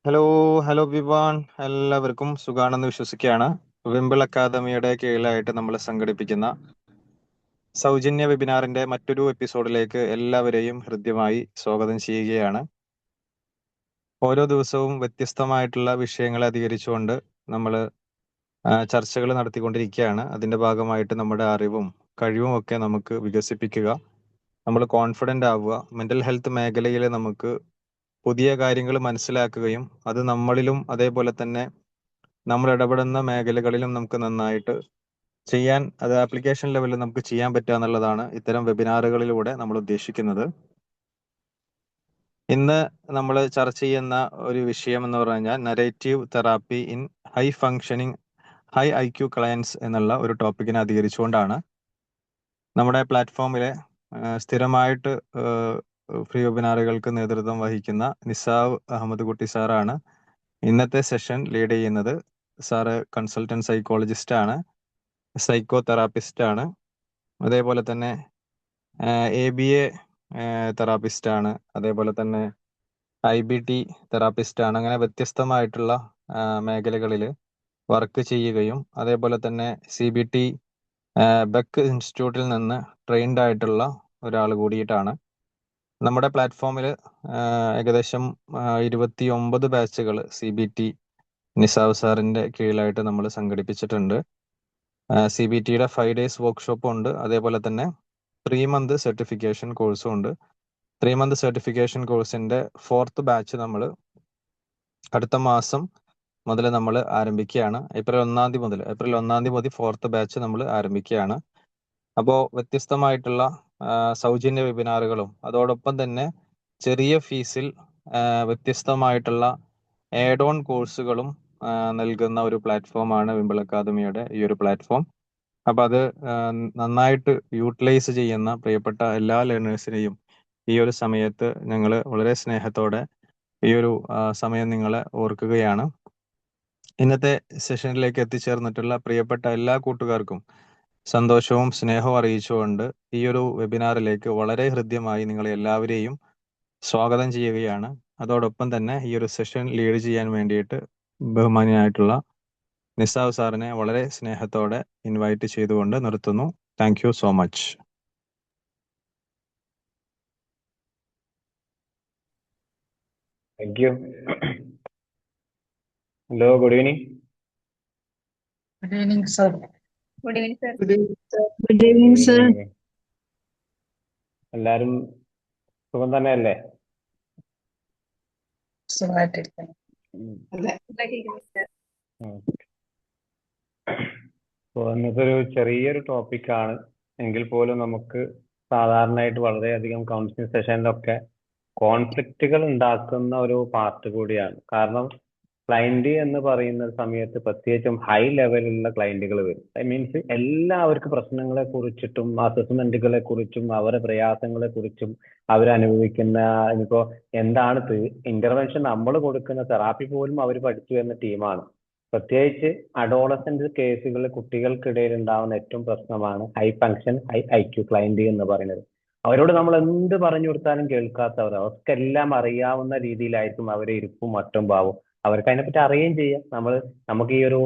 Hello hello Vivaan, എല്ലാവർക്കും സുഖാണെന്ന് വിശ്വസിക്കുകയാണ്. വിംബിൾ അക്കാദമിയുടെ കീഴിലായിട്ട് നമ്മൾ സംഘടിപ്പിക്കുന്ന സൗജന്യ വെബിനാറിന്റെ മറ്റൊരു എപ്പിസോഡിലേക്ക് എല്ലാവരെയും ഹൃദ്യമായി സ്വാഗതം ചെയ്യുകയാണ്. ഓരോ ദിവസവും വ്യത്യസ്തമായിട്ടുള്ള വിഷയങ്ങളെ അധികരിച്ചുകൊണ്ട് നമ്മൾ ചർച്ചകൾ നടത്തിക്കൊണ്ടിരിക്കുകയാണ്. അതിന്റെ ഭാഗമായിട്ട് നമ്മുടെ അറിവും കഴിവും ഒക്കെ നമുക്ക് വികസിപ്പിക്കുക, നമ്മൾ കോൺഫിഡൻ്റ് ആവുക, മെന്റൽ ഹെൽത്ത് മേഖലയിൽ നമുക്ക് പുതിയ കാര്യങ്ങൾ മനസ്സിലാക്കുകയും അത് നമ്മളിലും അതേപോലെ തന്നെ നമ്മൾ ഇടപെടുന്ന മേഖലകളിലും നമുക്ക് നന്നായിട്ട് ചെയ്യാൻ, അത് ആപ്ലിക്കേഷൻ ലെവലിൽ നമുക്ക് ചെയ്യാൻ പറ്റുക എന്നുള്ളതാണ് ഇത്തരം വെബിനാറുകളിലൂടെ നമ്മൾ ഉദ്ദേശിക്കുന്നത്. ഇന്ന് നമ്മൾ ചർച്ച ചെയ്യുന്ന ഒരു വിഷയം എന്ന് പറഞ്ഞു കഴിഞ്ഞാൽ narrative therapy in high functioning high IQ clients എന്നുള്ള ഒരു ടോപ്പിക്കിനെ അധികരിച്ചുകൊണ്ടാണ്. നമ്മുടെ പ്ലാറ്റ്ഫോമിലെ സ്ഥിരമായിട്ട് ഫ്രീ വെബിനാറുകൾക്ക് നേതൃത്വം വഹിക്കുന്ന നിസാവ് അഹമ്മദ് കുട്ടി സാറാണ് ഇന്നത്തെ സെഷൻ ലീഡ് ചെയ്യുന്നത്. സാറ് കൺസൾട്ടന്റ് സൈക്കോളജിസ്റ്റ് ആണ്, സൈക്കോ തെറാപ്പിസ്റ്റ് ആണ്, അതേപോലെ തന്നെ ABA തെറാപ്പിസ്റ്റ് ആണ്, അതേപോലെ തന്നെ IBT തെറാപ്പിസ്റ്റ് ആണ്. അങ്ങനെ വ്യത്യസ്തമായിട്ടുള്ള മേഖലകളിൽ വർക്ക് ചെയ്യുകയും അതേപോലെ തന്നെ CBT ബെക്ക് ഇൻസ്റ്റിറ്റ്യൂട്ടിൽ നിന്ന് ട്രെയിൻഡ് ആയിട്ടുള്ള ഒരാൾ കൂടിയിട്ടാണ്. നമ്മുടെ പ്ലാറ്റ്ഫോമിൽ ഏകദേശം 29 ബാച്ചുകൾ CBT നിസാവ് സാറിന്റെ കീഴിലായിട്ട് നമ്മൾ സംഘടിപ്പിച്ചിട്ടുണ്ട്. CBTയുടെ 5 days വർക്ക്ഷോപ്പും ഉണ്ട്, അതേപോലെ തന്നെ 3 month സർട്ടിഫിക്കേഷൻ കോഴ്സും ഉണ്ട്. 3 month സർട്ടിഫിക്കേഷൻ കോഴ്സിന്റെ 4th ബാച്ച് നമ്മൾ അടുത്ത മാസം മുതൽ നമ്മൾ ആരംഭിക്കുകയാണ്. ഏപ്രിൽ 1 മുതൽ 4th ബാച്ച് നമ്മൾ ആരംഭിക്കുകയാണ്. അപ്പോൾ വ്യത്യസ്തമായിട്ടുള്ള സൗജന്യ വെബിനാറുകളും അതോടൊപ്പം തന്നെ ചെറിയ ഫീസിൽ വ്യത്യസ്തമായിട്ടുള്ള ആഡ് ഓൺ കോഴ്സുകളും നൽകുന്ന ഒരു പ്ലാറ്റ്ഫോമാണ് വിംബിൾ അക്കാദമിയുടെ ഈ ഒരു പ്ലാറ്റ്ഫോം. അപ്പം അത് നന്നായിട്ട് യൂട്ടിലൈസ് ചെയ്യുന്ന പ്രിയപ്പെട്ട എല്ലാ ലേണേഴ്സിനെയും ഈ ഒരു സമയത്ത് ഞങ്ങൾ വളരെ സ്നേഹത്തോടെ ഈ ഒരു സമയം നിങ്ങളെ ഓർക്കുകയാണ്. ഇന്നത്തെ സെഷനിലേക്ക് എത്തിച്ചേർന്നിട്ടുള്ള പ്രിയപ്പെട്ട എല്ലാ കൂട്ടുകാർക്കും സന്തോഷവും സ്നേഹവും അറിയിച്ചുകൊണ്ട് ഈ ഒരു വെബിനാറിലേക്ക് വളരെ ഹൃദ്യമായി നിങ്ങളെ എല്ലാവരെയും സ്വാഗതം ചെയ്യുകയാണ്. അതോടൊപ്പം തന്നെ ഈ ഒരു സെഷൻ ലീഡ് ചെയ്യാൻ വേണ്ടിയിട്ട് ബഹുമാനിയായിട്ടുള്ള നിസാവ് സാറിനെ വളരെ സ്നേഹത്തോടെ ഇൻവൈറ്റ് ചെയ്തുകൊണ്ട് നിർത്തുന്നു. Thank you so much. Thank you. Hello, good evening. Good evening, sir. Good evening, sir. Good evening, sir. എല്ലാരും സുഖം തന്നെയല്ലേ? സുഖമായിട്ടിരിക്കുന്നു. അപ്പോൾ ഇന്നത്തെ ഒരു ചെറിയൊരു ടോപ്പിക്കാണ് എങ്കിൽ പോലും നമുക്ക് സാധാരണയായിട്ട് വളരെയധികം കൗൺസിലിംഗ് സെഷനിലൊക്കെ കോൺഫ്ലിക്റ്റുകൾ ഉണ്ടാക്കുന്ന ഒരു പാർട്ട് കൂടിയാണ്. കാരണം ക്ലയന്റ് എന്ന് പറയുന്ന സമയത്ത് പ്രത്യേകിച്ചും ഹൈ ലെവലിലുള്ള ക്ലയന്റുകൾ വരും. മീൻസ് എല്ലാവർക്കും പ്രശ്നങ്ങളെ കുറിച്ചിട്ടും അസസ്മെന്റുകളെ കുറിച്ചും അവരുടെ പ്രയാസങ്ങളെ കുറിച്ചും അവരനുഭവിക്കുന്ന ഇനിയിപ്പോ എന്താണ് ഇന്റർവെൻഷൻ നമ്മൾ കൊടുക്കുന്ന തെറാപ്പി പോലും അവർ പഠിച്ചു വരുന്ന ടീമാണ്. പ്രത്യേകിച്ച് അഡോളസന്റ് കേസുകളിൽ കുട്ടികൾക്കിടയിൽ ഉണ്ടാവുന്ന ഏറ്റവും പ്രശ്നമാണ് high function high IQ client എന്ന് പറയുന്നത്. അവരോട് നമ്മൾ എന്ത് പറഞ്ഞു കൊടുത്താലും കേൾക്കാത്തവർ, അവർക്കെല്ലാം അറിയാവുന്ന രീതിയിലായിരിക്കും അവരെ ഇരിപ്പും മറ്റും ഭാവവും. അവർക്ക് അതിനെപ്പറ്റി അറിയുകയും ചെയ്യാം. നമുക്ക് ഈ ഒരു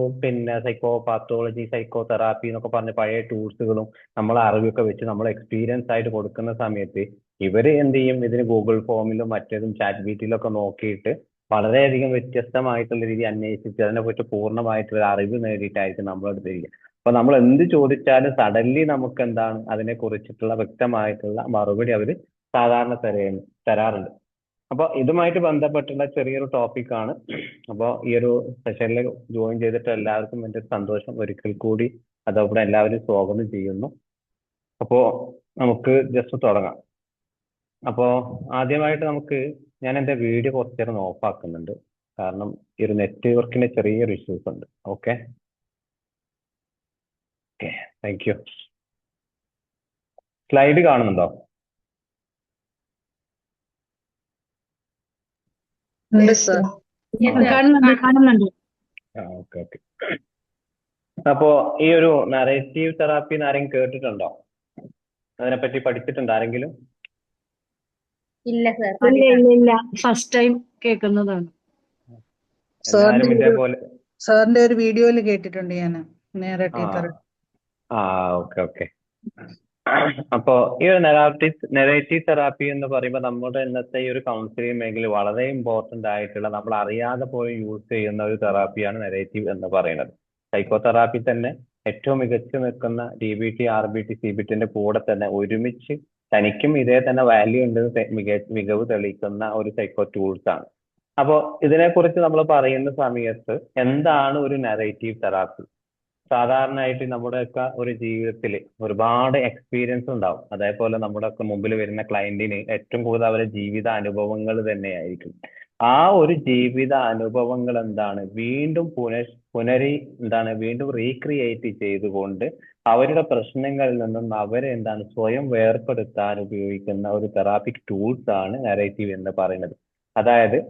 സൈക്കോ പാത്തോളജി സൈക്കോ തെറാപ്പി എന്നൊക്കെ പറഞ്ഞ പഴയ ടൂൾസുകളും നമ്മളെ അറിവൊക്കെ വെച്ച് നമ്മൾ എക്സ്പീരിയൻസ് ആയിട്ട് കൊടുക്കുന്ന സമയത്ത് ഇവര് എന്ത് ചെയ്യും, ഇതിന് ഗൂഗിൾ ഫോമിലും മറ്റേതും ChatGPT-യിലൊക്കെ നോക്കിയിട്ട് വളരെയധികം വ്യത്യസ്തമായിട്ടുള്ള രീതി അന്വേഷിച്ച് അതിനെപ്പറ്റി പൂർണ്ണമായിട്ടുള്ള അറിവ് നേടിയിട്ടായിരിക്കും നമ്മളോട് തരിക. അപ്പൊ നമ്മൾ എന്ത് ചോദിച്ചാലും സഡൻലി നമുക്ക് എന്താണ് അതിനെ കുറിച്ചിട്ടുള്ള വ്യക്തമായിട്ടുള്ള മറുപടി അവർ സാധാരണ തരാറുണ്ട്. അപ്പോൾ ഇതുമായിട്ട് ബന്ധപ്പെട്ടുള്ള ചെറിയൊരു ടോപ്പിക്കാണ്. അപ്പോൾ ഈ ഒരു സെഷനിൽ ജോയിൻ ചെയ്തിട്ട് എല്ലാവർക്കും എൻ്റെ സന്തോഷം ഒരിക്കൽ കൂടി അതോടെ എല്ലാവരും സ്വാഗതം ചെയ്യുന്നു. അപ്പോൾ നമുക്ക് ജസ്റ്റ് തുടങ്ങാം. അപ്പോൾ ആദ്യമായിട്ട് ഞാൻ എൻ്റെ വീഡിയോ കുറച്ച് നേരം ഓഫ് ആക്കുന്നുണ്ട്, കാരണം ഈ ഒരു നെറ്റ്വർക്കിന്റെ ചെറിയൊരു ഇഷ്യൂസ് ഉണ്ട്. Okay, thank U. സ്ലൈഡ് കാണുന്നുണ്ടോ? ഉണ്ട് സർ. കാണുന്നുണ്ട്. ഓക്കെ. അപ്പോ ഈ ഒരു നറേറ്റീവ് തെറാപ്പി ആരെങ്കിലും കേട്ടിട്ടുണ്ടോ? അതിനെപ്പറ്റി പഠിച്ചിട്ടുണ്ടോ ആരെങ്കിലും? ഇല്ല സർ. ഇല്ല. ഫസ്റ്റ് ടൈം കേൾക്കുന്നതാണ്. എല്ലാവരും ഇതേപോലെ സാറിന്റെ ഒരു വീഡിയോയിൽ കേട്ടിട്ടുണ്ട് ഞാൻ ആ നേരത്തെ ആ ഓക്കെ. അപ്പോ ഈ ഒരു നെറേറ്റീവ് തെറാപ്പി എന്ന് പറയുമ്പോൾ നമ്മുടെ ഇന്നത്തെ ഈ ഒരു കൗൺസിലിംഗ് മേഖല വളരെ ഇമ്പോർട്ടന്റ് ആയിട്ടുള്ള നമ്മൾ അറിയാതെ പോലും യൂസ് ചെയ്യുന്ന ഒരു തെറാപ്പിയാണ് നെറേറ്റീവ് എന്ന് പറയുന്നത്. സൈക്കോ തെറാപ്പി തന്നെ ഏറ്റവും മികച്ചു നിൽക്കുന്ന DBT, RBT, CBTന്റെ കൂടെ തന്നെ ഒരുമിച്ച് തനിക്കും ഇതേ തന്നെ വാല്യൂ ഉണ്ടെന്ന് മികവ് തെളിയിക്കുന്ന ഒരു സൈക്കോ ടൂൾസ് ആണ്. അപ്പോ ഇതിനെക്കുറിച്ച് നമ്മൾ പറയുന്ന സമയത്ത് എന്താണ് ഒരു നെറേറ്റീവ് തെറാപ്പി? സാധാരണയായിട്ട് നമ്മുടെയൊക്കെ ഒരു ജീവിതത്തിൽ ഒരുപാട് എക്സ്പീരിയൻസ് ഉണ്ടാവും. അതേപോലെ നമ്മുടെയൊക്കെ മുമ്പിൽ വരുന്ന ക്ലയന്റിന് ഏറ്റവും കൂടുതൽ അവരുടെ ജീവിത അനുഭവങ്ങൾ തന്നെയായിരിക്കും. ആ ഒരു ജീവിത അനുഭവങ്ങൾ എന്താണ് വീണ്ടും വീണ്ടും റീക്രിയേറ്റ് ചെയ്തുകൊണ്ട് അവരുടെ പ്രശ്നങ്ങളിൽ നിന്നും അവരെ എന്താണ് സ്വയം വേർപെടുത്താൻ ഉപയോഗിക്കുന്ന ഒരു തെറാപ്പിക് ടൂൾസ് ആണ് നെറേറ്റീവ് എന്ന് പറയുന്നത്. അതായത്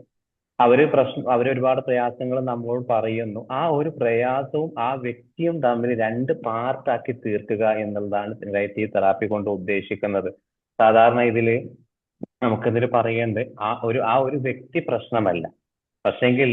അവർ ഒരുപാട് പ്രയാസങ്ങൾ നമ്മളോട് പറയുന്നു. ആ ഒരു പ്രയാസവും ആ വ്യക്തിയും തമ്മിൽ രണ്ട് പാർട്ടാക്കി തീർക്കുക എന്നുള്ളതാണ് നെറേറ്റീവ് തെറാപ്പി കൊണ്ട് ഉദ്ദേശിക്കുന്നത്. സാധാരണ നമുക്കിതിൽ പറയേണ്ടത് ആ ഒരു വ്യക്തി പ്രശ്നമല്ല, പക്ഷെങ്കിൽ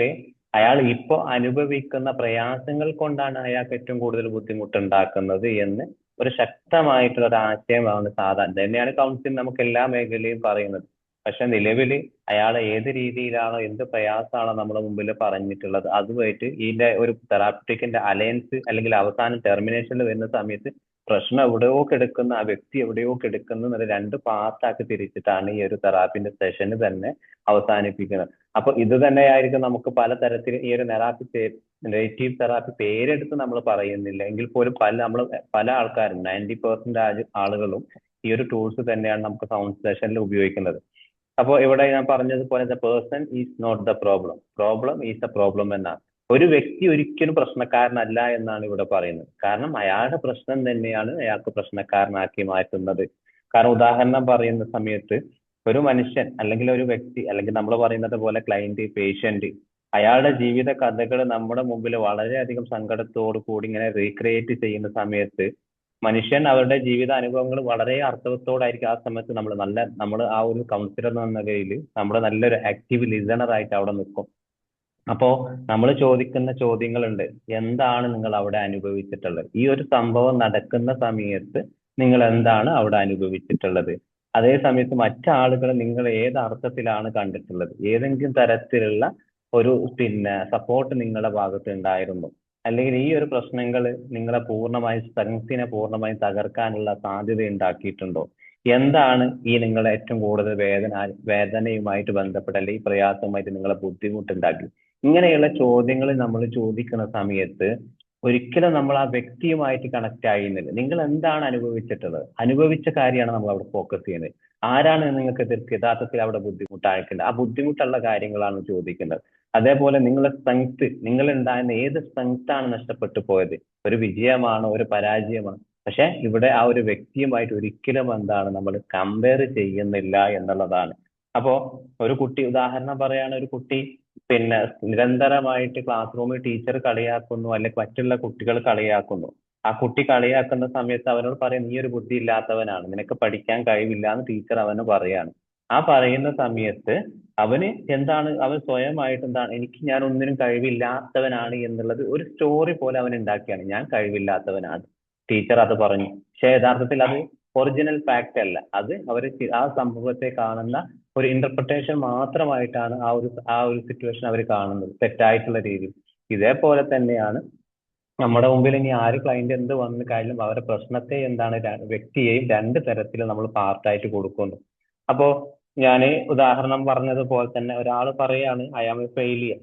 അയാൾ ഇപ്പോ അനുഭവിക്കുന്ന പ്രയാസങ്ങൾ കൊണ്ടാണ് അയാൾക്ക് ഏറ്റവും കൂടുതൽ ബുദ്ധിമുട്ടുണ്ടാക്കുന്നത് എന്ന് ഒരു ശക്തമായിട്ടുള്ള ഒരു ആശയമാണ് സാധാരണ തന്നെയാണ് കൗൺസിലിംഗ് നമുക്ക് എല്ലാ മേഖലയും പറയുന്നത്. പക്ഷെ നിലവിൽ അയാൾ ഏത് രീതിയിലാണോ എന്ത് പ്രയാസമാണോ നമ്മുടെ മുമ്പിൽ പറഞ്ഞിട്ടുള്ളത് അതുമായിട്ട് ഇതിന്റെ ഒരു തെറാപ്റ്റിക്കിന്റെ അലയൻസ് അല്ലെങ്കിൽ അവസാനം ടെർമിനേഷനിൽ വരുന്ന സമയത്ത് പ്രശ്നം എവിടെയോ കിടക്കുന്ന ആ വ്യക്തി എവിടെയോ കിടക്കുന്ന എന്നൊരു രണ്ട് പാർട്ടാക്കി തിരിച്ചിട്ടാണ് ഈ ഒരു തെറാപ്പിന്റെ സെഷന് തന്നെ അവസാനിപ്പിക്കുന്നത്. അപ്പൊ ഇത് തന്നെയായിരിക്കും നമുക്ക് പലതരത്തിൽ ഈ ഒരു നെറേറ്റീവ് തെറാപ്പി പേരെടുത്ത് നമ്മൾ പറയുന്നില്ല എങ്കിൽ പോലും പല ആൾക്കാരും 90% ആളുകളും ഈ ഒരു ടൂൾസ് തന്നെയാണ് നമുക്ക് സൗണ്ട് സെഷനിൽ ഉപയോഗിക്കുന്നത്. അപ്പോൾ ഇവിടെ ഞാൻ പറഞ്ഞതുപോലെ the person is not the problem, problem is the problem എന്നാണ്. ഒരു വ്യക്തി ഒരിക്കലും പ്രശ്നക്കാരനല്ല എന്നാണ് ഇവിടെ പറയുന്നത്. കാരണം അയാളുടെ പ്രശ്നം തന്നെയാണ് അയാൾക്ക് പ്രശ്നക്കാരനാക്കി മാറ്റുന്നത്. കാരണം ഉദാഹരണം പറയുന്ന സമയത്ത് ഒരു മനുഷ്യൻ അല്ലെങ്കിൽ ഒരു വ്യക്തി അല്ലെങ്കിൽ നമ്മൾ പറയുന്നത് പോലെ ക്ലയന്റ്, പേഷ്യന്റ്, അയാളുടെ ജീവിത കഥകൾ നമ്മുടെ മുമ്പിൽ വളരെയധികം സങ്കടത്തോടു കൂടി ഇങ്ങനെ റീക്രിയേറ്റ് ചെയ്യുന്ന സമയത്ത് മനുഷ്യൻ അവരുടെ ജീവിത അനുഭവങ്ങൾ വളരെ അർത്ഥവത്തോടായിരിക്കും ആ സമയത്ത് നമ്മൾ ആ ഒരു കൗൺസിലർ എന്ന നിലയിൽ നമ്മുടെ നല്ലൊരു ആക്റ്റീവ് ലിസണർ ആയിട്ട് അവിടെ നിൽക്കും. അപ്പോ നമ്മൾ ചോദിക്കുന്ന ചോദ്യങ്ങളുണ്ട്, എന്താണ് നിങ്ങൾ അവിടെ അനുഭവിച്ചിട്ടുള്ളത്? ഈ ഒരു സംഭവം നടക്കുന്ന സമയത്ത് നിങ്ങൾ എന്താണ് അവിടെ അനുഭവിച്ചിട്ടുള്ളത്? അതേ സമയത്ത് മറ്റാളുകൾ നിങ്ങൾ ഏത് അർത്ഥത്തിലാണ് കണ്ടിട്ടുള്ളത്? ഏതെങ്കിലും തരത്തിലുള്ള ഒരു സപ്പോർട്ട് നിങ്ങളുടെ ഭാഗത്ത് ഉണ്ടായിരുന്നു? അല്ലെങ്കിൽ ഈ ഒരു പ്രശ്നങ്ങൾ നിങ്ങളെ സ്ട്രെങ്ത്തിനെ പൂർണ്ണമായും തകർക്കാനുള്ള സാധ്യത ഉണ്ടാക്കിയിട്ടുണ്ടോ? എന്താണ് ഈ നിങ്ങളെ ഏറ്റവും കൂടുതൽ വേദനയുമായിട്ട് ബന്ധപ്പെട്ട അല്ലെങ്കിൽ ഈ പ്രയാസവുമായിട്ട് നിങ്ങളെ ബുദ്ധിമുട്ടുണ്ടാക്കി? ഇങ്ങനെയുള്ള ചോദ്യങ്ങൾ നമ്മൾ ചോദിക്കുന്ന സമയത്ത് ഒരിക്കലും നമ്മൾ ആ വ്യക്തിയുമായിട്ട് കണക്ട് ആയിരുന്നില്ല. നിങ്ങൾ എന്താണ് അനുഭവിച്ചിട്ടുള്ളത്? അനുഭവിച്ച കാര്യമാണ് നമ്മൾ അവിടെ ഫോക്കസ് ചെയ്യുന്നത്. ആരാണ് നിങ്ങൾക്ക് യഥാർത്ഥത്തിൽ അവിടെ ബുദ്ധിമുട്ടായിട്ടുണ്ട്? ആ ബുദ്ധിമുട്ടുള്ള കാര്യങ്ങളാണ് ചോദിക്കുന്നത്. അതേപോലെ നിങ്ങളുടെ സ്ട്രെങ്ത്, നിങ്ങൾ ഉണ്ടായിരുന്ന ഏത് സ്ട്രെങ്ത് ആണ് നഷ്ടപ്പെട്ടു പോയത്? ഒരു വിജയമാണോ ഒരു പരാജയമാണോ? പക്ഷെ ഇവിടെ ആ ഒരു വ്യക്തിയുമായിട്ട് ഒരിക്കലും നമ്മൾ കമ്പയർ ചെയ്യുന്നില്ല എന്നുള്ളതാണ്. അപ്പോ ഒരു കുട്ടി, ഉദാഹരണം പറയാണ്, ഒരു കുട്ടി നിരന്തരമായിട്ട് ക്ലാസ് റൂമിൽ ടീച്ചർ കളിയാക്കുന്നു അല്ലെങ്കിൽ മറ്റുള്ള കുട്ടികൾ കളിയാക്കുന്നു. ആ കുട്ടി കളിയാക്കുന്ന സമയത്ത് അവനോട് പറയും, നീ ഒരു ബുദ്ധി ഇല്ലാത്തവനാണ്, നിനക്ക് പഠിക്കാൻ കഴിവില്ല എന്ന് ടീച്ചർ അവന് പറയാണ്. ആ പറയുന്ന സമയത്ത് അവൻ സ്വയമായിട്ട് ഞാൻ ഒന്നിനും കഴിവില്ലാത്തവനാണ് എന്നുള്ളത് ഒരു സ്റ്റോറി പോലെ അവൻ ഉണ്ടാക്കിയാണ്. ഞാൻ കഴിവില്ലാത്തവനാണ്, ടീച്ചർ അത് പറഞ്ഞു. പക്ഷെ യഥാർത്ഥത്തിൽ അത് ഒറിജിനൽ ഫാക്ട് അല്ല. അത് ആ സംഭവത്തെ കാണുന്ന ഒരു ഇന്റർപ്രിട്ടേഷൻ മാത്രമായിട്ടാണ് ആ ഒരു സിറ്റുവേഷൻ അവർ കാണുന്നത്, തെറ്റായിട്ടുള്ള രീതിയിൽ. ഇതേപോലെ തന്നെയാണ് നമ്മുടെ മുമ്പിൽ ഇനി ആര് ക്ലയന്റ് എന്ത് വന്നു കഴിഞ്ഞാലും അവരുടെ പ്രശ്നത്തെ വ്യക്തിയെയും രണ്ട് തരത്തിൽ നമ്മൾ പാർട്ടായിട്ട് കൊടുക്കുന്നു. അപ്പോ ഞാൻ ഉദാഹരണം പറഞ്ഞതുപോലെ തന്നെ ഒരാൾ പറയാണ് ഐ ആം എ ഫെയിലിയർ,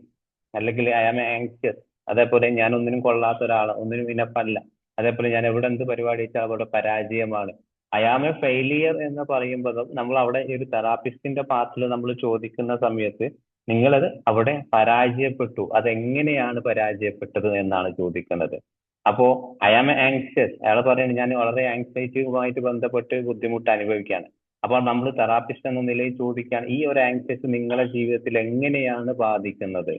അല്ലെങ്കിൽ ഐ ആം എ ആങ്ഷ്യസ്, അതേപോലെ ഞാൻ ഒന്നിനും കൊള്ളാത്ത ഒരാൾ, ഒന്നിനും ഇനപ്പല്ല, അതേപോലെ ഞാൻ എവിടെ എന്ത് പരിപാടി വെച്ചാൽ അവിടെ പരാജയമാണ്. ഐ ആം എ ഫെയിലിയർ എന്ന് പറയുമ്പോഴും നമ്മൾ അവിടെ ഒരു തെറാപ്പിസ്റ്റിന്റെ പാർട്ടിൽ നമ്മൾ ചോദിക്കുന്ന സമയത്ത് നിങ്ങളത് അവിടെ പരാജയപ്പെട്ടു, അതെങ്ങനെയാണ് പരാജയപ്പെട്ടത് എന്നാണ് ചോദിക്കുന്നത്. അപ്പോ ഐ ആം എ ആങ്ഷ്യസ്, അയാൾ പറയുന്നത് ഞാൻ വളരെ ആങ്സൈറ്റിയുമായിട്ട് ബന്ധപ്പെട്ട് ബുദ്ധിമുട്ട് അനുഭവിക്കുകയാണ്. അപ്പോൾ നമ്മൾ തെറാപ്പിസ്റ്റ് എന്ന നിലയിൽ ചോദിക്കുകയാണ്, ഈ ഒരു ആങ്സൈറ്റി നിങ്ങളുടെ ജീവിതത്തിൽ എങ്ങനെയാണ് ബാധിക്കുന്നത്?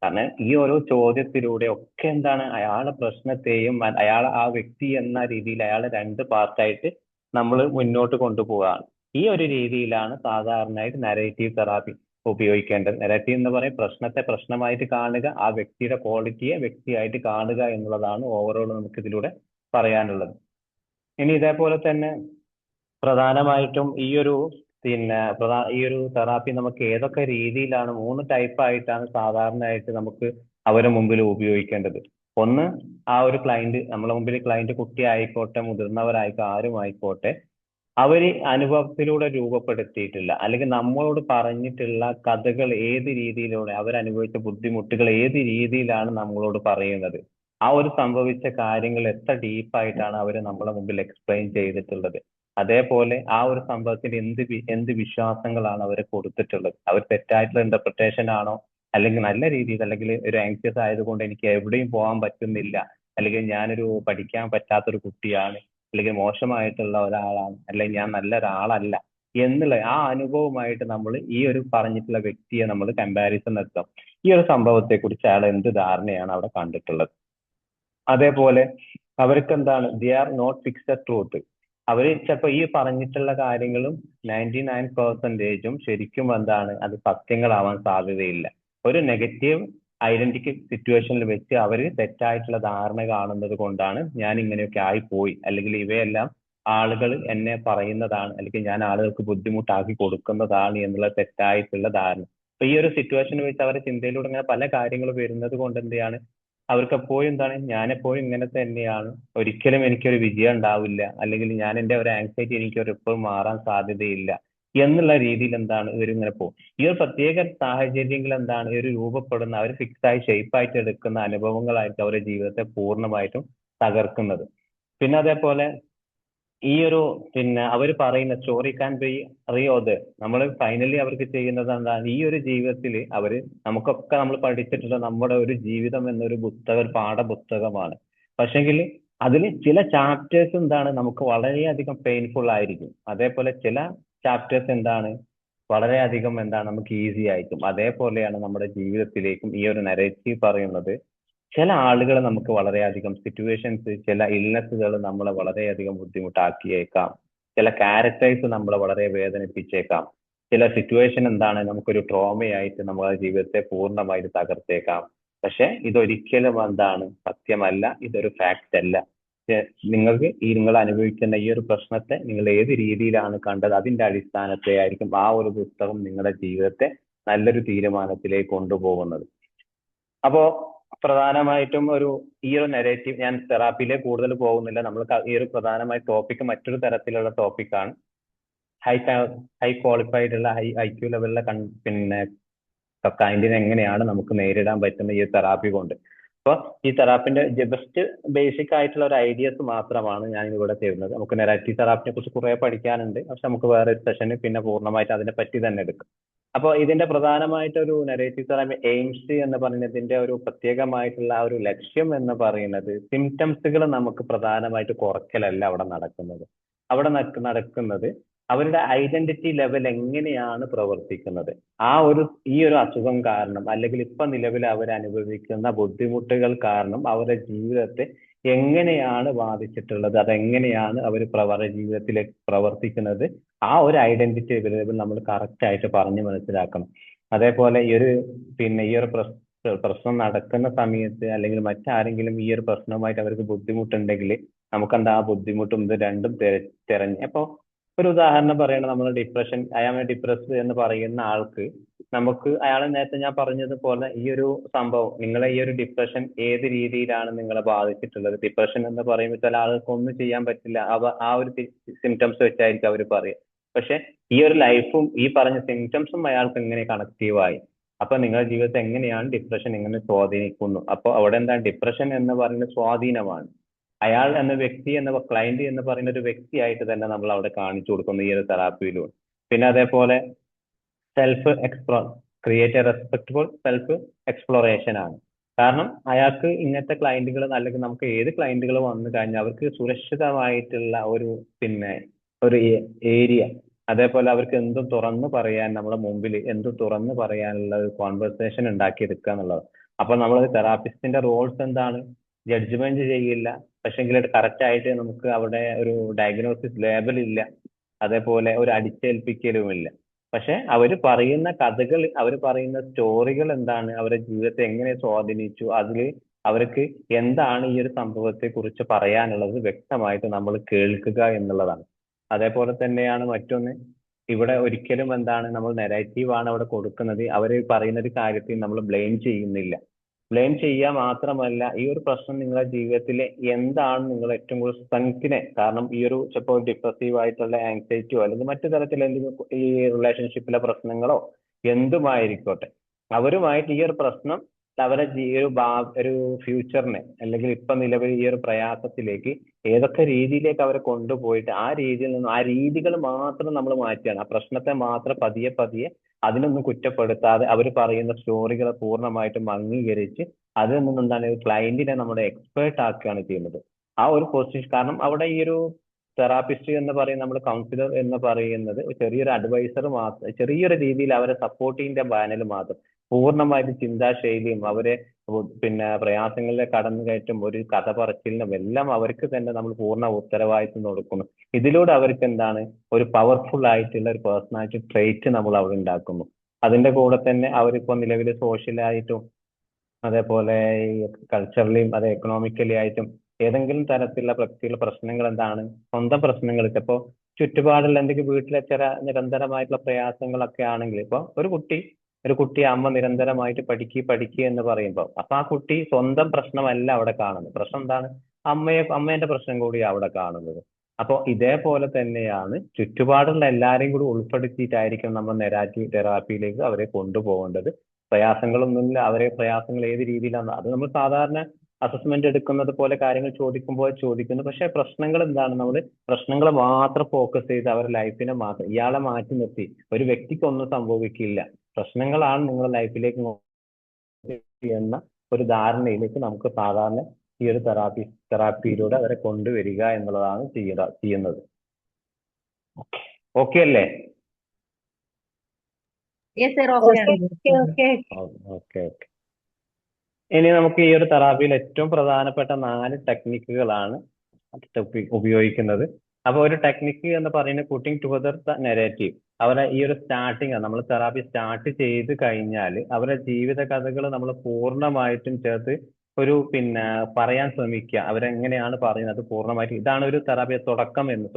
കാരണം ഈ ഓരോ ചോദ്യത്തിലൂടെ ഒക്കെ അയാളുടെ പ്രശ്നത്തെയും ആ വ്യക്തി എന്ന രീതിയിൽ അയാളെ രണ്ട് പാർട്ടായിട്ട് നമ്മൾ മുന്നോട്ട് കൊണ്ടുപോവുകയാണ്. ഈ ഒരു രീതിയിലാണ് സാധാരണയായിട്ട് നരേറ്റീവ് തെറാപ്പി. ഉപയോഗിക്കേണ്ടത്. നെഗറ്റീവ് എന്ന് പറയും പ്രശ്നത്തെ പ്രശ്നമായിട്ട് കാണുക, ആ വ്യക്തിയുടെ ക്വാളിറ്റിയെ വ്യക്തിയായിട്ട് കാണുക എന്നുള്ളതാണ് ഓവറോൾ നമുക്ക് ഇതിലൂടെ പറയാനുള്ളത്. ഇനി ഇതേപോലെ തന്നെ പ്രധാനമായിട്ടും ഈ ഒരു തെറാപ്പി നമുക്ക് ഏതൊക്കെ രീതിയിലാണ് 3 ടൈപ്പായിട്ടാണ് സാധാരണയായിട്ട് നമുക്ക് അവരുടെ മുമ്പിൽ ഉപയോഗിക്കേണ്ടത്. ഒന്ന്, ആ ഒരു ക്ലയന്റ് നമ്മളെ മുമ്പിൽ ക്ലയന്റ് കുട്ടി ആയിക്കോട്ടെ മുതിർന്നവരായിക്കോട്ടെ ആരും ആയിക്കോട്ടെ, അവര് അനുഭവത്തിലൂടെ രൂപപ്പെടുത്തിയിട്ടില്ല അല്ലെങ്കിൽ നമ്മളോട് പറഞ്ഞിട്ടുള്ള കഥകൾ ഏത് രീതിയിലൂടെ അവരനുഭവിച്ച ബുദ്ധിമുട്ടുകൾ ഏത് രീതിയിലാണ് നമ്മളോട് പറയുന്നത്, ആ ഒരു സംഭവിച്ച കാര്യങ്ങൾ എത്ര ഡീപ്പായിട്ടാണ് അവർ നമ്മളെ മുമ്പിൽ എക്സ്പ്ലെയിൻ ചെയ്തിട്ടുള്ളത്, അതേപോലെ ആ ഒരു സംഭവത്തിന് എന്ത് വിശ്വാസങ്ങളാണ് അവർ കൊടുത്തിട്ടുള്ളത്, അവർ തെറ്റായിട്ടുള്ള ഇന്റർപ്രിട്ടേഷൻ ആണോ, അല്ലെങ്കിൽ നല്ല രീതിയിൽ അല്ലെങ്കിൽ ഒരു ആങ്ഷ്യസ് ആയതുകൊണ്ട് എനിക്ക് എവിടെയും പോകാൻ പറ്റുന്നില്ല, അല്ലെങ്കിൽ ഞാനൊരു പഠിക്കാൻ പറ്റാത്തൊരു കുട്ടിയാണ്, അല്ലെങ്കിൽ മോശമായിട്ടുള്ള ഒരാളാണ്, അല്ലെങ്കിൽ ഞാൻ നല്ല ഒരാളല്ല എന്നുള്ള ആ അനുഭവമായിട്ട് നമ്മൾ ഈ ഒരു പറഞ്ഞിട്ടുള്ള വ്യക്തിയെ നമ്മൾ കമ്പാരിസൺ നടത്താം. ഈ ഒരു സംഭവത്തെ കുറിച്ച് അയാൾ എന്ത് ധാരണയാണ് അവിടെ കണ്ടിട്ടുള്ളത്. അതേപോലെ അവർക്ക് എന്താണ് they are not fixed truth. അവര് ചിലപ്പോൾ ഈ പറഞ്ഞിട്ടുള്ള കാര്യങ്ങളും 99% ശരിക്കും എന്താണ് അത് സത്യങ്ങളാവാൻ സാധ്യതയില്ല. ഒരു നെഗറ്റീവ് ഐഡന്റിറ്റി സിറ്റുവേഷനിൽ വെച്ച് അവര് തെറ്റായിട്ടുള്ള ധാരണ കാണുന്നത് കൊണ്ടാണ് ഞാൻ ഇങ്ങനെയൊക്കെ ആയിപ്പോയി, അല്ലെങ്കിൽ ഇവയെല്ലാം ആളുകൾ എന്നെ പറയുന്നതാണ്, അല്ലെങ്കിൽ ഞാൻ ആളുകൾക്ക് ബുദ്ധിമുട്ടാക്കി കൊടുക്കുന്നതാണ് എന്നുള്ള തെറ്റായിട്ടുള്ള ധാരണ. അപ്പൊ ഈ ഒരു സിറ്റുവേഷനിൽ വെച്ച് അവരുടെ ചിന്തയിലൂടെ ഇങ്ങനെ പല കാര്യങ്ങൾ വരുന്നത് കൊണ്ട് എന്താണ് അവർക്ക് എപ്പോഴും എന്താണ് ഞാനെപ്പോഴും ഇങ്ങനെ തന്നെയാണ്, ഒരിക്കലും എനിക്കൊരു വിജയം ഉണ്ടാവില്ല, അല്ലെങ്കിൽ ഞാൻ എൻ്റെ ഒരു ആങ്സൈറ്റി എനിക്ക് എപ്പോഴും മാറാൻ സാധ്യതയില്ല എന്നുള്ള രീതിയിൽ എന്താണ് ഇവരിങ്ങനെ പോകും. ഈ ഒരു പ്രത്യേക സാഹചര്യങ്ങൾ എന്താണ് ഇവർ രൂപപ്പെടുന്ന അവർ ഫിക്സായി ഷേപ്പായിട്ട് എടുക്കുന്ന അനുഭവങ്ങളായിരിക്കും അവരുടെ ജീവിതത്തെ പൂർണ്ണമായിട്ടും തകർക്കുന്നത്. പിന്നെ അതേപോലെ ഈ ഒരു അവർ പറയുന്ന സ്റ്റോറി ക്യാൻ ബി റിയോത്, നമ്മൾ ഫൈനലി അവർക്ക് ചെയ്യുന്നത് എന്താണ് ഈ ഒരു ജീവിതത്തിൽ നമുക്കൊക്കെ നമ്മൾ പഠിച്ചിട്ടുള്ള നമ്മുടെ ഒരു ജീവിതം എന്നൊരു പുസ്തകം ഒരു പാഠപുസ്തകമാണ്. പക്ഷെങ്കിൽ അതിൽ ചില ചാപ്റ്റേഴ്സ് എന്താണ് നമുക്ക് വളരെയധികം പെയിൻഫുൾ ആയിരിക്കും, അതേപോലെ ചില ചാപ്റ്റേഴ്സ് എന്താണ് വളരെയധികം എന്താണ് നമുക്ക് ഈസി ആയിരിക്കും. അതേപോലെയാണ് നമ്മുടെ ജീവിതത്തിലേക്കും ഈ ഒരു നരേറ്റീവ് പറയുന്നത്. ചില ആളുകൾ നമുക്ക് വളരെയധികം സിറ്റുവേഷൻസ്, ചില ഇൽനെസ്സുകൾ നമ്മളെ വളരെയധികം ബുദ്ധിമുട്ടാക്കിയേക്കാം, ചില ക്യാരക്ടേഴ്സ് നമ്മളെ വളരെ വേദനിപ്പിച്ചേക്കാം, ചില സിറ്റുവേഷൻ എന്താണ് നമുക്കൊരു ട്രോമയായിട്ട് നമ്മുടെ ജീവിതത്തെ പൂർണ്ണമായിട്ട് തകർത്തേക്കാം. പക്ഷെ ഇതൊരിക്കലും എന്താണ് സത്യമല്ല, ഇതൊരു ഫാക്റ്റ് അല്ല. നിങ്ങൾ അനുഭവിക്കുന്ന ഈ ഒരു പ്രശ്നത്തെ നിങ്ങൾ ഏത് രീതിയിലാണ് കണ്ടത് അതിന്റെ അടിസ്ഥാനത്തെ ആയിരിക്കും ആ ഒരു പുസ്തകം നിങ്ങളുടെ ജീവിതത്തെ നല്ലൊരു തീരുമാനത്തിലേക്ക് കൊണ്ടുപോകുന്നത്. അപ്പോ പ്രധാനമായിട്ടും ഈ ഒരു നെഗറ്റീവ് ഞാൻ തെറാപ്പിയിലേക്ക് കൂടുതൽ പോകുന്നില്ല. നമ്മൾ ഈ ഒരു പ്രധാനമായ ടോപ്പിക് മറ്റൊരു തരത്തിലുള്ള ടോപ്പിക്കാണ്. ഹൈ ക്വാളിഫൈഡ് ഉള്ള ഹൈ IQ ലെവലിലെ ക്ലയന്റിനെ എങ്ങനെയാണ് നമുക്ക് നേരിടാൻ പറ്റുന്ന ഈ തെറാപ്പി കൊണ്ട്. അപ്പോൾ ഈ തെറാപ്പിന്റെ ജസ്റ്റ് ബേസിക് ആയിട്ടുള്ള ഒരു ഐഡിയസ് മാത്രമാണ് ഞാൻ ഇവിടെ തരുന്നത്. നമുക്ക് നെഗറ്റീവ് തെറാപ്പിനെ കുറിച്ച് കുറെ പഠിക്കാനുണ്ട്, പക്ഷെ നമുക്ക് വേറെ ഒരു സെഷന് പിന്നെ പൂർണ്ണമായിട്ട് അതിനെ പറ്റി തന്നെ എടുക്കാം. അപ്പോൾ ഇതിന്റെ പ്രധാനമായിട്ടൊരു നെഗറ്റീവ് തെറാപ്പി എയിംസ് എന്ന് പറയുന്നതിന്റെ ഒരു പ്രത്യേകമായിട്ടുള്ള ഒരു ലക്ഷ്യം എന്ന് പറയുന്നത് സിംറ്റംസുകൾ നമുക്ക് പ്രധാനമായിട്ട് കുറയ്ക്കലല്ല അവിടെ നടക്കുന്നത്. അവിടെ നടക്കുന്നത് അവരുടെ ഐഡന്റിറ്റി ലെവൽ എങ്ങനെയാണ് പ്രവർത്തിക്കുന്നത്, ഈ ഒരു അസുഖം കാരണം അല്ലെങ്കിൽ ഇപ്പൊ നിലവിൽ അവർ അനുഭവിക്കുന്ന ബുദ്ധിമുട്ടുകൾ കാരണം അവരുടെ ജീവിതത്തെ എങ്ങനെയാണ് ബാധിച്ചിട്ടുള്ളത്, അതെങ്ങനെയാണ് അവർ അവരുടെ ജീവിതത്തിലേക്ക് പ്രവർത്തിക്കുന്നത്, ആ ഒരു ഐഡന്റിറ്റി ലെവൽ നമ്മൾ കറക്റ്റ് ആയിട്ട് പറഞ്ഞു മനസ്സിലാക്കണം. അതേപോലെ ഈ ഒരു പ്രശ്നം നടക്കുന്ന സമയത്ത് അല്ലെങ്കിൽ മറ്റാരെങ്കിലും ഈ ഒരു പ്രശ്നവുമായിട്ട് അവർക്ക് ബുദ്ധിമുട്ടുണ്ടെങ്കിൽ നമുക്കെന്താ ആ ബുദ്ധിമുട്ടും ഇത് രണ്ടും തിരഞ്ഞ് അപ്പൊ ഒരു ഉദാഹരണം പറയണം, നമ്മൾ ഡിപ്രഷൻ ഡിപ്രസ്ഡ് എന്ന് പറയുന്ന ആൾക്ക് നമുക്ക് അയാളെ നേരത്തെ ഞാൻ പറഞ്ഞതുപോലെ ഈ ഒരു സംഭവം നിങ്ങളെ ഈ ഒരു ഡിപ്രഷൻ ഏത് രീതിയിലാണ് നിങ്ങളെ ബാധിച്ചിട്ടുള്ളത്. ഡിപ്രഷൻ എന്ന് പറയുമ്പോൾ ചില ആൾക്ക് ഒന്നും ചെയ്യാൻ പറ്റില്ല, ആ ഒരു സിംറ്റംസ് വെച്ചായിരിക്കും അവർ പറയുക. പക്ഷെ ഈ ഒരു ലൈഫും ഈ പറഞ്ഞ സിംറ്റംസും അയാൾക്ക് എങ്ങനെ കണക്റ്റീവായി, അപ്പൊ നിങ്ങളുടെ ജീവിതത്തെ എങ്ങനെയാണ് ഡിപ്രഷൻ എങ്ങനെ സ്വാധീനിക്കുന്നു. അപ്പൊ അവിടെ എന്താ ഡിപ്രഷൻ എന്ന് പറയുന്നത് സ്വാധീനമാണ്. അയാൾ എന്ന വ്യക്തി ക്ലയന്റ് എന്ന് പറയുന്ന ഒരു വ്യക്തിയായിട്ട് തന്നെ നമ്മൾ അവിടെ കാണിച്ചു കൊടുക്കുന്നു ഈ ഒരു തെറാപ്പിയിലൂടെ. പിന്നെ അതേപോലെ create A respectable self exploration ആണ്. കാരണം അയാൾക്ക് ഇങ്ങനത്തെ ക്ലയന്റുകൾ അല്ലെങ്കിൽ നമുക്ക് ഏത് ക്ലയന്റുകൾ വന്നു കഴിഞ്ഞാൽ അവർക്ക് സുരക്ഷിതമായിട്ടുള്ള ഒരു ഏരിയ, അതേപോലെ അവർക്ക് എന്തും തുറന്നു പറയാൻ നമ്മളെ മുമ്പിൽ എന്തും തുറന്നു പറയാനുള്ള ഒരു കോൺവെർസേഷൻ ഉണ്ടാക്കിയെടുക്കുക എന്നുള്ളത്. അപ്പൊ നമ്മൾ തെറാപ്പിസ്റ്റിന്റെ റോൾസ് എന്താണ്, ജഡ്ജ്മെന്റ് ചെയ്യില്ല, പക്ഷെങ്കിൽ കറക്റ്റ് ആയിട്ട് നമുക്ക് അവിടെ ഒരു ഡയഗ്നോസിസ് ലേബൽ ഇല്ല, അതേപോലെ ഒരു അടിച്ചേൽപ്പിക്കലുമില്ല. പക്ഷെ അവർ പറയുന്ന കഥകൾ, അവർ പറയുന്ന സ്റ്റോറികൾ എന്താണ്, അവരുടെ ജീവിതത്തെ എങ്ങനെ സ്വാധീനിച്ചു, അതിൽ അവർക്ക് എന്താണ് ഈ ഒരു സംഭവത്തെ കുറിച്ച് പറയാനുള്ളത് വ്യക്തമായിട്ട് നമ്മൾ കേൾക്കുക എന്നുള്ളതാണ്. അതേപോലെ തന്നെയാണ് മറ്റൊന്ന്, ഇവിടെ ഒരിക്കലും എന്താണ് നമ്മൾ നെഗറ്റീവ് ആണ് അവിടെ കൊടുക്കുന്നത്. അവർ പറയുന്ന ഒരു കാര്യത്തിൽ നമ്മൾ ബ്ലെയിം ചെയ്യുന്നില്ല. ബ്ലെയിം ചെയ്യുക മാത്രമല്ല, ഈ ഒരു പ്രശ്നം നിങ്ങളുടെ ജീവിതത്തിലെ എന്താണ് നിങ്ങൾ ഏറ്റവും കൂടുതൽ സ്ട്രെങ്ത്തിനെ, കാരണം ഈ ഒരു ചിലപ്പോൾ ഡിപ്രസീവ് ആയിട്ടുള്ള ആങ്സൈറ്റിയോ അല്ലെങ്കിൽ മറ്റു തരത്തിലുള്ള എന്തെങ്കിലും ഈ റിലേഷൻഷിപ്പിലെ പ്രശ്നങ്ങളോ എന്തുമായിരിക്കോട്ടെ, അവരുമായിട്ട് ഈ ഒരു പ്രശ്നം അവരെ ഒരു ഫ്യൂച്ചറിനെ അല്ലെങ്കിൽ ഇപ്പൊ നിലവിൽ ഈ ഒരു പ്രയാസത്തിലേക്ക് ഏതൊക്കെ രീതിയിലേക്ക് അവരെ കൊണ്ടുപോയിട്ട് ആ രീതിയിൽ നിന്നും ആ രീതികൾ മാത്രം നമ്മൾ മാറ്റുകയാണ്. ആ പ്രശ്നത്തെ മാത്രം പതിയെ പതിയെ അതിനൊന്നും കുറ്റപ്പെടുത്താതെ അവർ പറയുന്ന സ്റ്റോറികളെ പൂർണ്ണമായിട്ടും അംഗീകരിച്ച് അതിൽ നിന്നും എന്താണ് ക്ലയന്റിനെ നമ്മുടെ എക്സ്പേർട്ട് ആക്കുകയാണ് ചെയ്യുന്നത്. ആ ഒരു പൊസിഷൻ, കാരണം അവിടെ ഈ ഒരു തെറാപ്പിസ്റ്റ് എന്ന് പറയുന്ന, നമ്മൾ കൗൺസിലർ എന്ന് പറയുന്നത് ചെറിയൊരു അഡ്വൈസർ മാത്രം, ചെറിയൊരു രീതിയിൽ അവരെ സപ്പോർട്ടിന്റെ പാനൽ മാത്രം. പൂർണ്ണമായിട്ട് ചിന്താശൈലിയും അവരെ പിന്നെ പ്രയാസങ്ങളിലെ കടന്നുകയറ്റും ഒരു കഥ പറച്ചിലിനും എല്ലാം അവർക്ക് തന്നെ നമ്മൾ പൂർണ്ണ ഉത്തരവാദിത്വം കൊടുക്കുന്നു. ഇതിലൂടെ അവർക്ക് എന്താണ് ഒരു പവർഫുൾ ആയിട്ടുള്ള ഒരു പേഴ്സണാലിറ്റി ട്രേറ്റ് നമ്മൾ അവിടെ ഉണ്ടാക്കുന്നു. അതിന്റെ കൂടെ തന്നെ അവരിപ്പോ നിലവിൽ സോഷ്യലായിട്ടും അതേപോലെ ഈ കൾച്ചറലിയും അതെ എക്കണോമിക്കലി ആയിട്ടും ഏതെങ്കിലും തരത്തിലുള്ള വ്യക്തികളുടെ പ്രശ്നങ്ങൾ എന്താണ്, സ്വന്തം പ്രശ്നങ്ങൾ ഇപ്പോ ചുറ്റുപാടുള്ള എന്തെങ്കിലും വീട്ടിലെ ചില നിരന്തരമായിട്ടുള്ള പ്രയാസങ്ങളൊക്കെ ആണെങ്കിൽ, ഇപ്പൊ ഒരു കുട്ടി അമ്മ നിരന്തരമായിട്ട് പഠിക്കുക എന്ന് പറയുമ്പോൾ അപ്പൊ ആ കുട്ടി സ്വന്തം പ്രശ്നമല്ല അവിടെ കാണുന്നത്. പ്രശ്നം എന്താണ്, അമ്മേന്റെ പ്രശ്നം കൂടിയാണ് അവിടെ കാണുന്നത്. അപ്പൊ ഇതേപോലെ തന്നെയാണ് ചുറ്റുപാടുള്ള എല്ലാരെയും കൂടി ഉൾപ്പെടുത്തിയിട്ടായിരിക്കും നമ്മൾ നെഗറ്റീവ് തെറാപ്പിയിലേക്ക് അവരെ കൊണ്ടുപോകേണ്ടത്. പ്രയാസങ്ങളൊന്നുമില്ല, അവരെ പ്രയാസങ്ങൾ ഏത് രീതിയിലാണ് അത് നമ്മൾ സാധാരണ അസസ്മെന്റ് എടുക്കുന്നത് പോലെ കാര്യങ്ങൾ ചോദിക്കുമ്പോൾ ചോദിക്കുന്നു. പക്ഷെ പ്രശ്നങ്ങൾ എന്താണ്, നമ്മൾ പ്രശ്നങ്ങൾ മാത്രം ഫോക്കസ് ചെയ്ത് അവരുടെ ലൈഫിനെ മാത്രം ഇയാളെ മാറ്റി നിർത്തി ഒരു വ്യക്തിക്ക് ഒന്നും സംഭവിക്കില്ല, പ്രശ്നങ്ങളാണ് നിങ്ങളുടെ ലൈഫിലേക്ക് എന്ന ഒരു ധാരണയിലേക്ക് നമുക്ക് സാധാരണ ഈ ഒരു തെറാപ്പിയിലൂടെ അവരെ കൊണ്ടുവരിക എന്നുള്ളതാണ് ചെയ്യുന്നത്. ഓക്കെ അല്ലേ? Yes, sir. Okay. Okay okay. ഇനി നമുക്ക് ഈ ഒരു തെറാപ്പിയിൽ ഏറ്റവും പ്രധാനപ്പെട്ട 4 ടെക്നിക്കുകളാണ് ഉപയോഗിക്കുന്നത്. അപ്പൊ ഒരു ടെക്നിക്ക് എന്ന് പറയുന്നത് പുട്ടിങ് ടുഗദർ ദ നെഗറ്റീവ്. അവരെ ഈ ഒരു സ്റ്റാർട്ടിങ്, നമ്മൾ തെറാപ്പി സ്റ്റാർട്ട് ചെയ്ത് കഴിഞ്ഞാൽ അവരുടെ ജീവിത കഥകൾ നമ്മൾ പൂർണ്ണമായിട്ടും ചേർത്ത് ഒരു പറയാൻ ശ്രമിക്കുക. അവരെങ്ങനെയാണ് പറയുന്നത് പൂർണ്ണമായിട്ട്. ഇതാണ് ഒരു തെറാപ്പി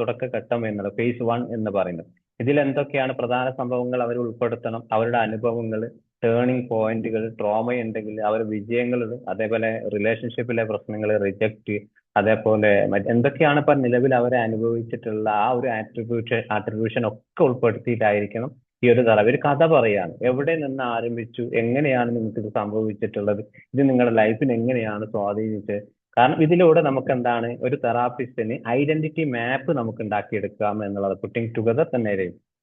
തുടക്കഘട്ടം എന്നുള്ളത്, phase 1 എന്ന് പറയുന്നത്. ഇതിൽ എന്തൊക്കെയാണ് പ്രധാന സംഭവങ്ങൾ അവർ ഉൾപ്പെടുത്തണം, അവരുടെ അനുഭവങ്ങൾ, ടേണിംഗ് പോയിന്റുകൾ, ട്രോമ ഉണ്ടെങ്കിൽ അവരുടെ വിജയങ്ങൾ, അതേപോലെ റിലേഷൻഷിപ്പിലെ പ്രശ്നങ്ങൾ, റിജക്റ്റ്, അതേപോലെ എന്തൊക്കെയാണ് ഇപ്പൊ നിലവിൽ അവരെ അനുഭവിച്ചിട്ടുള്ള ആ ഒരു ആട്രിബ്യൂഷൻ ഒക്കെ ഉൾപ്പെടുത്തിയിട്ടായിരിക്കണം ഈ ഒരു തെറാപ്പി. ഒരു കഥ പറയാണ്, എവിടെ നിന്ന് ആരംഭിച്ചു, എങ്ങനെയാണ് നിങ്ങൾക്ക് ഇത് സംഭവിച്ചിട്ടുള്ളത്, ഇത് നിങ്ങളുടെ ലൈഫിന് എങ്ങനെയാണ് സ്വാധീനിച്ചത്. കാരണം ഇതിലൂടെ നമുക്ക് എന്താണ്, ഒരു തെറാപ്പിസ്റ്റിന് ഐഡന്റിറ്റി മാപ്പ് നമുക്ക് ഉണ്ടാക്കിയെടുക്കാം എന്നുള്ളത് പുട്ടിങ് ടുഗദർ തന്നെ.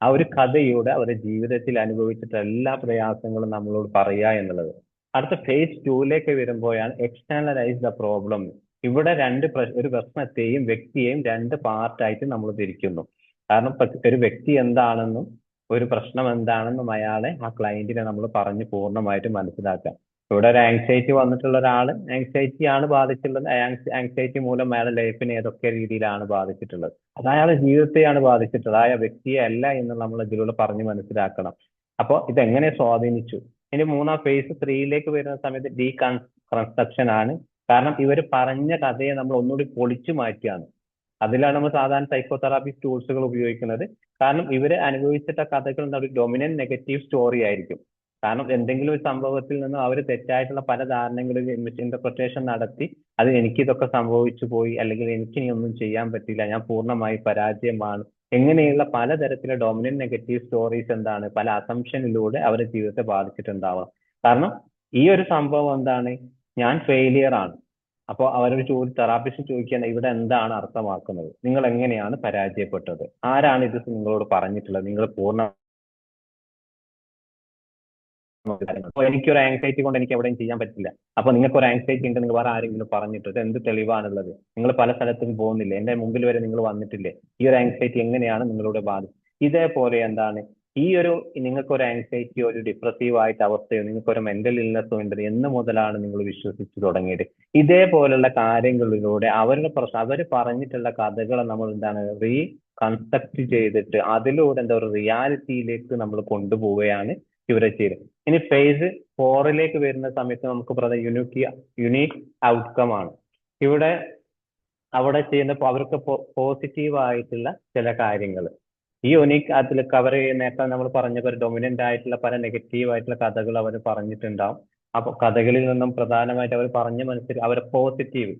ആ ഒരു കഥയുടെ അവരുടെ ജീവിതത്തിൽ അനുഭവിച്ചിട്ട് എല്ലാ പ്രയാസങ്ങളും നമ്മളോട് പറയുക എന്നുള്ളത്. അടുത്ത phase 2ലേക്ക് വരുമ്പോഴാണ് എക്സ്റ്റേണലൈസ് ദ പ്രോബ്ലം. ഇവിടെ ഒരു പ്രശ്നത്തെയും വ്യക്തിയെയും 2 പാർട്ടായിട്ട് നമ്മൾ തിരിക്കുന്നു. കാരണം ഒരു വ്യക്തി എന്താണെന്നും ഒരു പ്രശ്നം എന്താണെന്നും ആ ക്ലയന്റിനെ നമ്മൾ പറഞ്ഞ് പൂർണ്ണമായിട്ട് മനസ്സിലാക്കാം. ഇവിടെ ഒരു ആങ്സൈറ്റി വന്നിട്ടുള്ള ഒരാള് ആങ്സൈറ്റിയാണ് ബാധിച്ചിട്ടുള്ളത്. ആങ്സൈറ്റി മൂലം അയാളുടെ ലൈഫിനെ ഏതൊക്കെ രീതിയിലാണ് ബാധിച്ചിട്ടുള്ളത്, അത് അയാളുടെ ജീവിതത്തെയാണ് ബാധിച്ചിട്ടുള്ളത്, ആ വ്യക്തിയെ അല്ല എന്ന് നമ്മൾ ഇതിലൂടെ പറഞ്ഞ് മനസ്സിലാക്കണം. അപ്പോൾ ഇതെങ്ങനെ സ്വാധീനിച്ചു. ഇനി phase 3ലേക്ക് വരുന്ന സമയത്ത് ഡീകൺസ്ട്രക്ഷൻ ആണ്. കാരണം ഇവർ പറഞ്ഞ കഥയെ നമ്മൾ ഒന്നുകൂടി പൊളിച്ചു മാറ്റിയാണ്. അതിലാണ് നമ്മൾ സാധാരണ സൈക്കോതെറാപ്പി ടൂൾസുകൾ ഉപയോഗിക്കുന്നത്. കാരണം ഇവര് അനുഭവിച്ചിട്ട കഥകൾ ഒരു ഡൊമിനന്റ് നെഗറ്റീവ് സ്റ്റോറി ആയിരിക്കും. കാരണം എന്തെങ്കിലും ഒരു സംഭവത്തിൽ നിന്ന് അവർ തെറ്റായിട്ടുള്ള പല ധാരണകളിൽ ഇന്റർപ്രിട്ടേഷൻ നടത്തി അത് എനിക്കിതൊക്കെ സംഭവിച്ചു പോയി, അല്ലെങ്കിൽ എനിക്കിനി ഒന്നും ചെയ്യാൻ പറ്റില്ല, ഞാൻ പൂർണ്ണമായി പരാജയമാണ്, എങ്ങനെയുള്ള പലതരത്തിലുള്ള ഡൊമിനന്റ് നെഗറ്റീവ് സ്റ്റോറീസ് എന്താണ് പല അസംഷനിലൂടെ അവരുടെ ജീവിതത്തെ ബാധിച്ചിട്ടുണ്ടാവാം. കാരണം ഈ ഒരു സംഭവം എന്താണ്, ഞാൻ ഫെയിലിയർ ആണ്. അപ്പോൾ അവരൊരു തെറാപ്പിസ്റ്റ് ചോദിക്കുകയാണ്, ഇവിടെ എന്താണ് അർത്ഥമാക്കുന്നത്, നിങ്ങൾ എങ്ങനെയാണ് പരാജയപ്പെട്ടത്, ആരാണ് ഇത് നിങ്ങളോട് പറഞ്ഞിട്ടുള്ളത്, നിങ്ങൾ പൂർണ്ണ എനിക്കൊരു ആങ്സൈറ്റി കൊണ്ട് എനിക്ക് എവിടെയും ചെയ്യാൻ പറ്റില്ല. അപ്പൊ നിങ്ങൾക്ക് ഒരു ആങ്സൈറ്റി ഉണ്ട്, നിങ്ങൾ വേറെ ആരെങ്കിലും പറഞ്ഞിട്ട് ഇത് എന്ത് തെളിവാണുള്ളത്, നിങ്ങൾ പല സ്ഥലത്തും പോകുന്നില്ലേ, എന്റെ മുമ്പിൽ വരെ നിങ്ങൾ വന്നിട്ടില്ലേ, ഈ ഒരു ആങ്സൈറ്റി എങ്ങനെയാണ് നിങ്ങളുടെ ബാധിച്ചത്. ഇതേപോലെ എന്താണ് ഈ ഒരു നിങ്ങൾക്കൊരു ആങ്സൈറ്റിയോ ഒരു ഡിപ്രസീവ് ആയിട്ട് അവസ്ഥയോ നിങ്ങൾക്കൊരു മെന്റൽ ഇൽനെസ്സോ ഉണ്ട് എന്ന് മുതലാണ് നിങ്ങൾ വിശ്വസിച്ചു തുടങ്ങിയത്. ഇതേപോലുള്ള കാര്യങ്ങളിലൂടെ അവരുടെ അവർ പറഞ്ഞിട്ടുള്ള കഥകളെ നമ്മൾ എന്താണ് കൺസ്ട്രക്ട് ചെയ്തിട്ട് അതിലൂടെ എന്താ ഒരു റിയാലിറ്റിയിലേക്ക് നമ്മൾ കൊണ്ടുപോവുകയാണ് ഇവിടെ ചെയ്തത്. ഇനി ഫേസ് 4 വരുന്ന സമയത്ത് നമുക്ക് പറയുന്നത് യുണീക്ക് ഔട്ട്കം ആണ്. ഇവിടെ അവിടെ ചെയ്യുന്ന അവർക്ക് പോസിറ്റീവ് ആയിട്ടുള്ള ചില കാര്യങ്ങൾ ഈ യുണീക്ക് അതിൽ കവർ നേരത്തെ നമ്മൾ പറഞ്ഞ പോലെ ഡൊമിനന്റ് ആയിട്ടുള്ള പല നെഗറ്റീവ് ആയിട്ടുള്ള കഥകൾ അവർ പറഞ്ഞിട്ടുണ്ടാവും. അപ്പൊ കഥകളിൽ നിന്നും പ്രധാനമായിട്ട് അവർ പറഞ്ഞ് മനസ്സിലാക്കി അവരെ പോസിറ്റീവ്.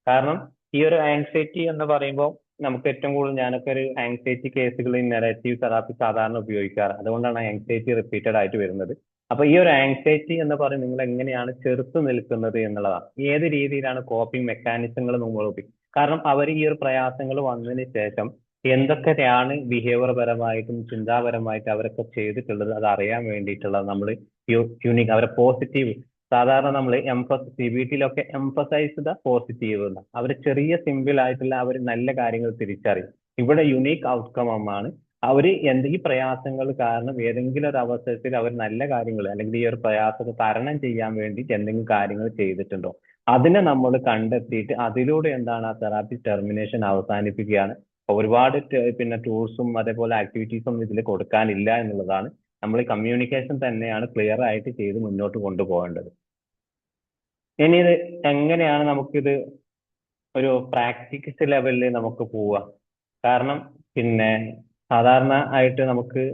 കാരണം ഈ ഒരു ആങ്സൈറ്റി എന്ന് പറയുമ്പോൾ നമുക്ക് ഏറ്റവും കൂടുതൽ ഞാനൊക്കെ ഒരു ആങ്സൈറ്റി കേസുകളിൽ നെഗറ്റീവ് തെറാപ്പി സാധാരണ ഉപയോഗിക്കാറ്. അതുകൊണ്ടാണ് ആങ്സൈറ്റി റിപ്പീറ്റഡ് ആയിട്ട് വരുന്നത്. അപ്പൊ ഈ ഒരു ആങ്സൈറ്റി എന്ന് പറയുന്നത് നിങ്ങൾ എങ്ങനെയാണ് ചെറുത്ത് നിൽക്കുന്നത് എന്നുള്ളതാണ്. ഏത് രീതിയിലാണ് കോപ്പിംഗ് മെക്കാനിസങ്ങൾ നമ്മൾ ഉപയോഗിക്കുന്നത്. കാരണം അവർ ഈ ഒരു പ്രയാസങ്ങൾ വന്നതിന് ശേഷം എന്തൊക്കെയാണ് ബിഹേവിയർ പരമായിട്ടും ചിന്താപരമായിട്ടും അവരൊക്കെ ചെയ്തിട്ടുള്ളത് അത് അറിയാൻ വേണ്ടിയിട്ടുള്ള നമ്മൾ യുണീക്ക് അവരെ പോസിറ്റീവ് സാധാരണ നമ്മൾ CBTയിലൊക്കെ എംഫസൈസ് ദ പോസിറ്റീവ് അവർ ചെറിയ സിമ്പിൾ ആയിട്ടുള്ള അവർ നല്ല കാര്യങ്ങൾ തിരിച്ചറിയും. ഇവിടെ യുണീക്ക് ഔട്ട്കം ആണ് അവര് ഈ പ്രയാസങ്ങൾ കാരണം ഏതെങ്കിലും ഒരു അവസരത്തിൽ അവർ നല്ല കാര്യങ്ങൾ അല്ലെങ്കിൽ ഈ ഒരു പ്രയാസത്തെ തരണം ചെയ്യാൻ വേണ്ടിയിട്ട് എന്തെങ്കിലും കാര്യങ്ങൾ ചെയ്തിട്ടുണ്ടോ അതിനെ നമ്മൾ കണ്ടെത്തിയിട്ട് അതിലൂടെ എന്താണ് ആ തെറാപ്പി ടെർമിനേഷൻ അവസാനിപ്പിക്കുകയാണ്. ഒരുപാട് പിന്നെ ടൂൾസും അതേപോലെ ആക്ടിവിറ്റീസും ഇതിൽ കൊടുക്കാനില്ല എന്നുള്ളതാണ്. നമ്മൾ കമ്മ്യൂണിക്കേഷൻ തന്നെയാണ് ക്ലിയർ ആയിട്ട് ചെയ്ത് മുന്നോട്ട് കൊണ്ടുപോകേണ്ടത്. ഇനി ഇത് എങ്ങനെയാണ് നമുക്കിത് ഒരു പ്രാക്ടിക്കസ് ലെവലിൽ നമുക്ക് പോവുക? കാരണം പിന്നെ സാധാരണ ആയിട്ട് നമുക്ക്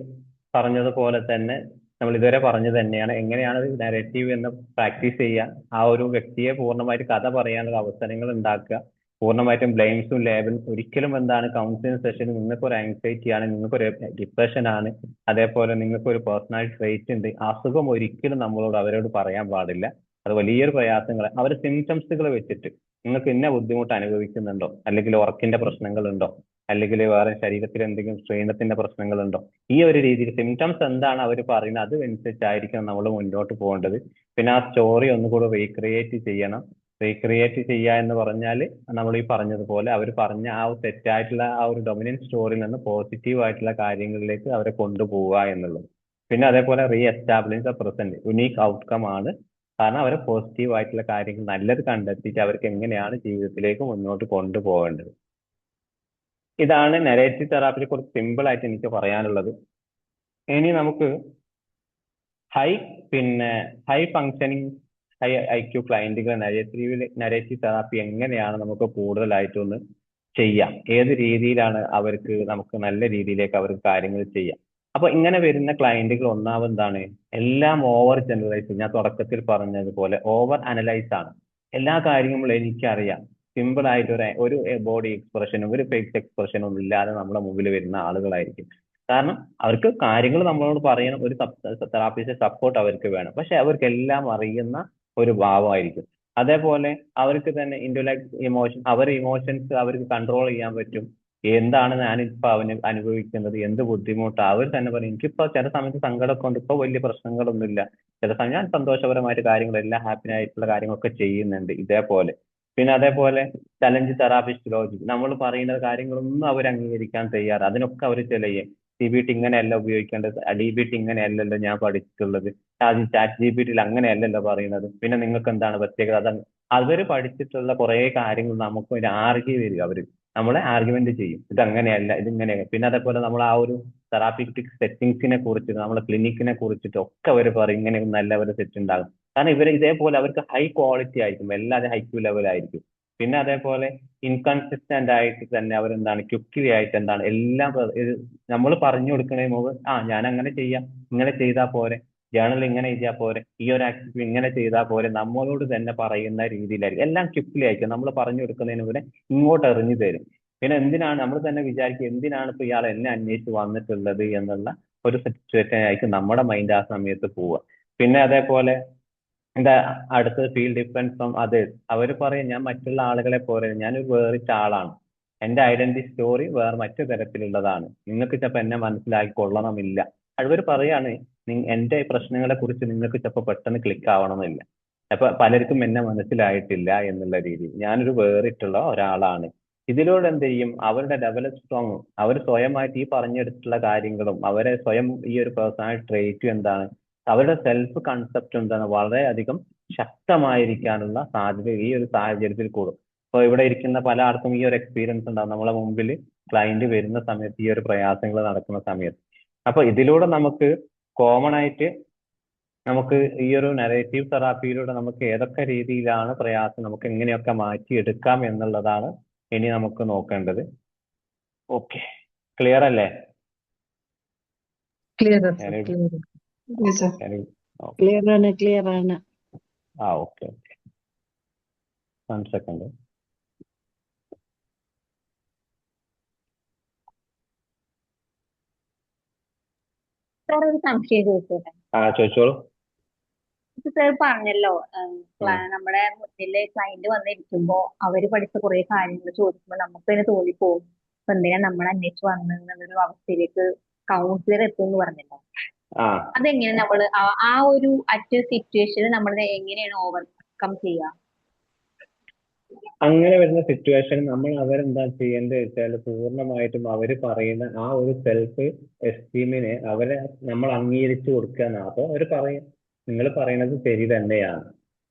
പറഞ്ഞതുപോലെ തന്നെ നമ്മൾ ഇതുവരെ പറഞ്ഞു തന്നെയാണ് എങ്ങനെയാണ് നരേറ്റീവ് എന്ന് പ്രാക്ടീസ് ചെയ്യുക, ആ ഒരു വ്യക്തിയെ പൂർണ്ണമായിട്ട് കഥ പറയാനുള്ള അവസരങ്ങൾ ഉണ്ടാക്കുക, പൂർണ്ണമായിട്ടും ബ്ലെയിംസും ലേബലും ഒരിക്കലും എന്താണ് കൗൺസിലിംഗ് സെഷനിൽ നിങ്ങൾക്കൊരു ആങ്സൈറ്റി ആണ്, നിങ്ങൾക്കൊരു ഡിപ്രഷൻ ആണ്, അതേപോലെ നിങ്ങൾക്കൊരു പേഴ്സണാലിറ്റി ട്രേറ്റ് ഉണ്ട്, അസുഖം ഒരിക്കലും നമ്മളോട് അവരോട് പറയാൻ പാടില്ല. അത് വലിയൊരു പ്രയാസങ്ങൾ അവർ സിംറ്റംസുകൾ വെച്ചിട്ട് നിങ്ങൾക്ക് ഇന്ന ബുദ്ധിമുട്ട് അനുഭവിക്കുന്നുണ്ടോ, അല്ലെങ്കിൽ ഉറക്കിന്റെ പ്രശ്നങ്ങളുണ്ടോ, അല്ലെങ്കിൽ വേറെ ശരീരത്തിൽ എന്തെങ്കിലും ക്ഷീണത്തിന്റെ പ്രശ്നങ്ങളുണ്ടോ, ഈ ഒരു രീതിയിൽ സിംറ്റംസ് എന്താണ് അവർ പറയുന്നത് അതനുസരിച്ചായിരിക്കണം നമ്മൾ മുന്നോട്ട് പോകേണ്ടത്. പിന്നെ ആ സ്റ്റോറി ഒന്നുകൂടെ റീക്രിയേറ്റ് ചെയ്യണം. റീക്രിയേറ്റ് ചെയ്യുക എന്ന് പറഞ്ഞാൽ നമ്മൾ ഈ പറഞ്ഞതുപോലെ അവർ പറഞ്ഞ ആ തെറ്റായിട്ടുള്ള ആ ഒരു ഡൊമിനന്റ് സ്റ്റോറിയിൽ നിന്ന് പോസിറ്റീവ് ആയിട്ടുള്ള കാര്യങ്ങളിലേക്ക് അവരെ കൊണ്ടുപോവുക എന്നുള്ളത്. പിന്നെ അതേപോലെ re establish the present unique outcome ആണ്. കാരണം അവരെ പോസിറ്റീവ് ആയിട്ടുള്ള കാര്യങ്ങൾ നല്ലത് കണ്ടെത്തിയിട്ട് അവർക്ക് എങ്ങനെയാണ് ജീവിതത്തിലേക്ക് മുന്നോട്ട് കൊണ്ടുപോകേണ്ടത്. ഇതാണ് നരേറ്റീവ് തെറാപ്പിയെ കുറിച്ച് സിമ്പിൾ ആയിട്ട് എനിക്ക് പറയാനുള്ളത്. ഇനി നമുക്ക് ഹൈ ഫങ്ഷനിങ് ഹൈ IQ ക്ലയന്റുകൾ നരേറ്റീവ് തെറാപ്പി എങ്ങനെയാണ് നമുക്ക് കൂടുതലായിട്ടൊന്ന് ചെയ്യാം, ഏത് രീതിയിലാണ് അവർക്ക് നമുക്ക് നല്ല രീതിയിലേക്ക് അവർക്ക് കാര്യങ്ങൾ ചെയ്യാം. അപ്പൊ ഇങ്ങനെ വരുന്ന ക്ലയന്റുകൾ ഒന്നാമതാണ് എല്ലാം ഓവർ ജനറലൈസ്. ഞാൻ തുടക്കത്തിൽ പറഞ്ഞതുപോലെ ഓവർ അനലൈസ് ആണ്. എല്ലാ കാര്യങ്ങളും എനിക്കറിയാം, സിമ്പിൾ ആയിട്ട് ഒരു ബോഡി എക്സ്പ്രഷനും ഒരു ഫേസ് എക്സ്പ്രഷനും ഒന്നും ഇല്ലാതെ നമ്മുടെ മുമ്പിൽ വരുന്ന ആളുകളായിരിക്കും. കാരണം അവർക്ക് കാര്യങ്ങൾ നമ്മളോട് പറയണം, ഒരു തെറാപ്പിസ്റ്റ് സപ്പോർട്ട് അവർക്ക് വേണം, പക്ഷെ അവർക്ക് എല്ലാം അറിയുന്ന ഒരു ഭാവമായിരിക്കും. അതേപോലെ അവർക്ക് തന്നെ ഇമോഷൻ ഇമോഷൻസ് അവർക്ക് കൺട്രോൾ ചെയ്യാൻ പറ്റും. എന്താണ് ഞാനിപ്പോ അനുഭവിക്കുന്നത്, എന്ത് ബുദ്ധിമുട്ടാണ് അവർ തന്നെ പറയും. എനിക്കിപ്പോ ചില സമയത്ത് സങ്കടമൊക്കെ ഉണ്ട്, ഇപ്പൊ വലിയ പ്രശ്നങ്ങളൊന്നുമില്ല, ചില സമയം ഞാൻ സന്തോഷപരമായിട്ട് കാര്യങ്ങളെല്ലാം ഹാപ്പി ആയിട്ടുള്ള കാര്യങ്ങളൊക്കെ ചെയ്യുന്നുണ്ട്. ഇതേപോലെ പിന്നെ അതേപോലെ ചലഞ്ച് തെറാപ്പിസ്റ്റ് ലോജിക് നമ്മൾ പറയുന്ന കാര്യങ്ങളൊന്നും അവർ അംഗീകരിക്കാൻ തയ്യാറ്. അതിനൊക്കെ അവർ ചെയ്യും. CBT ഇങ്ങനെയല്ല ഉപയോഗിക്കേണ്ടത്, DBT ഇങ്ങനെയല്ലല്ലോ ഞാൻ പഠിച്ചിട്ടുള്ളത്, ചാറ്റ് GPTയിൽ അങ്ങനെയല്ലല്ലോ പറയുന്നത്, പിന്നെ നിങ്ങൾക്ക് എന്താണ് പ്രത്യേകത? അതാണ് അവര് പഠിച്ചിട്ടുള്ള കുറെ കാര്യങ്ങൾ നമുക്ക് ഒരു വരിക. അവര് നമ്മളെ ആർഗ്യുമെന്റ് ചെയ്യും, ഇത് അങ്ങനെയല്ല ഇതിങ്ങനെ. പിന്നെ അതേപോലെ നമ്മൾ ആ ഒരു തെറാപ്പിറ്റിക് സെറ്റിംഗ്സിനെ കുറിച്ചിട്ട് നമ്മളെ ക്ലിനിക്കിനെ കുറിച്ചിട്ട് ഒക്കെ അവർ പറയും ഇങ്ങനെ നല്ല ഒരു സെറ്റ് ഉണ്ടാകും. കാരണം ഇവർ ഇതേപോലെ അവർക്ക് ഹൈ ക്വാളിറ്റി ആയിരിക്കും, എല്ലാവരും IQ ലെവൽ ആയിരിക്കും. പിന്നെ അതേപോലെ ഇൻകൺസിസ്റ്റന്റ് ആയിട്ട് തന്നെ അവരെന്താണ് ക്വിക്ലി ആയിട്ട് എന്താണ് എല്ലാം നമ്മൾ പറഞ്ഞു കൊടുക്കുന്നതിന് മുമ്പ് ഞാൻ അങ്ങനെ ചെയ്യാം, ഇങ്ങനെ ചെയ്താൽ പോരെ, ജേണൽ ഇങ്ങനെ ചെയ്താൽ പോരെ, ഈ ഒരു ആക്ടിവിറ്റി ഇങ്ങനെ ചെയ്താൽ പോരെ, നമ്മളോട് തന്നെ പറയുന്ന രീതിയിലായിരിക്കും. എല്ലാം ക്വിക്ലി ആയിരിക്കും. നമ്മൾ പറഞ്ഞു കൊടുക്കുന്നതിന് മുന്നേ ഇങ്ങോട്ട് എറിഞ്ഞു തരും. പിന്നെ എന്തിനാണ് നമ്മൾ തന്നെ വിചാരിക്കും എന്തിനാണ് ഇപ്പൊ ഇയാൾ എന്നെ അന്വേഷിച്ച് വന്നിട്ടുള്ളത് എന്നുള്ള ഒരു സിറ്റുവേഷൻ ആയിരിക്കും നമ്മുടെ മൈൻഡ് ആ സമയത്ത് പോവുക. പിന്നെ അതേപോലെ എന്താ അടുത്തത് ഫീൽ ഡിഫറൻസ് ഫ്രം അതേഴ്സ്. അവർ പറയും ഞാൻ മറ്റുള്ള ആളുകളെ പോലെ ഞാനൊരു വേറിട്ട ആളാണ്, എന്റെ ഐഡന്റിറ്റി സ്റ്റോറി വേറെ മറ്റു തരത്തിലുള്ളതാണ്, നിങ്ങൾക്ക് ചിലപ്പോൾ എന്നെ മനസ്സിലാക്കി കൊള്ളണമെന്നില്ല. അവർ പറയാണ് എന്റെ പ്രശ്നങ്ങളെ കുറിച്ച് നിങ്ങൾക്ക് ചിലപ്പോൾ പെട്ടെന്ന് ക്ലിക്ക് ആവണമെന്നില്ല, അപ്പൊ പലർക്കും എന്നെ മനസ്സിലായിട്ടില്ല എന്നുള്ള രീതി, ഞാനൊരു വേറിട്ടുള്ള ഒരാളാണ്. ഇതിലൂടെ എന്ത് ചെയ്യും, അവരുടെ ഡെവലപ്പ് സ്ട്രോങ്, അവർ സ്വയമായിട്ട് ഈ പറഞ്ഞെടുത്തിട്ടുള്ള കാര്യങ്ങളും അവരെ സ്വയം ഈ ഒരു പേഴ്സണാലിറ്റി ട്രേറ്റും എന്താണ്, അവരുടെ സെൽഫ് കൺസെപ്റ്റ് എന്താണ് വളരെയധികം ശക്തമായിരിക്കാനുള്ള സാധ്യത ഈ ഒരു സാഹചര്യത്തിൽ കൂടും. ഇപ്പൊ ഇവിടെ ഇരിക്കുന്ന പല ആൾക്കും ഈ ഒരു എക്സ്പീരിയൻസ് ഉണ്ടാവും. നമ്മളെ മുമ്പിൽ ക്ലയന്റ് വരുന്ന സമയത്ത്, ഈ ഒരു പ്രയാസങ്ങൾ നടക്കുന്ന സമയത്ത്. അപ്പൊ ഇതിലൂടെ നമുക്ക് കോമൺ ആയിട്ട് നമുക്ക് ഈ ഒരു നരേറ്റീവ് തെറാപ്പിയിലൂടെ നമുക്ക് ഏതൊക്കെ രീതിയിലാണ് പ്രയാസം നമുക്ക് എങ്ങനെയൊക്കെ മാറ്റിയെടുക്കാം എന്നുള്ളതാണ് ഇനി നമുക്ക് നോക്കേണ്ടത്. ഓക്കെ, ക്ലിയർ അല്ലേ? Clear Any- clear any- okay. Clear ആണ്. Okay 1 second. സാർ ഒരു സംശയം ചോദിച്ചോട്ടെ? ചോദിച്ചോളൂ. സാർ പറഞ്ഞല്ലോ നമ്മുടെ മുന്നിലെ ക്ലയന്റ് വന്നിരിക്കുമ്പോ അവര് പഠിച്ച കുറെ കാര്യങ്ങൾ ചോദിക്കുമ്പോൾ നമുക്ക് തന്നെ തോന്നിപ്പോവും ഇപ്പൊ എന്തിനാ നമ്മൾ അന്വേഷിച്ച് വന്നെന്നുള്ളൊരു അവസ്ഥയിലേക്ക് കൗൺസിലർ എത്തും എന്ന് പറഞ്ഞല്ലോ. അതെങ്ങനെ നമ്മൾ ആ ഒരു സിറ്റുവേഷനിൽ നമ്മൾ എങ്ങനെയാണ് ഓവർകം ചെയ്യുക? അങ്ങനെ വരുന്ന സിറ്റുവേഷൻ നമ്മൾ അവരെന്താ ചെയ്യേണ്ടത് വെച്ചാൽ പൂർണ്ണമായിട്ടും അവര് പറയുന്ന ആ ഒരു സെൽഫ് എസ്റ്റീമിനെ അവരെ നമ്മൾ അംഗീകരിച്ചു കൊടുക്കുക എന്നാണ്. അപ്പൊ അവര് പറയും നിങ്ങൾ പറയുന്നത് ശരി തന്നെയാണ്,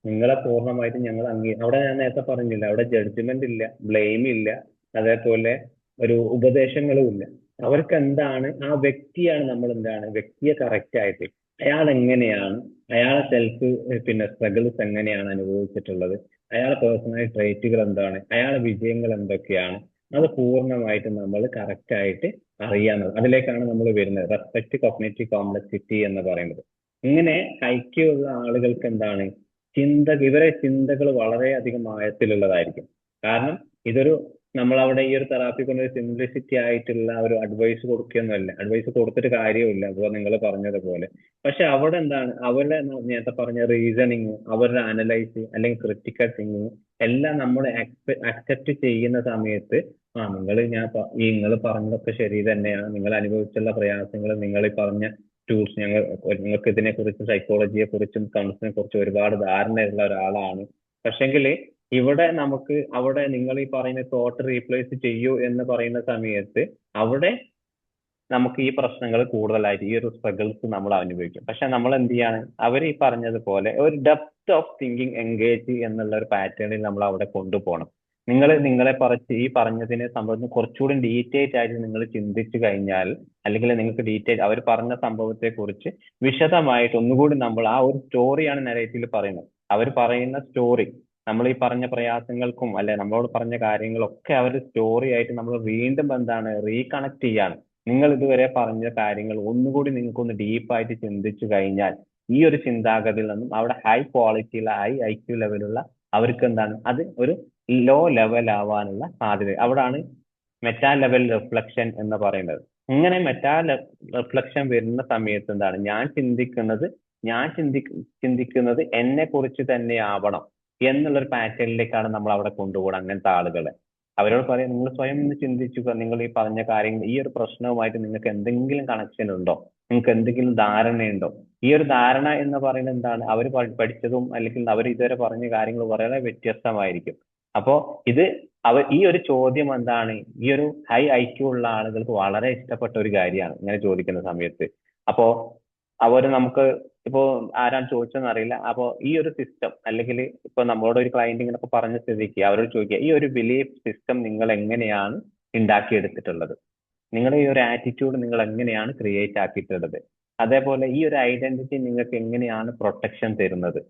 നിങ്ങളെ പൂർണ്ണമായിട്ടും ഞങ്ങൾ അവിടെ ഞാൻ നേരത്തെ പറഞ്ഞില്ല, അവിടെ ജഡ്ജ്മെന്റ് ഇല്ല, ബ്ലെയിം ഇല്ല, അതേപോലെ ഒരു ഉപദേശങ്ങളും ഇല്ല. അവർക്ക് എന്താണ് ആ വ്യക്തിയാണ് നമ്മൾ എന്താണ് വ്യക്തിയെ കറക്റ്റ് ആയിട്ട് അയാൾ എങ്ങനെയാണ്, അയാളെ സെൽഫ് സ്ട്രഗിൾസ് എങ്ങനെയാണ് അനുഭവിച്ചിട്ടുള്ളത്, അയാളെ പേഴ്സണൽ ട്രേറ്റുകൾ എന്താണ്, അയാളെ വിജയങ്ങൾ എന്തൊക്കെയാണ്, അത് പൂർണ്ണമായിട്ടും നമ്മൾ കറക്റ്റ് ആയിട്ട് അറിയാവുന്നത്. അതിലേക്കാണ് നമ്മൾ വരുന്നത്, റെസ്പെക്ട് കോഗ്നിറ്റീവ് കോംപ്ലക്സിറ്റി എന്ന് പറയുന്നത്. ഇങ്ങനെ ഐക്യമുള്ള ആളുകൾക്ക് എന്താണ് ഇവരെ ചിന്തകൾ വളരെയധികം ആഴത്തിലുള്ളതായിരിക്കും. കാരണം ഇതൊരു നമ്മളവിടെ ഈ ഒരു തെറാപ്പി കൊണ്ട് ഒരു സിംപ്ലിസിറ്റി ആയിട്ടുള്ള ഒരു അഡ്വൈസ് കൊടുക്കുകയൊന്നുമല്ല, അഡ്വൈസ് കൊടുത്തിട്ട് കാര്യമില്ല, അപ്പോൾ നിങ്ങൾ പറഞ്ഞതുപോലെ. പക്ഷെ അവിടെ എന്താണ് അവരുടെ നേരത്തെ പറഞ്ഞ റീസണിങ്, അവരുടെ അനലൈസ് അല്ലെങ്കിൽ ക്രിട്ടിക്കൽ തിങ്കിങ് എല്ലാം നമ്മൾ അക്സെപ്റ്റ് ചെയ്യുന്ന സമയത്ത് നിങ്ങൾ പറഞ്ഞതൊക്കെ ശരി തന്നെയാണ്, നിങ്ങൾ അനുഭവിച്ചുള്ള പ്രയാസങ്ങൾ, നിങ്ങൾ ഈ പറഞ്ഞ ടൂൾസ് നിങ്ങൾക്ക് ഇതിനെക്കുറിച്ചും സൈക്കോളജിയെ കുറിച്ചും കൗൺസിലിനെ കുറിച്ചും ഒരുപാട് ധാരണയുള്ള ഒരാളാണ്. പക്ഷെങ്കിൽ ഇവിടെ നമുക്ക് അവിടെ നിങ്ങൾ ഈ പറയുന്ന തോട്ട് റീപ്ലേസ് ചെയ്യൂ എന്ന് പറയുന്ന സമയത്ത് അവിടെ നമുക്ക് ഈ പ്രശ്നങ്ങൾ കൂടുതലായിട്ട് ഈ ഒരു സ്ട്രഗിൾസ് നമ്മൾ അനുഭവിക്കും. പക്ഷെ നമ്മൾ എന്ത് ചെയ്യാണ്, അവർ ഈ പറഞ്ഞതുപോലെ ഒരു ഡെപ്ത് ഓഫ് തിങ്കിങ് എൻഗേജ് എന്നുള്ള ഒരു പാറ്റേണിൽ നമ്മൾ അവിടെ കൊണ്ടുപോകണം. നിങ്ങളെ ഈ പറഞ്ഞതിനെ സംബന്ധിച്ച് കുറച്ചുകൂടി ഡീറ്റെയിൽ ആയിട്ട് നിങ്ങൾ ചിന്തിച്ചു കഴിഞ്ഞാൽ, അല്ലെങ്കിൽ നിങ്ങൾക്ക് ഡീറ്റെയിൽ അവർ പറഞ്ഞ സംഭവത്തെ കുറിച്ച് വിശദമായിട്ട് ഒന്നുകൂടി നമ്മൾ ആ ഒരു സ്റ്റോറിയാണ് നരേറ്റീവിൽ പറയുന്നത്. അവർ പറയുന്ന സ്റ്റോറി നമ്മൾ ഈ പറഞ്ഞ പ്രയാസങ്ങൾക്കും അല്ലെ നമ്മളോട് പറഞ്ഞ കാര്യങ്ങളൊക്കെ അവർ സ്റ്റോറി ആയിട്ട് നമ്മൾ വീണ്ടും എന്താണ് റീകണക്ട് ചെയ്യാണ്. നിങ്ങൾ ഇതുവരെ പറഞ്ഞ കാര്യങ്ങൾ ഒന്നുകൂടി നിങ്ങൾക്കൊന്ന് ഡീപ്പായിട്ട് ചിന്തിച്ചു കഴിഞ്ഞാൽ ഈ ഒരു ചിന്താഗതിയിൽ നിന്നും അവിടെ ഹൈ ക്വാളിറ്റിയുള്ള ഹൈ ഐക്യു ലെവലുള്ള അവർക്ക് എന്താണ് അത് ഒരു ലോ ലെവൽ ആവാനുള്ള സാധ്യത. അവിടാണ് മെറ്റാ ലെവൽ റിഫ്ലക്ഷൻ എന്ന് പറയുന്നത്. ഇങ്ങനെ മെറ്റാ റിഫ്ലക്ഷൻ വരുന്ന സമയത്ത് എന്താണ് ഞാൻ ചിന്തിക്കുന്നത് എന്നെ കുറിച്ച് തന്നെ ആവണം എന്നുള്ളൊരു പാറ്റേണിലേക്കാണ് നമ്മൾ അവിടെ കൊണ്ടുപോകുന്നത്. അങ്ങനത്തെ ആളുകളെ അവരോട് പറയാം, നിങ്ങൾ സ്വയം ഒന്ന് ചിന്തിക്കുക, നിങ്ങൾ ഈ പറഞ്ഞ കാര്യങ്ങൾ ഈ ഒരു പ്രശ്നവുമായിട്ട് നിങ്ങൾക്ക് എന്തെങ്കിലും കണക്ഷൻ ഉണ്ടോ, നിങ്ങൾക്ക് എന്തെങ്കിലും ധാരണയുണ്ടോ? ഈ ഒരു ധാരണ എന്ന് പറയുന്നത് എന്താണ്, അവർ പഠിച്ചതും അല്ലെങ്കിൽ അവർ ഇതുവരെ പറഞ്ഞ കാര്യങ്ങൾ വളരെ വ്യത്യസ്തമായിരിക്കും. അപ്പോ ഈ ഒരു ചോദ്യം എന്താണ് ഈ ഒരു ഹൈ ഐക്യു ഉള്ള ആളുകൾക്ക് വളരെ ഇഷ്ടപ്പെട്ട ഒരു കാര്യമാണ് ഇങ്ങനെ ചോദിക്കുന്ന സമയത്ത്. അപ്പോ നമുക്ക് ഇപ്പോ ആരാണ് ചോദിച്ചതെന്ന് അറിയില്ല. അപ്പോ ഈ ഒരു സിസ്റ്റം അല്ലെങ്കിൽ ഇപ്പൊ നമ്മളോട് ഒരു ക്ലയന്റ് ഇങ്ങനെ പറഞ്ഞ സ്ഥിതിക്ക് അവരോട് ചോദിക്കുക, ഈ ഒരു ബിലീഫ് സിസ്റ്റം നിങ്ങൾ എങ്ങനെയാണ് ഉണ്ടാക്കിയെടുത്തിട്ടുള്ളത്, നിങ്ങളുടെ ഈ ഒരു ആറ്റിറ്റ്യൂഡ് നിങ്ങൾ എങ്ങനെയാണ് ക്രിയേറ്റ് ആക്കിയിട്ടുള്ളത്, അതേപോലെ ഈ ഒരു ഐഡന്റിറ്റി നിങ്ങൾക്ക് എങ്ങനെയാണ് പ്രൊട്ടക്ഷൻ തരുന്നത്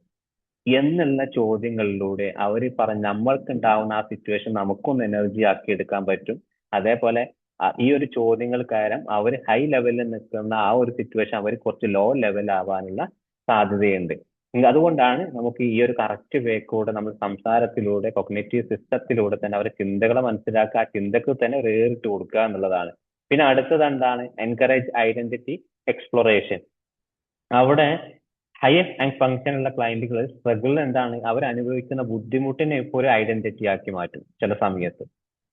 എന്നുള്ള ചോദ്യങ്ങളിലൂടെ അവർ നമ്മൾക്ക് ഉണ്ടാവുന്ന ആ സിറ്റുവേഷൻ നമുക്കൊന്ന് എനർജി ആക്കി എടുക്കാൻ പറ്റും. അതേപോലെ ഈ ഒരു ചോദ്യങ്ങൾ കാരണം അവർ ഹൈ ലെവലിൽ നിൽക്കുന്ന ആ ഒരു സിറ്റുവേഷൻ അവർ കുറച്ച് ലോ ലെവൽ ആവാനുള്ള സാധ്യതയുണ്ട്. അതുകൊണ്ടാണ് നമുക്ക് ഈ ഒരു കറക്റ്റ് വേക്കൂടെ നമ്മൾ സംസാരത്തിലൂടെ കോഗ്നിറ്റീവ് സിസ്റ്റത്തിലൂടെ തന്നെ അവരുടെ ചിന്തകളെ മനസ്സിലാക്കുക, ആ ചിന്തക്ക് തന്നെ ഒരു ഏറിട്ട് കൊടുക്കുക എന്നുള്ളതാണ്. പിന്നെ അടുത്തത് എന്താണ്, എൻകറേജ് ഐഡന്റിറ്റി എക്സ്പ്ലോറേഷൻ. അവിടെ ഹൈ ആൻഡ് ഫങ്ഷൻ ഉള്ള ക്ലയന്റുകൾ സ്ട്രഗിൾ എന്താണ് അവർ അനുഭവിക്കുന്ന ബുദ്ധിമുട്ടിനെ ഇപ്പോൾ ഒരു ഐഡന്റിറ്റി ആക്കി മാറ്റും ചില സമയത്ത്.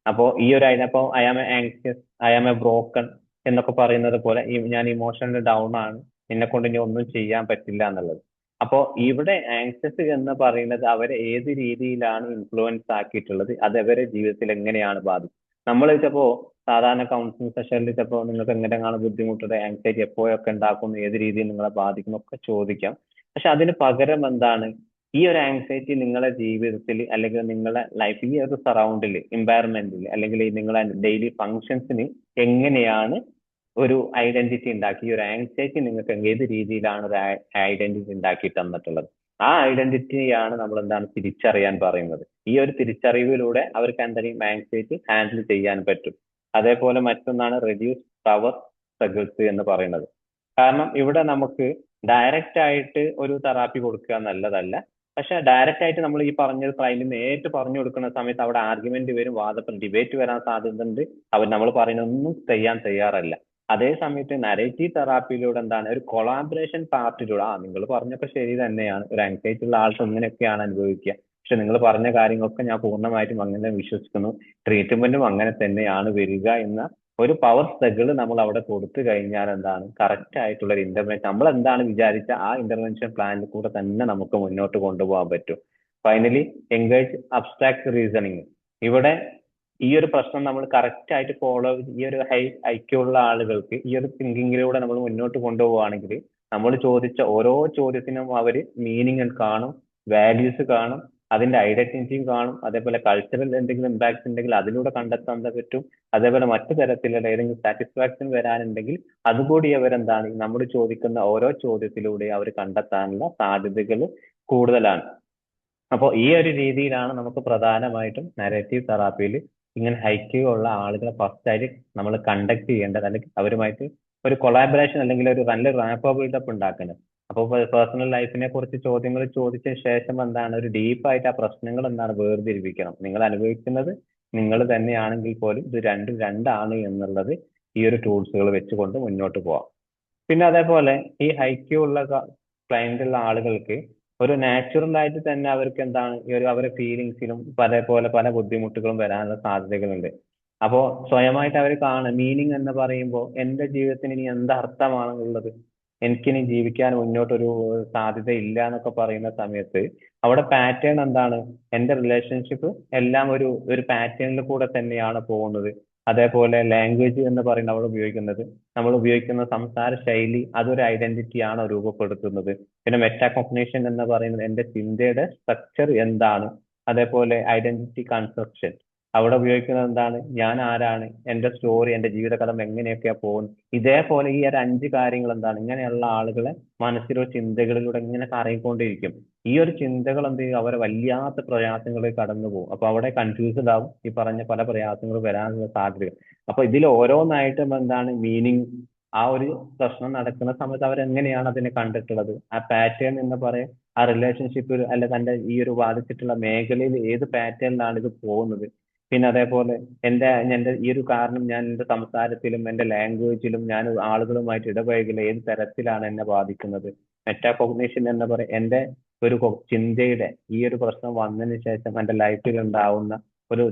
അപ്പോ ഈ ഒരു അപ്പോ I am a anxious, I am a broken എന്നൊക്കെ പറയുന്നത് പോലെ ഞാൻ ഇമോഷണലി ഡൗൺ ആണ്, എന്നെ കൊണ്ട് ഇനി ഒന്നും ചെയ്യാൻ പറ്റില്ല എന്നുള്ളത്. അപ്പോ ഇവിടെ ആങ്ഷ്യസ് എന്ന് പറയുന്നത് അവരെ ഏത് രീതിയിലാണ് ഇൻഫ്ലുവൻസ് ആക്കിയിട്ടുള്ളത്, അത് അവരെ ജീവിതത്തിൽ എങ്ങനെയാണ് ബാധിച്ചത്. നമ്മൾ ചിലപ്പോ സാധാരണ കൗൺസിലിംഗ് സെഷനിൽ ചിലപ്പോൾ നിങ്ങൾക്ക് എങ്ങനെയാണ് ബുദ്ധിമുട്ടുള്ള ആങ്സൈറ്റി എപ്പോഴൊക്കെ ഉണ്ടാക്കുന്നു, ഏത് രീതിയിൽ നിങ്ങളെ ബാധിക്കുന്നു ഒക്കെ ചോദിക്കാം. പക്ഷെ അതിന് പകരം എന്താണ് ഈ ഒരു ആങ്സൈറ്റി നിങ്ങളുടെ ജീവിതത്തിൽ അല്ലെങ്കിൽ നിങ്ങളുടെ ലൈഫ് ഈ ഒരു സറൗണ്ടിൽ എൻവയറമെന്റിൽ അല്ലെങ്കിൽ ഈ നിങ്ങളുടെ ഡെയിലി ഫങ്ഷൻസിന് എങ്ങനെയാണ് ഒരു ഐഡന്റിറ്റി ഉണ്ടാക്കി, ഈ ഒരു ആങ്സൈറ്റി നിങ്ങൾക്ക് ഏത് രീതിയിലാണ് ഒരു ഐഡന്റിറ്റി ഉണ്ടാക്കി തന്നിട്ടുള്ളത്. ആ ഐഡന്റിറ്റിയാണ് നമ്മൾ എന്താണ് തിരിച്ചറിയാൻ പറയുന്നത്. ഈ ഒരു തിരിച്ചറിവിലൂടെ അവർക്ക് എന്തെങ്കിലും ആങ്സൈറ്റി ഹാൻഡിൽ ചെയ്യാൻ പറ്റും. അതേപോലെ മറ്റൊന്നാണ് റെഡ്യൂസ് പവർ സ്ട്രഗിൾസ് എന്ന് പറയുന്നത്. കാരണം ഇവിടെ നമുക്ക് ഡയറക്റ്റ് ആയിട്ട് ഒരു തെറാപ്പി കൊടുക്കുക നല്ലതല്ല. പക്ഷെ ഡയറക്റ്റ് ആയിട്ട് നമ്മൾ ഈ പറഞ്ഞത് ക്ലയന്റിന് നേരിട്ട് പറഞ്ഞു കൊടുക്കുന്ന സമയത്ത് അവിടെ ആർഗ്യുമെന്റ് വരും, ഡിബേറ്റ് വരാൻ സാധ്യതയുണ്ട്. നമ്മൾ പറയുന്നൊന്നും ചെയ്യാൻ തയ്യാറല്ല. അതേ സമയത്ത് നരേറ്റീവ് തെറാപ്പിയിലൂടെ എന്താണ് ഒരു കൊളാബറേഷൻ പാർട്ടിലൂടെ നിങ്ങൾ പറഞ്ഞൊക്കെ ശരി തന്നെയാണ്, ഒരു ആങ്സൈറ്റി ഉള്ള ആൾക്ക് ഇങ്ങനെയൊക്കെയാണ് അനുഭവിക്കുക, പക്ഷെ നിങ്ങൾ പറഞ്ഞ കാര്യങ്ങളൊക്കെ ഞാൻ പൂർണ്ണമായിട്ടും അങ്ങനെ വിശ്വസിക്കുന്നു, ട്രീറ്റ്മെന്റും അങ്ങനെ തന്നെയാണ് വരിക എന്ന ഒരു പവർ സ്ട്രഗിൾ നമ്മൾ അവിടെ കൊടുത്തു കഴിഞ്ഞാൽ എന്താണ് കറക്റ്റ് ആയിട്ടുള്ള ഒരു ഇന്റർവെൻഷൻ നമ്മൾ എന്താണ് വിചാരിച്ച ആ ഇന്റർവെൻഷൻ പ്ലാനിൽ കൂടെ തന്നെ നമുക്ക് മുന്നോട്ട് കൊണ്ടുപോകാൻ പറ്റും. Finally engage abstract reasoning. ഇവിടെ ഈ ഒരു പ്രശ്നം നമ്മൾ കറക്റ്റ് ആയിട്ട് ഫോളോ, ഈ ഒരു ഹൈ ഐക്യമുള്ള ആളുകൾക്ക് ഈ ഒരു തിങ്കിങ്ങിലൂടെ നമ്മൾ മുന്നോട്ട് കൊണ്ടുപോവുകയാണെങ്കിൽ നമ്മൾ ചോദിച്ച ഓരോ ചോദ്യത്തിനും അവര് മീനിങ് കാണും, വാല്യൂസ് കാണും, അതിന്റെ ഐഡന്റിറ്റിയും കാണും. അതേപോലെ കൾച്ചറൽ എന്തെങ്കിലും ഇമ്പാക്ട് ഉണ്ടെങ്കിൽ അതിലൂടെ കണ്ടെത്താൻ പറ്റും. അതേപോലെ മറ്റു തരത്തിലുള്ള ഏതെങ്കിലും സാറ്റിസ്ഫാക്ഷൻ വരാനുണ്ടെങ്കിൽ അതുകൂടി അവരെന്താണ് നമ്മൾ ചോദിക്കുന്ന ഓരോ ചോദ്യത്തിലൂടെ അവർ കണ്ടെത്താനുള്ള സാധ്യതകൾ കൂടുതലാണ്. അപ്പോൾ ഈ ഒരു രീതിയിലാണ് നമുക്ക് പ്രധാനമായിട്ടും നരേറ്റീവ് തെറാപ്പിയിൽ ഇങ്ങനെ ഹൈക്യുള്ള ആളുകളെ ഫസ്റ്റ് ആയിട്ട് നമ്മൾ കണ്ടക്ട് ചെയ്യേണ്ടത്, അല്ലെങ്കിൽ അവരുമായിട്ട് ഒരു കൊളാബറേഷൻ അല്ലെങ്കിൽ ഒരു നല്ല റാപ്പ് ബിൽഡപ്പ് ഉണ്ടാക്കുന്നത്. അപ്പോൾ പേഴ്സണൽ ലൈഫിനെ കുറിച്ച് ചോദ്യങ്ങൾ ചോദിച്ച ശേഷം എന്താണ് ഒരു ഡീപ്പായിട്ട് ആ പ്രശ്നങ്ങൾ എന്താണ് വേർതിരിപ്പിക്കണം. നിങ്ങൾ അനുഭവിക്കുന്നത് നിങ്ങൾ തന്നെയാണെങ്കിൽ പോലും ഇത് രണ്ടാണ് എന്നുള്ളത് ഈ ഒരു ടൂൾസുകൾ വെച്ചുകൊണ്ട് മുന്നോട്ട് പോവാം. പിന്നെ അതേപോലെ ഈ ഹൈക്യുള്ള ക്ലയന്റുള്ള ആളുകൾക്ക് ഒരു നാച്ചുറൽ ആയിട്ട് തന്നെ അവർക്ക് എന്താണ് ഈ ഒരു അവരുടെ ഫീലിങ്സിലും പല ബുദ്ധിമുട്ടുകളും വരാനുള്ള സാധ്യതകളുണ്ട്. അപ്പോൾ സ്വയമായിട്ട് അവർ കാണുക മീനിങ് എന്ന് പറയുമ്പോൾ എന്റെ ജീവിതത്തിന് ഇനി എന്ത് അർത്ഥമാണുള്ളത്, എനിക്കിനി ജീവിക്കാൻ മുന്നോട്ടൊരു സാധ്യത ഇല്ല എന്നൊക്കെ പറയുന്ന സമയത്ത് അവിടെ പാറ്റേൺ എന്താണ്, എന്റെ റിലേഷൻഷിപ്പ് എല്ലാം ഒരു പാറ്റേണിൽ കൂടെ തന്നെയാണ് പോകുന്നത്. അതേപോലെ ലാംഗ്വേജ് എന്ന് പറയുന്നത് നമ്മൾ ഉപയോഗിക്കുന്ന സംസാര ശൈലി അതൊരു ഐഡന്റിറ്റിയാണോ രൂപപ്പെടുത്തുന്നത്. പിന്നെ മെറ്റാകോഗ്നിഷൻ എന്ന് പറയുന്നത് എന്റെ ചിന്തയുടെ സ്ട്രക്ചർ എന്താണ്. അതേപോലെ ഐഡന്റിറ്റി കൺസ്ട്രക്ഷൻ അവിടെ ഉപയോഗിക്കുന്നത് എന്താണ്, ഞാൻ ആരാണ്, എന്റെ സ്റ്റോറി, എന്റെ ജീവിതകഥം എങ്ങനെയൊക്കെയാ പോകുന്നത്. ഇതേപോലെ ഈ ഒരു 5 കാര്യങ്ങൾ എന്താണ് ഇങ്ങനെയുള്ള ആളുകളെ മനസ്സിലോ ചിന്തകളിലൂടെ ഇങ്ങനെ കറങ്ങിക്കൊണ്ടിരിക്കും. ഈ ഒരു ചിന്തകൾ എന്ത് ചെയ്യും, അവരെ വല്ലാത്ത പ്രയാസങ്ങളിൽ കടന്നു പോകും. അപ്പൊ അവിടെ കൺഫ്യൂസ്ഡ് ആവും, ഈ പറഞ്ഞ പല പ്രയാസങ്ങൾ വരാനുള്ള സാധ്യത. അപ്പൊ ഇതിൽ ഓരോന്നായിട്ടും എന്താണ് മീനിങ്, ആ ഒരു പ്രശ്നം നടക്കുന്ന സമയത്ത് അവരെങ്ങനെയാണ് അതിനെ കണ്ടിട്ടുള്ളത്, ആ പാറ്റേൺ എന്ന് പറയും, ആ റിലേഷൻഷിപ്പിൽ അല്ലെ തന്റെ ഈ ഒരു ബാധിച്ചിട്ടുള്ള മേഖലയിൽ ഏത് പാറ്റേണിലാണ് ഇത് പോകുന്നത്. പിന്നെ അതേപോലെ എന്റെ ഈ ഒരു കാരണം ഞാൻ എന്റെ സംസാരത്തിലും എന്റെ ലാംഗ്വേജിലും ഞാൻ ആളുകളുമായിട്ട് ഇടപഴകില്ല ഏത് തരത്തിലാണ് എന്നെ ബാധിക്കുന്നത്. മെറ്റാകോഗ്നിഷൻ എന്ന് പറയും എന്റെ ഒരു ചിന്തയുടെ ഈ ഒരു പ്രശ്നം വന്നതിന് ശേഷം എന്റെ ലൈഫിൽ ഉണ്ടാവുന്ന ഒരു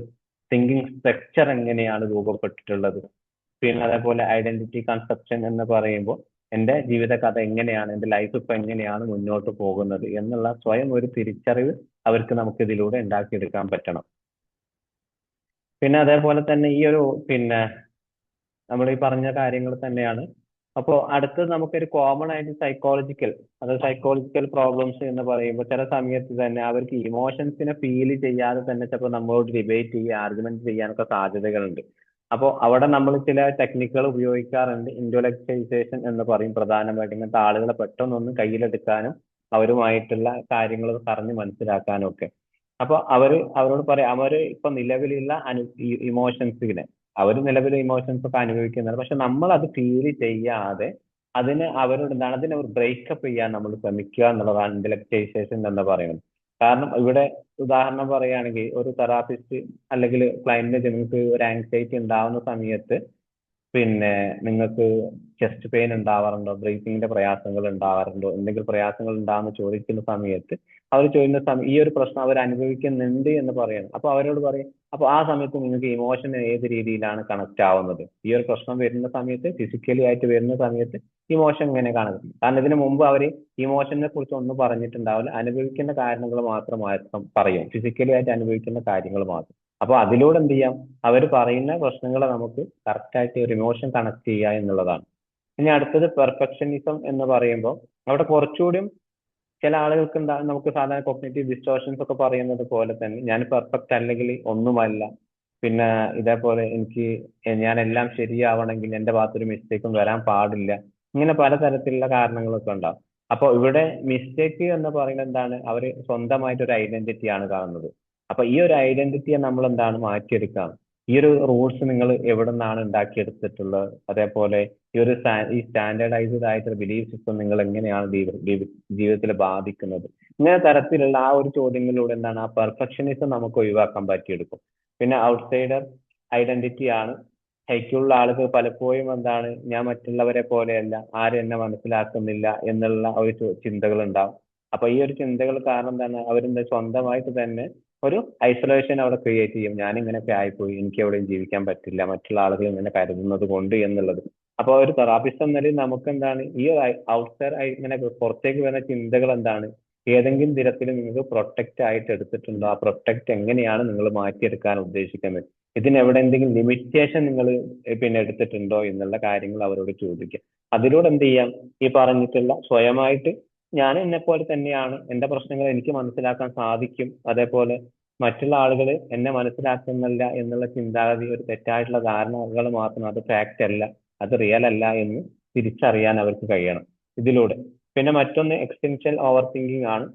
തിങ്കിങ് സ്ട്രക്ചർ എങ്ങനെയാണ് രൂപപ്പെട്ടിട്ടുള്ളത്. പിന്നെ അതേപോലെ ഐഡന്റിറ്റി കൺസെപ്ഷൻ എന്ന് പറയുമ്പോൾ എന്റെ ജീവിത കഥ എങ്ങനെയാണ്, എന്റെ ലൈഫ് ഇപ്പൊ എങ്ങനെയാണ് മുന്നോട്ട് പോകുന്നത് എന്നുള്ള സ്വയം ഒരു തിരിച്ചറിവ് അവർക്ക് നമുക്ക് ഇതിലൂടെ ഉണ്ടാക്കിയെടുക്കാൻ പറ്റണം. പിന്നെ അതേപോലെ തന്നെ ഈ ഒരു നമ്മൾ ഈ പറഞ്ഞ കാര്യങ്ങൾ തന്നെയാണ്. അപ്പോൾ അടുത്തത് നമുക്കൊരു കോമൺ ആയിട്ട് സൈക്കോളജിക്കൽ പ്രോബ്ലംസ് എന്ന് പറയുമ്പോൾ ചില സമയത്ത് തന്നെ അവർക്ക് ഇമോഷൻസിനെ ഫീൽ ചെയ്യാതെ തന്നെ ചിലപ്പോൾ നമ്മളോട് ഡിബേറ്റ് ചെയ്യുക, ആർഗ്യുമെന്റ് ചെയ്യാനൊക്കെ സാധ്യതകളുണ്ട്. അപ്പോൾ അവിടെ നമ്മൾ ചില ടെക്നിക്കുകൾ ഉപയോഗിക്കാറുണ്ട്. ഇന്റലക്ച്വലൈസേഷൻ എന്ന് പറയും. പ്രധാനമായിട്ട് ഇങ്ങനത്തെ ആളുകളെ പെട്ടെന്നൊന്നും കയ്യിലെടുക്കാനും അവരുമായിട്ടുള്ള കാര്യങ്ങൾ പറഞ്ഞ് മനസ്സിലാക്കാനും ഒക്കെ. അപ്പൊ അവരോട് പറയാം, അവര് ഇപ്പൊ നിലവിലുള്ള ഇമോഷൻസിനെ നിലവിലെ ഇമോഷൻസ് ഒക്കെ അനുഭവിക്കുന്നുണ്ട്, പക്ഷെ നമ്മൾ അത് ഫീൽ ചെയ്യാതെ അവരോട് എന്താണ് അതിനെ ഒരു ബ്രേക്കപ്പ് ചെയ്യാൻ നമ്മൾ ശ്രമിക്കുക എന്നുള്ളതാണ് ഇന്റലക്ച്വലൈസേഷൻ എന്ന് പറയുന്നത്. കാരണം ഇവിടെ ഉദാഹരണം പറയുകയാണെങ്കിൽ ഒരു തെറാപ്പിസ്റ്റ് അല്ലെങ്കിൽ ക്ലയന്റിന് നിങ്ങൾക്ക് ഒരു ആങ്സൈറ്റി ഉണ്ടാവുന്ന സമയത്ത് നിങ്ങൾക്ക് ചെസ്റ്റ് പെയിൻ ഉണ്ടാവാറുണ്ടോ, ബ്രീത്തിങ്ങിന്റെ പ്രയാസങ്ങൾ ഉണ്ടാവാറുണ്ടോ, എന്തെങ്കിലും പ്രയാസങ്ങൾ ഉണ്ടാവുന്ന ചോദിക്കുന്ന സമയത്ത് അവർ ചോദിക്കുന്ന ഈ ഒരു പ്രശ്നം അവർ അനുഭവിക്കുന്നുണ്ട് എന്ന് പറയണം. അപ്പൊ അവരോട് പറയും, അപ്പൊ ആ സമയത്ത് നിങ്ങൾക്ക് ഇമോഷൻ ഏത് രീതിയിലാണ് കണക്ട് ആവുന്നത്, ഈ ഒരു പ്രശ്നം വരുന്ന സമയത്ത് ഫിസിക്കലി ആയിട്ട് വരുന്ന സമയത്ത് ഇമോഷൻ എങ്ങനെ കാണുന്നത്. കാരണം ഇതിനു മുമ്പ് അവർ ഇമോഷനെ കുറിച്ച് ഒന്നും പറഞ്ഞിട്ടുണ്ടാവില്ല, അനുഭവിക്കുന്ന കാര്യങ്ങൾ മാത്രം പറയും, ഫിസിക്കലി ആയിട്ട് അനുഭവിക്കുന്ന കാര്യങ്ങൾ മാത്രം. അപ്പൊ അതിലൂടെ എന്ത് ചെയ്യാം, അവർ പറയുന്ന പ്രശ്നങ്ങളെ നമുക്ക് കറക്റ്റ് ആയിട്ട് ഒരു ഇമോഷൻ കണക്ട് ചെയ്യുക എന്നുള്ളതാണ്. ഇനി അടുത്തത് പെർഫെക്ഷനിസം എന്ന് പറയുമ്പോൾ അവിടെ കുറച്ചുകൂടി ചില ആളുകൾക്ക് നമുക്ക് സാധാരണ കോഗ്നിറ്റീവ് ഡിസ്റ്റോർഷൻസ് ഒക്കെ പറയുന്നത് പോലെ തന്നെ ഞാൻ പെർഫെക്റ്റ് അല്ലെങ്കിൽ ഒന്നുമല്ല, പിന്നെ ഇതേപോലെ ഞാൻ എല്ലാം ശരിയാവണമെങ്കിൽ എന്റെ ഭാഗത്തൊരു മിസ്റ്റേക്കും വരാൻ പാടില്ല, ഇങ്ങനെ പലതരത്തിലുള്ള കാരണങ്ങളൊക്കെ ഉണ്ടാവും. അപ്പൊ ഇവിടെ മിസ്റ്റേക്ക് എന്ന് പറയുന്നത് എന്താണ്, അവര് സ്വന്തമായിട്ട് ഒരു ഐഡന്റിറ്റിയാണ് കാണുന്നത്. അപ്പൊ ഈ ഒരു ഐഡന്റിറ്റിയെ നമ്മൾ എന്താണ് മാറ്റിയെടുക്കാം. ഈ ഒരു റൂൾസ് നിങ്ങൾ എവിടെ നിന്നാണ് ഉണ്ടാക്കിയെടുത്തിട്ടുള്ളത്, അതേപോലെ ഈ സ്റ്റാൻഡേർഡൈസ്ഡ് ആയിട്ടുള്ള ബിലീഫ് സിസ്റ്റം നിങ്ങൾ എങ്ങനെയാണ് ജീവിതത്തിൽ ബാധിക്കുന്നത്, ഇങ്ങനെ തരത്തിലുള്ള ആ ഒരു ചോദ്യങ്ങളിലൂടെ എന്താണ് ആ പെർഫെക്ഷനിസം നമുക്ക് ഒഴിവാക്കാൻ പറ്റിയെടുക്കും. പിന്നെ ഔട്ട്സൈഡർ ഐഡന്റിറ്റി ആണ്. ഹൈക്കുള്ള ആളുകൾ പലപ്പോഴും എന്താണ്, ഞാൻ മറ്റുള്ളവരെ പോലെയല്ല, ആരും എന്നെ മനസ്സിലാക്കുന്നില്ല എന്നുള്ള ഒരു ചിന്തകൾ ഉണ്ടാവും. അപ്പൊ ഈ ഒരു ചിന്തകൾ കാരണം എന്താണ്, അവരെന്താ സ്വന്തമായിട്ട് തന്നെ ഒരു ഐസൊലേഷൻ അവിടെ ക്രിയേറ്റ് ചെയ്യും. ഞാൻ ഇങ്ങനെയൊക്കെ ആയിപ്പോയി, എനിക്ക് എവിടെയും ജീവിക്കാൻ പറ്റില്ല, മറ്റുള്ള ആളുകൾ ഇങ്ങനെ കരുതുന്നത് കൊണ്ട് എന്നുള്ളത്. അപ്പൊ ഒരു തെറാപ്പിസ്റ്റ് എന്ന നിലയിൽ നമുക്ക് എന്താണ് ഈ ഔട്ട്സൈഡ് ഇങ്ങനെ പുറത്തേക്ക് വരുന്ന ചിന്തകൾ എന്താണ് ഏതെങ്കിലും തരത്തിൽ നിങ്ങൾക്ക് പ്രൊട്ടക്റ്റ് ആയിട്ട് എടുത്തിട്ടുണ്ടോ, ആ പ്രൊട്ടക്റ്റ് എങ്ങനെയാണ് നിങ്ങൾ മാറ്റിയെടുക്കാൻ ഉദ്ദേശിക്കുന്നത്, ഇതിന് എവിടെ എന്തെങ്കിലും ലിമിറ്റേഷൻ നിങ്ങൾ പിന്നെ എടുത്തിട്ടുണ്ടോ എന്നുള്ള കാര്യങ്ങൾ അവരോട് ചോദിക്കുക. അതിലൂടെ എന്ത് ചെയ്യാം, ഈ പറഞ്ഞിട്ടുള്ള സ്വയമായിട്ട് ഞാൻ എന്നെ പോലെ തന്നെയാണ്, എന്റെ പ്രശ്നങ്ങൾ എനിക്ക് മനസ്സിലാക്കാൻ സാധിക്കും, അതേപോലെ മറ്റുള്ള ആളുകൾ എന്നെ മനസ്സിലാക്കുന്നില്ല എന്നുള്ള ചിന്താഗതി ഒരു തെറ്റായിട്ടുള്ള ധാരണകൾ മാത്രം, അത് ഫാക്റ്റ് അല്ല, അത് റിയൽ അല്ല എന്ന് തിരിച്ചറിയാൻ അവർക്ക് കഴിയണം ഇതിലൂടെ. പിന്നെ മറ്റൊന്ന് എക്സ്റ്റെൻഷ്യൽ ഓവർ തിങ്കിങ് ആണ്.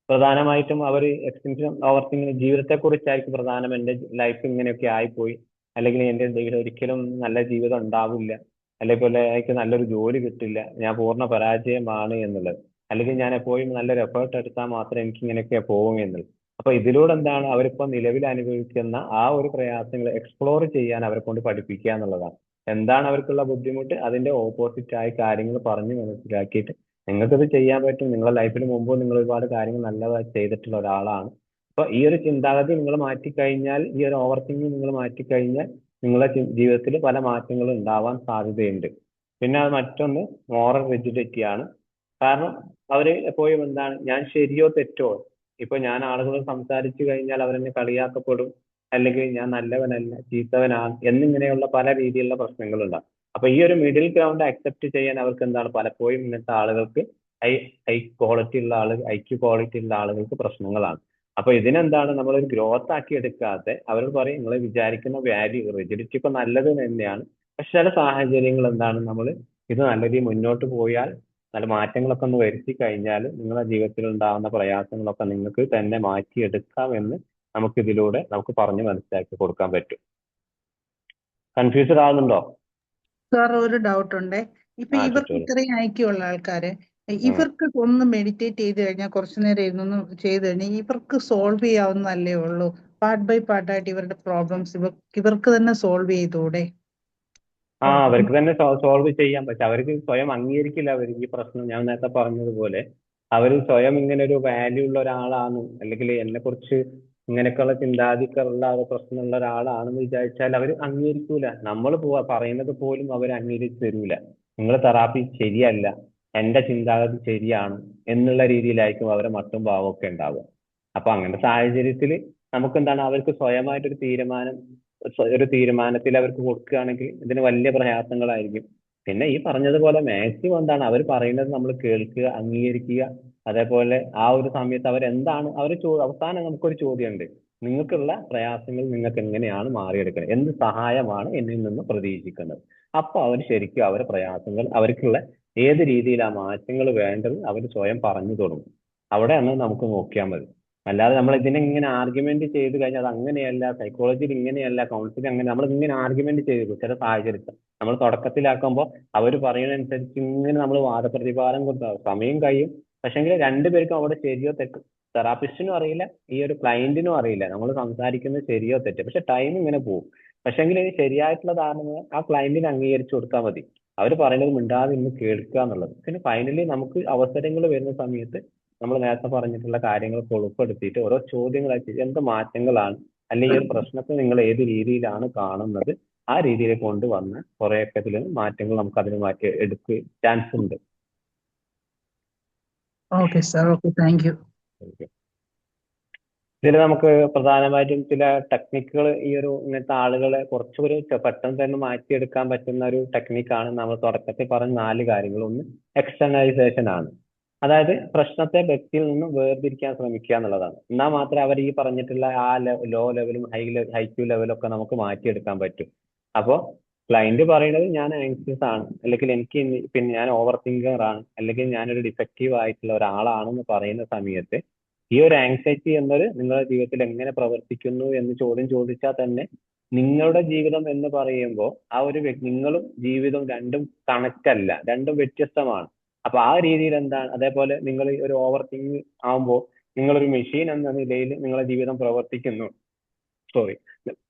പ്രധാനമായിട്ടും അവർ എക്സ്റ്റെൻഷൻ ഓവർ തിങ്കിങ് ജീവിതത്തെ കുറിച്ചായിരിക്കും പ്രധാനം. എന്റെ ലൈഫ് ഇങ്ങനെയൊക്കെ ആയിപ്പോയി, അല്ലെങ്കിൽ എന്റെ ജീവിതം ഒരിക്കലും നല്ല ജീവിതം ഉണ്ടാവില്ല, അതേപോലെ എനിക്ക് നല്ലൊരു ജോലി കിട്ടില്ല, ഞാൻ പൂർണ്ണ പരാജയമാണ് എന്നുള്ളത്, അല്ലെങ്കിൽ ഞാൻ എപ്പോഴും നല്ലൊരു എഫേർട്ട് എടുത്താൽ മാത്രമേ എനിക്ക് ഇങ്ങനെയൊക്കെ പോകും എന്നുള്ളത്. അപ്പൊ ഇതിലൂടെ എന്താണ്, അവരിപ്പോ നിലവിൽ അനുഭവിക്കുന്ന ആ ഒരു പ്രയാസങ്ങൾ എക്സ്പ്ലോർ ചെയ്യാൻ അവരെ കൊണ്ട് പഠിപ്പിക്കുക എന്നുള്ളതാണ്. എന്താണ് അവർക്കുള്ള ബുദ്ധിമുട്ട്, അതിന്റെ ഓപ്പോസിറ്റ് ആയ കാര്യങ്ങൾ പറഞ്ഞ് മനസ്സിലാക്കിയിട്ട് നിങ്ങൾക്കത് ചെയ്യാൻ പറ്റും, നിങ്ങളുടെ ലൈഫിൽ മുമ്പ് നിങ്ങൾ ഒരുപാട് കാര്യങ്ങൾ നല്ലതായി ചെയ്തിട്ടുള്ള ഒരാളാണ്. അപ്പൊ ഈ ഒരു ചിന്താഗതി നിങ്ങൾ മാറ്റിക്കഴിഞ്ഞാൽ, ഈ ഒരു ഓവർ തിങ്കിങ് നിങ്ങൾ മാറ്റിക്കഴിഞ്ഞാൽ നിങ്ങളുടെ ജീവിതത്തിൽ പല മാറ്റങ്ങളും ഉണ്ടാവാൻ സാധ്യതയുണ്ട്. പിന്നെ അത് മറ്റൊന്ന് മോറൽ റിജിഡിറ്റി ആണ്. കാരണം അവര് എപ്പോഴും എന്താണ്, ഞാൻ ശരിയോ തെറ്റോ, ഇപ്പൊ ഞാൻ ആളുകളോട് സംസാരിച്ചു കഴിഞ്ഞാൽ അവരെന്നെ കളിയാക്കപ്പെടും, അല്ലെങ്കിൽ ഞാൻ നല്ലവനല്ല ചീത്തവനാണ് എന്നിങ്ങനെയുള്ള പല രീതിയിലുള്ള പ്രശ്നങ്ങളുണ്ടാകും. അപ്പൊ ഈ ഒരു മിഡിൽ ഗ്രൗണ്ട് അക്സെപ്റ്റ് ചെയ്യാൻ അവർക്ക് എന്താണ്, പലപ്പോഴും ഇന്നത്തെ ആളുകൾക്ക് ഐക്യു ക്വാളിറ്റി ഉള്ള ആളുകൾക്ക് പ്രശ്നങ്ങളാണ്. അപ്പൊ ഇതിനെന്താണ്, നമ്മളൊരു ഗ്രോത്ത് ആക്കി എടുക്കാതെ അവരോട് പറയും നിങ്ങൾ വിചാരിക്കുന്ന വാല്യൂ റിജിഡിറ്റി ഒക്കെ നല്ലത് തന്നെയാണ്, പക്ഷെ ചില സാഹചര്യങ്ങൾ എന്താണ്, നമ്മൾ ഇത് നല്ല രീതിയിൽ മുന്നോട്ട് പോയാൽ നല്ല മാറ്റങ്ങളൊക്കെ ഒന്ന് വരുത്തി കഴിഞ്ഞാൽ നിങ്ങളുടെ ജീവിതത്തിൽ ഉണ്ടാകുന്ന പ്രയാസങ്ങളൊക്കെ നിങ്ങൾക്ക് തന്നെ മാറ്റിയെടുക്കാം എന്ന് നമുക്ക് പറഞ്ഞ് മനസ്സിലാക്കി കൊടുക്കാൻ പറ്റും. കൺഫ്യൂസ്ഡ് ആകുന്നുണ്ടോ? സാർ ഒരു ഡൗട്ട് ഉണ്ട്. ഇപ്പൊ ഇവർക്ക് ചോദിച്ചോളൂ. ഇത്രയും ഐക്യമുള്ള ആൾക്കാര് ഇവർക്ക് ഒന്ന് മെഡിറ്റേറ്റ് ചെയ്ത് കഴിഞ്ഞാൽ കുറച്ചു നേരം ഇരുന്നൊന്ന് ചെയ്ത് കഴിഞ്ഞാൽ ഇവർക്ക് സോൾവ് ചെയ്യാവുന്നതല്ലേ ഉള്ളൂ. പാർട്ട് ബൈ പാർട്ടായിട്ട് ഇവരുടെ പ്രോബ്ലംസ് ഇവർക്ക് തന്നെ സോൾവ് ചെയ്തൂടെ? അവർക്ക് തന്നെ സോൾവ് ചെയ്യാൻ പറ്റും. അവർക്ക് സ്വയം അംഗീകരിക്കില്ല അവർ ഈ പ്രശ്നം. ഞാൻ നേരത്തെ പറഞ്ഞതുപോലെ അവർ സ്വയം ഇങ്ങനെ ഒരു വാല്യൂ ഉള്ള ഒരാളാണ്, അല്ലെങ്കിൽ എന്നെ കുറിച്ച് ഇങ്ങനെയൊക്കെയുള്ള ചിന്താഗതിക്കുള്ള പ്രശ്നമുള്ള ഒരാളാണെന്ന് വിചാരിച്ചാൽ അവർ അംഗീകരിക്കൂല. നമ്മൾ പറയുന്നത് പോലും അവർ അംഗീകരിച്ച് തരൂല. നിങ്ങൾ തെറാപ്പി ശരിയല്ല, എന്റെ ചിന്താഗതി ശരിയാണ് എന്നുള്ള രീതിയിലായിരിക്കും അവരെ മട്ടും ഭാവമൊക്കെ ഉണ്ടാവുക. അപ്പൊ അങ്ങനത്തെ സാഹചര്യത്തിൽ നമുക്ക് എന്താണ്, അവർക്ക് സ്വയമായിട്ടൊരു തീരുമാനത്തിൽ അവർക്ക് കൊടുക്കുകയാണെങ്കിൽ ഇതിന് വലിയ പ്രയാസങ്ങളായിരിക്കും. പിന്നെ ഈ പറഞ്ഞതുപോലെ മാക്സിമം എന്താണ് അവർ പറയുന്നത് നമ്മൾ കേൾക്കുക, അംഗീകരിക്കുക. അതേപോലെ ആ ഒരു സമയത്ത് അവരെന്താണ് അവസാനം നമുക്കൊരു ചോദ്യമുണ്ട്, നിങ്ങൾക്കുള്ള പ്രയാസങ്ങൾ നിങ്ങൾക്ക് എങ്ങനെയാണ് മാറിയെടുക്കുന്നത്, എന്ത് സഹായമാണ് എന്നിൽ നിന്ന് പ്രതീക്ഷിക്കുന്നത്. അപ്പൊ അവർ ശരിക്കും അവരുടെ പ്രയാസങ്ങൾ, അവർക്കുള്ള ഏത് രീതിയിലാണ് മാറ്റങ്ങൾ വേണ്ടത് അവർ സ്വയം പറഞ്ഞു തുടങ്ങും. അവിടെയാണ് നമുക്ക് നോക്കിയാൽ മതി. അല്ലാതെ നമ്മൾ ഇതിനെ ഇങ്ങനെ ആർഗ്യുമെന്റ് ചെയ്ത് കഴിഞ്ഞാൽ അത് അങ്ങനെയല്ല, സൈക്കോളജിയിൽ ഇങ്ങനെയല്ല, കൗൺസിലിംഗ് അങ്ങനെ, നമ്മൾ ഇങ്ങനെ ആർഗ്യുമെന്റ് ചെയ്തു ചില സാഹചര്യത്തിൽ നമ്മൾ തുടക്കത്തിലാക്കുമ്പോൾ അവർ പറയുന്നതനുസരിച്ച് ഇങ്ങനെ നമ്മൾ വാദപ്രതിവാദം കൊടുത്താൽ സമയം കഴിയും. പക്ഷെങ്കിൽ രണ്ടുപേർക്കും അവിടെ ശരിയോ തെറ്റോ, തെറാപ്പിസ്റ്റിനും അറിയില്ല, ഈ ഒരു ക്ലയന്റിനും അറിയില്ല നമ്മൾ സംസാരിക്കുന്നത് ശരിയോ തെറ്റോ, പക്ഷെ ടൈം ഇങ്ങനെ പോകും. പക്ഷെങ്കിൽ ശരിയായിട്ടുള്ള ധാരണ ആ ക്ലയന്റിന് അംഗീകരിച്ചു കൊടുത്താൽ മതി. അവർ പറയുന്നത് മിണ്ടാതെ ഇന്ന് കേൾക്കുക എന്നുള്ളത്. പിന്നെ ഫൈനലി നമുക്ക് അവസരങ്ങൾ വരുന്ന സമയത്ത് നമ്മൾ നേരത്തെ പറഞ്ഞിട്ടുള്ള കാര്യങ്ങളൊക്കെ ഉൾപ്പെടുത്തിയിട്ട് ഓരോ ചോദ്യങ്ങളായിട്ട് എന്ത് മാറ്റങ്ങളാണ്, അല്ലെങ്കിൽ ഈ ഒരു പ്രശ്നത്തെ നിങ്ങൾ ഏത് രീതിയിലാണ് കാണുന്നത്, ആ രീതിയിൽ കൊണ്ടുവന്ന് കുറെയൊക്കെ ഇതിൽ മാറ്റങ്ങൾ നമുക്ക് അതിന് മാറ്റി എടുക്കുക ചാൻസ് ഉണ്ട്. Okay sir, okay, thank U. ഇതിൽ നമുക്ക് പ്രധാനമായിട്ടും ചില ടെക്നിക്കുകൾ, ഈ ഒരു ഇങ്ങനത്തെ ആളുകളെ കുറച്ചുകൂടി പെട്ടെന്ന് തന്നെ മാറ്റിയെടുക്കാൻ പറ്റുന്ന ഒരു ടെക്നിക്കാണ് നമ്മൾ തുടക്കത്തിൽ പറഞ്ഞ 4 കാര്യങ്ങൾ. ഒന്ന് എക്സ്റ്റേണലൈസേഷൻ ആണ്. അതായത് പ്രശ്നത്തെ വ്യക്തിയിൽ നിന്നും വേർതിരിക്കാൻ ശ്രമിക്കുക എന്നുള്ളതാണ്. എന്നാൽ മാത്രമേ അവർ ഈ പറഞ്ഞിട്ടുള്ള ആ ലോ ലെവലും ഹൈക്യൂ ലെവലും ഒക്കെ നമുക്ക് മാറ്റിയെടുക്കാൻ പറ്റും. അപ്പോൾ ക്ലയന്റ് പറയുന്നത് ഞാൻ ആങ്ഷ്യസ് ആണ്, അല്ലെങ്കിൽ എനിക്ക് പിന്നെ ഞാൻ ഓവർ തിങ്കർ ആണ്, അല്ലെങ്കിൽ ഞാനൊരു ഡിഫക്റ്റീവ് ആയിട്ടുള്ള ഒരാളാണെന്ന് പറയുന്ന സമയത്ത് ഈ ഒരു ആങ്സൈറ്റി എന്നൊരു നിങ്ങളുടെ ജീവിതത്തിൽ എങ്ങനെ പ്രവർത്തിക്കുന്നു എന്ന് ചോദ്യം ചോദിച്ചാൽ തന്നെ നിങ്ങളുടെ ജീവിതം എന്ന് പറയുമ്പോൾ ആ ഒരു നിങ്ങളും ജീവിതവും രണ്ടും കണക്റ്റ് അല്ല, രണ്ടും വ്യത്യസ്തമാണ്. അപ്പൊ ആ രീതിയിൽ എന്താണ്, അതേപോലെ നിങ്ങൾ ഒരു ഓവർ തിങ്ക് ആവുമ്പോൾ നിങ്ങളൊരു മെഷീൻ എന്ന നിലയിൽ നിങ്ങളുടെ ജീവിതം പ്രവർത്തിക്കുന്നു,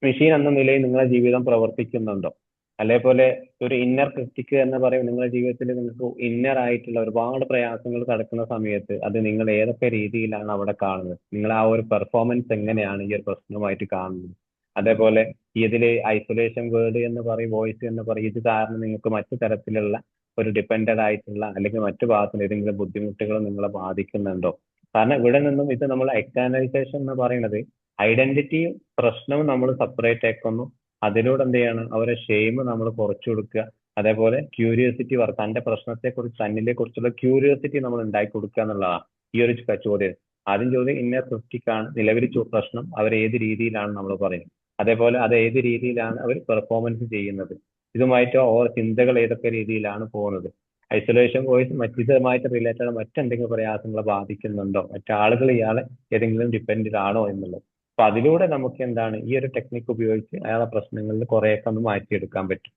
മെഷീൻ എന്ന നിലയിൽ നിങ്ങളുടെ ജീവിതം പ്രവർത്തിക്കുന്നുണ്ടോ? അതേപോലെ ഒരു ഇന്നർ ക്രിറ്റിക് എന്ന് പറയും, നിങ്ങളുടെ ജീവിതത്തിൽ നിങ്ങൾക്ക് ഇന്നർ ആയിട്ടുള്ള ഒരുപാട് പ്രയാസങ്ങൾ നടക്കുന്ന സമയത്ത് അത് നിങ്ങൾ ഏതൊക്കെ രീതിയിലാണ് അവിടെ കാണുന്നത്, നിങ്ങൾ ആ ഒരു പെർഫോമൻസ് എങ്ങനെയാണ് ഈ ഒരു പ്രശ്നമായിട്ട് കാണുന്നത്? അതേപോലെ ഇതില് ഐസൊലേഷൻ വേർഡ് എന്ന് പറയും, വോയിസ് എന്ന് പറയും, ഇത് കാരണം നിങ്ങൾക്ക് മറ്റു തരത്തിലുള്ള ഒരു ഡിപ്പെൻഡഡ് ആയിട്ടുള്ള അല്ലെങ്കിൽ മറ്റു ഭാഗത്തിൽ ഏതെങ്കിലും ബുദ്ധിമുട്ടുകൾ നിങ്ങളെ ബാധിക്കുന്നുണ്ടോ? കാരണം ഇവിടെ നിന്നും ഇത് നമ്മൾ എക്സ്റ്റേണലൈസേഷൻ എന്ന് പറയുന്നത് ഐഡന്റിറ്റിയും പ്രശ്നവും നമ്മൾ സെപ്പറേറ്റ് ആക്കുന്നു. അതിലൂടെ എന്ത് ചെയ്യണം, അവരെ ഷെയിം നമ്മൾ കുറച്ചു കൊടുക്കുക. അതേപോലെ ക്യൂരിയോസിറ്റി വർക്ക്, തന്റെ പ്രശ്നത്തെ കുറിച്ച് തന്നിലെ കുറിച്ചുള്ള ക്യൂരിയോസിറ്റി നമ്മൾ ഉണ്ടാക്കി കൊടുക്കുക എന്നുള്ളതാണ് ഈ ഒരു ചോദ്യം. ആദ്യം ചോദ്യം ഇന്നർ ക്രിറ്റിക്കാണ്, നിലവിൽ പ്രശ്നം അവർ ഏത് രീതിയിലാണ് നമ്മൾ പറയുന്നത്, അതേപോലെ അത് ഏത് രീതിയിലാണ് അവർ പെർഫോമൻസ് ചെയ്യുന്നത്, ഇതുമായിട്ട് ഓരോ ചിന്തകൾ ഏതൊക്കെ രീതിയിലാണ് പോകുന്നത്. ഐസൊലേഷൻ വോയിസ് മറ്റിതുമായിട്ട് റിലേറ്റഡ് മറ്റെന്തെങ്കിലും പ്രയാസങ്ങളെ ബാധിക്കുന്നുണ്ടോ, മറ്റാളുകൾ ഇയാളെ ഏതെങ്കിലും ഡിപ്പെൻഡഡ് ആണോ എന്നുള്ളത്. അപ്പൊ അതിലൂടെ നമുക്ക് എന്താണ് ഈ ഒരു ടെക്നിക്ക് ഉപയോഗിച്ച് അയാളെ പ്രശ്നങ്ങളിൽ കുറേയൊക്കെ ഒന്ന് മാറ്റിയെടുക്കാൻ പറ്റും.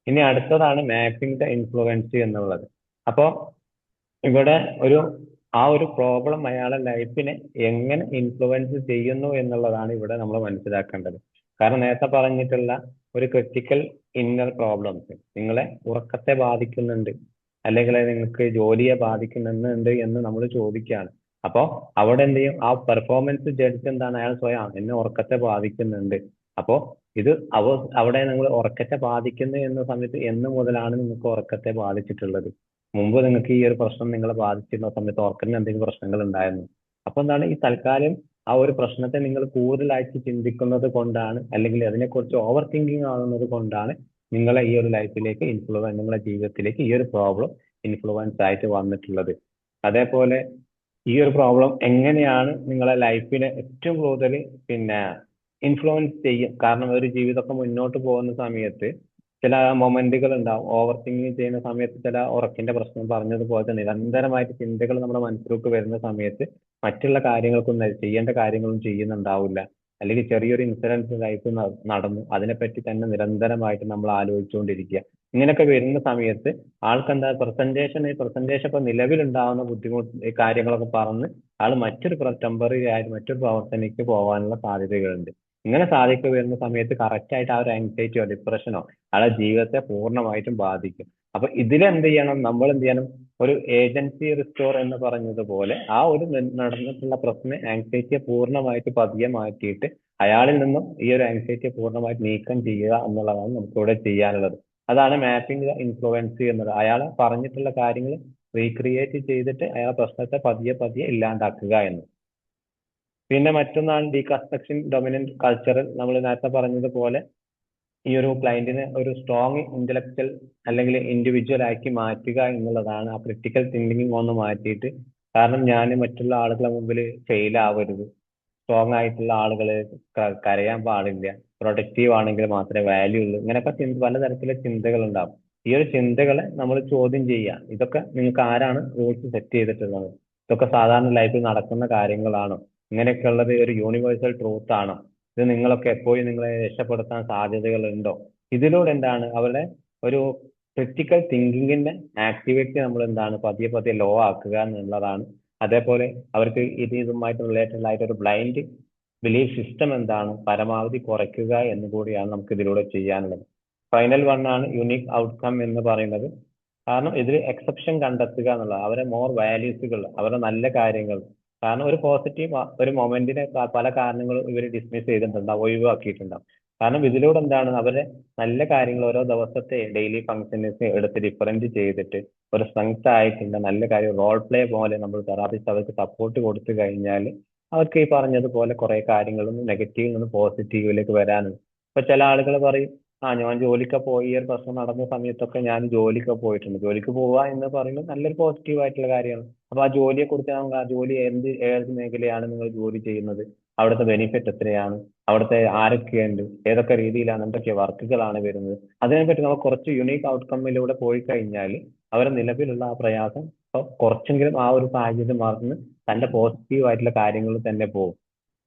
ഇനി അടുത്തതാണ് മാപ്പിംഗ് ദ ഇൻഫ്ലുവൻസ് എന്നുള്ളത്. അപ്പോൾ ഇവിടെ ആ ഒരു പ്രോബ്ലം അയാളെ ലൈഫിനെ എങ്ങനെ ഇൻഫ്ലുവൻസ് ചെയ്യുന്നു എന്നുള്ളതാണ് ഇവിടെ നമ്മൾ മനസ്സിലാക്കേണ്ടത്. കാരണം നേരത്തെ പറഞ്ഞിട്ടുള്ള ഒരു ക്രിട്ടിക്കൽ ഇന്നർ പ്രോബ്ലംസ് നിങ്ങളെ ഉറക്കത്തെ ബാധിക്കുന്നുണ്ട്, അല്ലെങ്കിൽ നിങ്ങൾക്ക് ജോലിയെ ബാധിക്കുന്നുണ്ട് എന്ന് നമ്മൾ ചോദിക്കുകയാണ്. അപ്പോൾ അവിടെ എന്ത് ചെയ്യും, ആ പെർഫോമൻസ് ജഡ്ജ് എന്താണ്, അയാൾ സ്വയം എന്നെ ഉറക്കത്തെ ബാധിക്കുന്നുണ്ട്. അപ്പോൾ ഇത് അവിടെ നിങ്ങൾ ഉറക്കത്തെ ബാധിക്കുന്നു എന്ന സമയത്ത് എന്ന് മുതലാണ് നിങ്ങൾക്ക് ഉറക്കത്തെ ബാധിച്ചിട്ടുള്ളത്? മുമ്പ് നിങ്ങൾക്ക് ഈ ഒരു പ്രശ്നം നിങ്ങളെ ബാധിച്ചിരുന്ന സമയത്ത് ഉറക്കത്തിന് എന്തെങ്കിലും പ്രശ്നങ്ങൾ ഉണ്ടായിരുന്നു? അപ്പൊ എന്താണ്, ഈ തൽക്കാലം ആ ഒരു പ്രശ്നത്തെ നിങ്ങൾ കൂടുതലായിട്ട് ചിന്തിക്കുന്നത് കൊണ്ടാണ്, അല്ലെങ്കിൽ അതിനെക്കുറിച്ച് ഓവർ തിങ്കിങ് ആകുന്നത് കൊണ്ടാണ് നിങ്ങളെ ഈ ഒരു ലൈഫിലേക്ക് നിങ്ങളുടെ ജീവിതത്തിലേക്ക് ഈ ഒരു പ്രോബ്ലം ഇൻഫ്ലുവൻസ് ആയിട്ട് വന്നിട്ടുള്ളത്. അതേപോലെ ഈ ഒരു പ്രോബ്ലം എങ്ങനെയാണ് നിങ്ങളെ ലൈഫിനെ ഏറ്റവും കൂടുതൽ ഇൻഫ്ലുവൻസ് ചെയ്യും? കാരണം ഒരു ജീവിതമൊക്കെ മുന്നോട്ട് പോകുന്ന സമയത്ത് ചില മൊമെന്റുകൾ ഉണ്ടാവും. ഓവർ തിങ്കിങ് ചെയ്യുന്ന സമയത്ത് ചില ഉറക്കിന്റെ പ്രശ്നം പറഞ്ഞതുപോലെ നിരന്തരമായിട്ട് ചിന്തകൾ നമ്മുടെ മനസ്സിലേക്ക് വരുന്ന സമയത്ത് മറ്റുള്ള കാര്യങ്ങൾക്കൊന്നും ചെയ്യേണ്ട കാര്യങ്ങളും ചെയ്യുന്നുണ്ടാവില്ല. അല്ലെങ്കിൽ ചെറിയൊരു ഇൻസിഡൻസ് ലൈഫ് നടന്നു, അതിനെപ്പറ്റി തന്നെ നിരന്തരമായിട്ട് നമ്മൾ ആലോചിച്ചുകൊണ്ടിരിക്കുക. ഇങ്ങനെയൊക്കെ വരുന്ന സമയത്ത് ആൾക്കെന്താ പ്രസന്റേഷൻ ഇപ്പൊ നിലവിലുണ്ടാവുന്ന ബുദ്ധിമുട്ട് കാര്യങ്ങളൊക്കെ പറഞ്ഞ് ആൾ മറ്റൊരു ടെമ്പററി ആയിട്ട് മറ്റൊരു പ്രവർത്തനയ്ക്ക് പോകാനുള്ള സാധ്യതകളുണ്ട്. ഇങ്ങനെ സാധിക്കുക വരുന്ന സമയത്ത് കറക്റ്റ് ആയിട്ട് ആ ഒരു ആങ്സൈറ്റിയോ ഡിപ്രഷനോ ആളെ ജീവിതത്തെ പൂർണ്ണമായിട്ടും ബാധിക്കും. അപ്പൊ ഇതിലെന്ത് ചെയ്യണം, നമ്മൾ എന്ത് ചെയ്യണം, ഒരു ഏജൻസി റിസ്റ്റോർ എന്ന് പറഞ്ഞതുപോലെ ആ ഒരു നടന്നിട്ടുള്ള പ്രശ്നം ആങ്സൈറ്റിയെ പൂർണ്ണമായിട്ട് പതിയെ മാറ്റിയിട്ട് അയാളിൽ നിന്നും ഈ ഒരു ആങ്സൈറ്റിയെ പൂർണ്ണമായിട്ട് നീക്കം ചെയ്യുക എന്നുള്ളതാണ് നമുക്കിവിടെ ചെയ്യാനുള്ളത്. അതാണ് മാപ്പിംഗ് ഇൻഫ്ലുവൻസ് എന്നത്. അയാളെ പറഞ്ഞിട്ടുള്ള കാര്യങ്ങൾ റീക്രിയേറ്റ് ചെയ്തിട്ട് അയാളെ പ്രശ്നത്തെ പതിയെ പതിയെ ഇല്ലാണ്ടാക്കുക എന്ന്. പിന്നെ മറ്റൊന്നാണ് ഡീകൺസ്ട്രക്ഷൻ ഡൊമിനന്റ് കൾച്ചറൽ. നമ്മൾ നേരത്തെ പറഞ്ഞതുപോലെ ഈ ഒരു ക്ലയന്റിനെ ഒരു സ്ട്രോങ് ഇന്റലക്ച്വൽ അല്ലെങ്കിൽ ഇൻഡിവിജ്വൽ ആക്കി മാറ്റുക എന്നുള്ളതാണ്. ആ ക്രിട്ടിക്കൽ തിങ്കിങ് ഒന്ന് മാറ്റിയിട്ട്, കാരണം ഞാൻ മറ്റുള്ള ആളുകളെ മുമ്പിൽ ഫെയിൽ ആവരുത്, സ്ട്രോങ് ആയിട്ടുള്ള ആളുകള് കരയാൻ പാടില്ല, പ്രൊഡക്റ്റീവ് ആണെങ്കിൽ മാത്രമേ വാല്യൂ ഉള്ളൂ, ഇങ്ങനെയൊക്കെ പലതരത്തിലുള്ള ചിന്തകൾ ഉണ്ടാവും. ഈ ഒരു ചിന്തകളെ നമ്മൾ ചോദ്യം ചെയ്യുക. ഇതൊക്കെ നിങ്ങൾക്ക് ആരാണ് റൂൾസ് സെറ്റ് ചെയ്തിട്ടുള്ളത്? ഇതൊക്കെ സാധാരണ ലൈഫിൽ നടക്കുന്ന കാര്യങ്ങളാണോ? ഇങ്ങനെയൊക്കെ ഉള്ളത് ഒരു യൂണിവേഴ്സൽ ട്രൂത്ത് ആണോ? ഇത് നിങ്ങളൊക്കെ എപ്പോഴും നിങ്ങളെ രക്ഷപ്പെടുത്താൻ സാധ്യതകളുണ്ടോ? ഇതിലൂടെ എന്താണ് അവരുടെ ഒരു ക്രിറ്റിക്കൽ തിങ്കിങ്ങിന്റെ ആക്ടിവിറ്റി നമ്മൾ എന്താണ് പതിയെ പതിയെ ലോ ആക്കുക എന്നുള്ളതാണ്. അതേപോലെ അവർക്ക് ഇതുമായിട്ട് റിലേറ്റഡ് ആയിട്ട് ഒരു ബ്ലൈൻഡ് ബിലീഫ് സിസ്റ്റം എന്താണ് പരമാവധി കുറയ്ക്കുക എന്ന് കൂടിയാണ് നമുക്ക് ഇതിലൂടെ ചെയ്യാനുള്ളത്. ഫൈനൽ വൺ ആണ് യുണീക് ഔട്ട്കം എന്ന് പറയുന്നത്. കാരണം ഇതിൽ എക്സെപ്ഷൻ കണ്ടെത്തുക എന്നുള്ളത്, അവരെ മോർ വാല്യൂസുകൾ, അവരുടെ നല്ല കാര്യങ്ങൾ. കാരണം ഒരു പോസിറ്റീവ് ഒരു മൊമെന്റിനെ പല കാരണങ്ങളും ഇവർ ഡിസ്മിസ് ചെയ്തിട്ടുണ്ടാവും, ഒഴിവാക്കിയിട്ടുണ്ടാവും. കാരണം ഇതിലൂടെ എന്താണ് അവരുടെ നല്ല കാര്യങ്ങൾ ഓരോ ദിവസത്തെ ഡെയിലി ഫങ്ഷൻസ് എടുത്ത് ഡിഫറൻറ്റ് ചെയ്തിട്ട് ഒരു സ്ട്രെങ്ത് ആയിട്ടുള്ള നല്ല കാര്യം റോൾ പ്ലേ പോലെ നമ്മൾ തെറാപ്പിസ്റ്റ് അവർക്ക് സപ്പോർട്ട് കൊടുത്തു കഴിഞ്ഞാൽ അവർക്ക് ഈ പറഞ്ഞതുപോലെ കുറെ കാര്യങ്ങളും നെഗറ്റീവിൽ നിന്ന് പോസിറ്റീവിലേക്ക് വരാനുണ്ട്. ഇപ്പൊ ചില ആളുകൾ പറയും ഞാൻ ജോലിക്ക് പോയി, ഈ ഒരു പ്രശ്നം നടന്ന സമയത്തൊക്കെ ഞാൻ ജോലിക്ക് പോയിട്ടുണ്ട്. ജോലിക്ക് പോവുക എന്ന് പറയുന്നത് നല്ലൊരു പോസിറ്റീവ് ആയിട്ടുള്ള കാര്യമാണ്. അപ്പൊ ആ ജോലിയെ കുറിച്ച് ആ ജോലി ഏത് മേഖലയാണ് നിങ്ങൾ ജോലി ചെയ്യുന്നത്, അവിടുത്തെ ബെനിഫിറ്റ് എത്രയാണ്, അവിടുത്തെ ആരൊക്കെയുണ്ട്, ഏതൊക്കെ രീതിയിലാണ്, എന്തൊക്കെ വർക്കുകളാണ് വരുന്നത്, അതിനെപ്പറ്റി നമ്മൾ കുറച്ച് യുണീക്ക് ഔട്ട്കമ്മിലൂടെ പോയി കഴിഞ്ഞാൽ അവരെ നിലവിലുള്ള ആ പ്രയാസം കുറച്ചെങ്കിലും ആ ഒരു സാഹചര്യം മറന്ന് തന്റെ പോസിറ്റീവ് ആയിട്ടുള്ള കാര്യങ്ങൾ തന്നെ പോകും.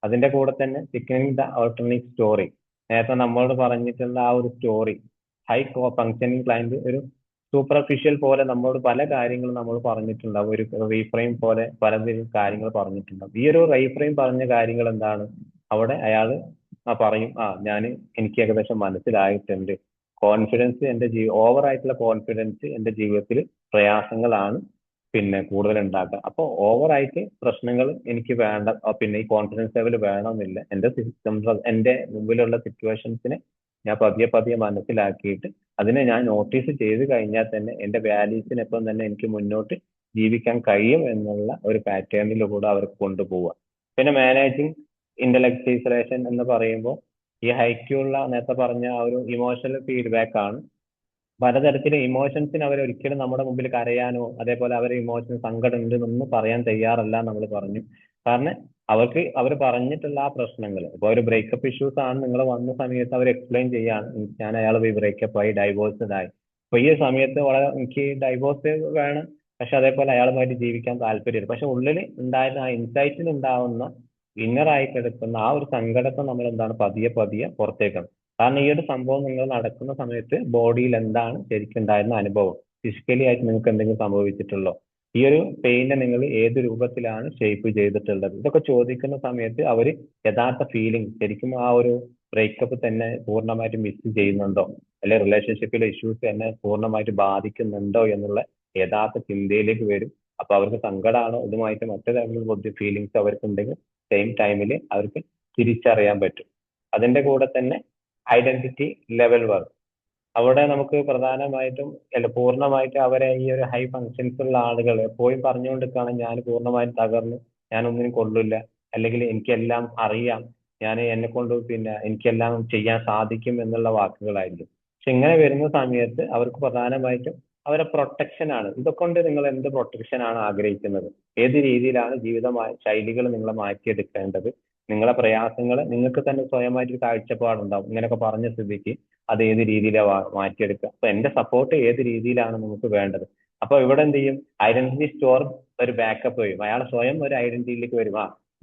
അതിന്റെ കൂടെ തന്നെ തിക്കനിങ് ദ ഓൾട്ടർനേറ്റ് സ്റ്റോറി, നേരത്തെ നമ്മളോട് പറഞ്ഞിട്ടുള്ള ആ ഒരു സ്റ്റോറി, ഹൈ ഫങ്ഷനിങ് ക്ലയന്റ് ഒരു സൂപ്പർഫിഷ്യൽ പോലെ നമ്മളോട് പല കാര്യങ്ങളും നമ്മൾ പറഞ്ഞിട്ടുണ്ടാവും. ഒരു റീഫ്രെയിം പോലെ പലതരം കാര്യങ്ങൾ പറഞ്ഞിട്ടുണ്ടാവും. ഈ ഒരു റീഫ്രെയിം പറഞ്ഞ കാര്യങ്ങൾ എന്താണ്, അവിടെ അയാൾ പറയും, എനിക്ക് ഏകദേശം മനസ്സിലായിട്ടുണ്ട്, കോൺഫിഡൻസ് ഓവർ ആയിട്ടുള്ള കോൺഫിഡൻസ് എന്റെ ജീവിതത്തിൽ പ്രയാസങ്ങളാണ് പിന്നെ കൂടുതൽ ഉണ്ടാക്കുക. അപ്പോൾ ഓവറായിട്ട് പ്രശ്നങ്ങൾ എനിക്ക് വേണ്ട, പിന്നെ ഈ കോൺഫിഡൻസ് ലെവൽ വേണമെന്നില്ല. എന്റെ മുമ്പിലുള്ള സിറ്റുവേഷൻസിനെ ഞാൻ പതിയെ പതിയെ മനസ്സിലാക്കിയിട്ട് അതിനെ ഞാൻ നോട്ടീസ് ചെയ്ത് കഴിഞ്ഞാൽ തന്നെ എന്റെ വാല്യൂസിനൊപ്പം തന്നെ എനിക്ക് മുന്നോട്ട് ജീവിക്കാൻ കഴിയും എന്നുള്ള ഒരു പാറ്റേണിലൂടെ അവർക്ക് കൊണ്ടുപോവുക. പിന്നെ മാനേജിങ് ഇന്റലക്ച്വലൈസേഷൻ എന്ന് പറയുമ്പോൾ ഈ ഹൈക്യുള്ള നേരത്തെ പറഞ്ഞ ആ ഒരു ഇമോഷണൽ ഫീഡ്ബാക്ക് ആണ്. പലതരത്തിലെ ഇമോഷൻസിന് അവർ ഒരിക്കലും നമ്മുടെ മുമ്പിൽ കരയാനോ അതേപോലെ അവരെ ഇമോഷൻ സങ്കടം ഉണ്ട് എന്നൊന്നും പറയാൻ തയ്യാറല്ല നമ്മൾ പറഞ്ഞു. കാരണം അവർ പറഞ്ഞിട്ടുള്ള ആ പ്രശ്നങ്ങൾ, ഇപ്പൊ ഒരു ബ്രേക്കപ്പ് ഇഷ്യൂസ് ആണ് നിങ്ങൾ വന്ന സമയത്ത് അവർ എക്സ്പ്ലെയിൻ ചെയ്യാണ്, ഞാൻ അയാൾ പോയി ബ്രേക്കപ്പ് ആയി, ഡൈവോഴ്സ്ഡ് ആയി. അപ്പൊ ഈ സമയത്ത് വളരെ എനിക്ക് ഡൈവോഴ്സ് വേണം, പക്ഷെ അതേപോലെ അയാളുമായിട്ട് ജീവിക്കാൻ താല്പര്യമില്ല. പക്ഷെ ഉള്ളിൽ ഉണ്ടായിരുന്ന ആ ഇൻസൈറ്റിൽ ഉണ്ടാവുന്ന ഇന്നറായി കിടക്കുന്ന ആ ഒരു സങ്കടത്തെ നമ്മൾ എന്താണ് പതിയെ പതിയെ പുറത്തേക്കാണ്. കാരണം ഈ ഒരു സംഭവം നിങ്ങൾ നടക്കുന്ന സമയത്ത് ബോഡിയിൽ എന്താണ് ശരിക്കും ഉണ്ടായിരുന്ന അനുഭവം, ഫിസിക്കലി ആയിട്ട് നിങ്ങൾക്ക് എന്തെങ്കിലും സംഭവിച്ചിട്ടുള്ളോ, ഈ ഒരു പെയിനെ നിങ്ങൾ ഏത് രൂപത്തിലാണ് ഷേപ്പ് ചെയ്തിട്ടുള്ളത്, ഇതൊക്കെ ചോദിക്കുന്ന സമയത്ത് അവർ യഥാർത്ഥ ഫീലിംഗ് ശരിക്കും ആ ഒരു ബ്രേക്കപ്പ് തന്നെ പൂർണ്ണമായിട്ട് മിസ് ചെയ്യുന്നുണ്ടോ, അല്ലെ റിലേഷൻഷിപ്പിലെ ഇഷ്യൂസ് തന്നെ പൂർണ്ണമായിട്ട് ബാധിക്കുന്നുണ്ടോ എന്നുള്ള യഥാർത്ഥ ചിന്തയിലേക്ക് വരും. അപ്പൊ അവർക്ക് സങ്കടമാണോ ഇതുമായിട്ട് മറ്റു തരത്തിലുള്ള ഫീലിങ്സ് അവർക്കുണ്ടെങ്കിൽ സെയിം ടൈമിൽ അവർക്ക് തിരിച്ചറിയാൻ പറ്റും. അതിന്റെ കൂടെ തന്നെ ഐഡന്റിറ്റി ലെവൽ വർക്ക്, അവിടെ നമുക്ക് പ്രധാനമായിട്ടും പൂർണ്ണമായിട്ട് അവരെ ഈ ഒരു ഹൈ ഫങ്ഷൻസ് ഉള്ള ആളുകൾ എപ്പോഴും പറഞ്ഞുകൊണ്ടിരിക്കുകയാണ്, ഞാൻ പൂർണ്ണമായും തകർന്നു, ഞാൻ ഒന്നിനും കൊള്ളില്ല, അല്ലെങ്കിൽ എനിക്കെല്ലാം അറിയാം, എന്നെ കൊണ്ട് പിന്നെ എനിക്കെല്ലാം ചെയ്യാൻ സാധിക്കും എന്നുള്ള വാക്കുകളായിരിക്കും. പക്ഷെ ഇങ്ങനെ വരുന്ന സമയത്ത് അവർക്ക് പ്രധാനമായിട്ടും അവരെ പ്രൊട്ടക്ഷൻ ആണ്. ഇതൊക്കെ കൊണ്ട് നിങ്ങൾ എന്ത് പ്രൊട്ടക്ഷൻ ആണ് ആഗ്രഹിക്കുന്നത്, ഏത് രീതിയിലാണ് ജീവിതമായ ശൈലികൾ നിങ്ങൾ മാറ്റിയെടുക്കേണ്ടത്, നിങ്ങളെ പ്രയാസങ്ങൾ നിങ്ങൾക്ക് തന്നെ സ്വയമായിട്ടൊരു കാഴ്ചപ്പാടുണ്ടാവും. ഇങ്ങനെയൊക്കെ പറഞ്ഞ സ്ഥിതിക്ക് അത് ഏത് രീതിയിലാണ് മാറ്റിയെടുക്കുക, അപ്പൊ എന്റെ സപ്പോർട്ട് ഏത് രീതിയിലാണ് നിങ്ങൾക്ക് വേണ്ടത്. അപ്പൊ ഇവിടെ എന്ത് ചെയ്യും, ഐഡന്റിറ്റി സ്റ്റോർ ഒരു ബാക്കപ്പ് വരും, അയാൾ സ്വയം ഒരു ഐഡന്റിറ്റിയിലേക്ക് വരും.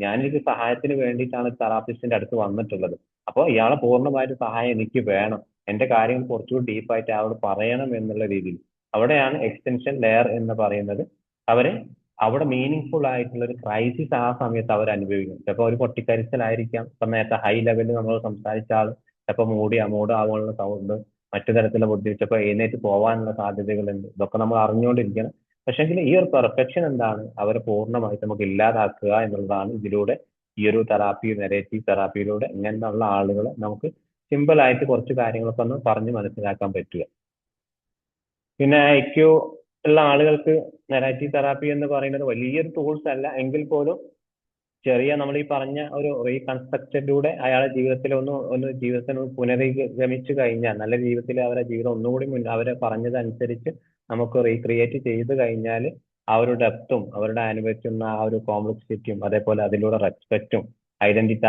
ഞാനൊരു സഹായത്തിന് വേണ്ടിയിട്ടാണ് തെറാപ്പിസ്റ്റിന്റെ അടുത്ത് വന്നിട്ടുള്ളത്, അപ്പോൾ ഇയാളെ പൂർണ്ണമായിട്ട് സഹായം എനിക്ക് വേണം, എന്റെ കാര്യങ്ങൾ കുറച്ചുകൂടി ഡീപ്പായിട്ട് അയാളോട് പറയണം എന്നുള്ള രീതിയിൽ അവിടെയാണ് എക്സ്റ്റൻഷൻ ലെയർ എന്ന് പറയുന്നത്. അവര് അവിടെ മീനിങ് ഫുൾ ആയിട്ടുള്ള ഒരു ക്രൈസിസ് ആ സമയത്ത് അവർ അനുഭവിക്കും. ചിലപ്പോൾ ഒരു പൊട്ടിക്കരച്ചിലായിരിക്കാം, ഇപ്പൊ നേരത്തെ ഹൈ ലെവലിൽ നമ്മൾ സംസാരിച്ച ആൾ ചിലപ്പോൾ മൂടാവാനുള്ള സൗണ്ട്, മറ്റു തരത്തിലുള്ള ബുദ്ധി, ചിലപ്പോൾ എഴുന്നേറ്റ് പോകാനുള്ള സാധ്യതകളുണ്ട്. ഇതൊക്കെ നമ്മൾ അറിഞ്ഞുകൊണ്ടിരിക്കണം. പക്ഷെങ്കിൽ ഈ ഒരു പെർഫെക്ഷൻ എന്താണ്, അവരെ പൂർണ്ണമായിട്ട് നമുക്ക് ഇല്ലാതാക്കുക എന്നുള്ളതാണ് ഇതിലൂടെ ഈ ഒരു തെറാപ്പി, നെറേറ്റീവ് തെറാപ്പിയിലൂടെ ഇങ്ങനെയുള്ള ആളുകളെ നമുക്ക് സിമ്പിൾ ആയിട്ട് കുറച്ച് കാര്യങ്ങളൊക്കെ ഒന്ന് പറഞ്ഞ് മനസ്സിലാക്കാൻ പറ്റുക. പിന്നെ ഐക്യു ഉള്ള ആളുകൾക്ക് നെറേറ്റീവ് തെറാപ്പി എന്ന് പറയുന്നത് വലിയൊരു ടൂൾസ് അല്ല എങ്കിൽ പോലും ചെറിയ നമ്മൾ ഈ പറഞ്ഞ ഒരു റീകൺസ്ട്രക്റ്റിലൂടെ അയാളെ ജീവിതത്തിൽ ഒന്ന് ജീവിതത്തിന് പുനർഗമിച്ചു കഴിഞ്ഞാൽ, നല്ല ജീവിതത്തിൽ അവരുടെ ജീവിതം ഒന്നുകൂടി അവരെ പറഞ്ഞതനുസരിച്ച് നമുക്ക് റീക്രിയേറ്റ് ചെയ്ത് കഴിഞ്ഞാൽ ആ ഒരു ഡെപ്തും അവരുടെ അനുഭവിക്കുന്ന ആ ഒരു കോംപ്ലക്സിറ്റിയും അതേപോലെ അതിലൂടെ റെസ്പെക്റ്റും ഐഡന്റിറ്റി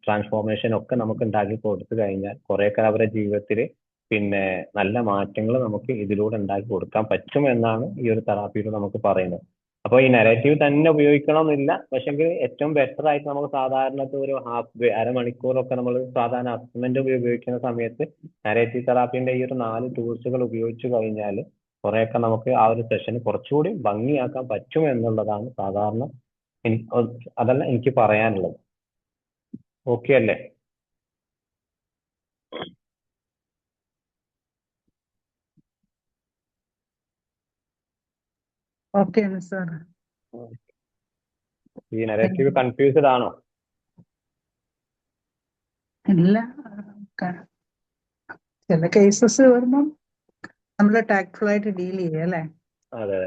ട്രാൻസ്ഫോർമേഷനും ഒക്കെ നമുക്ക് ഉണ്ടാക്കി കൊടുത്തു കഴിഞ്ഞാൽ കുറേയൊക്കെ അവരുടെ ജീവിതത്തിൽ പിന്നെ നല്ല മാറ്റങ്ങൾ നമുക്ക് ഇതിലൂടെ ഉണ്ടാക്കി കൊടുക്കാൻ പറ്റും എന്നാണ് ഈ ഒരു തെറാപ്പിയിൽ നമുക്ക് പറയുന്നത്. അപ്പോൾ ഈ നെറേറ്റീവ് തന്നെ ഉപയോഗിക്കണമെന്നില്ല, പക്ഷെങ്കിൽ ഏറ്റവും ബെറ്റർ ആയിട്ട് നമുക്ക് സാധാരണ ഒരു അരമണിക്കൂറൊക്കെ നമ്മൾ സാധാരണ അസസ്മെന്റ് ഉപയോഗിക്കുന്ന സമയത്ത് നെറേറ്റീവ് തെറാപ്പിന്റെ ഈ ഒരു 4 ടൂൾസുകൾ ഉപയോഗിച്ചു കഴിഞ്ഞാൽ കുറെയൊക്കെ നമുക്ക് ആ ഒരു സെഷൻ കുറച്ചുകൂടി ഭംഗിയാക്കാൻ പറ്റും എന്നുള്ളതാണ് സാധാരണ അതല്ല എനിക്ക് പറയാനുള്ളത്. ഓക്കെ അല്ലേ? ഓക്കെയാണ് സാർ. ഈ നെറേറ്റീവ് കൺഫ്യൂസ്ഡ് ആണോ? ഇല്ല, ചില കേസസ് വരുമ്പം നമ്മൾ ടാക്ട്ഫുൾ ആയിട്ട് ഡീൽ ചെയ്യുക അല്ലേ? അതെ.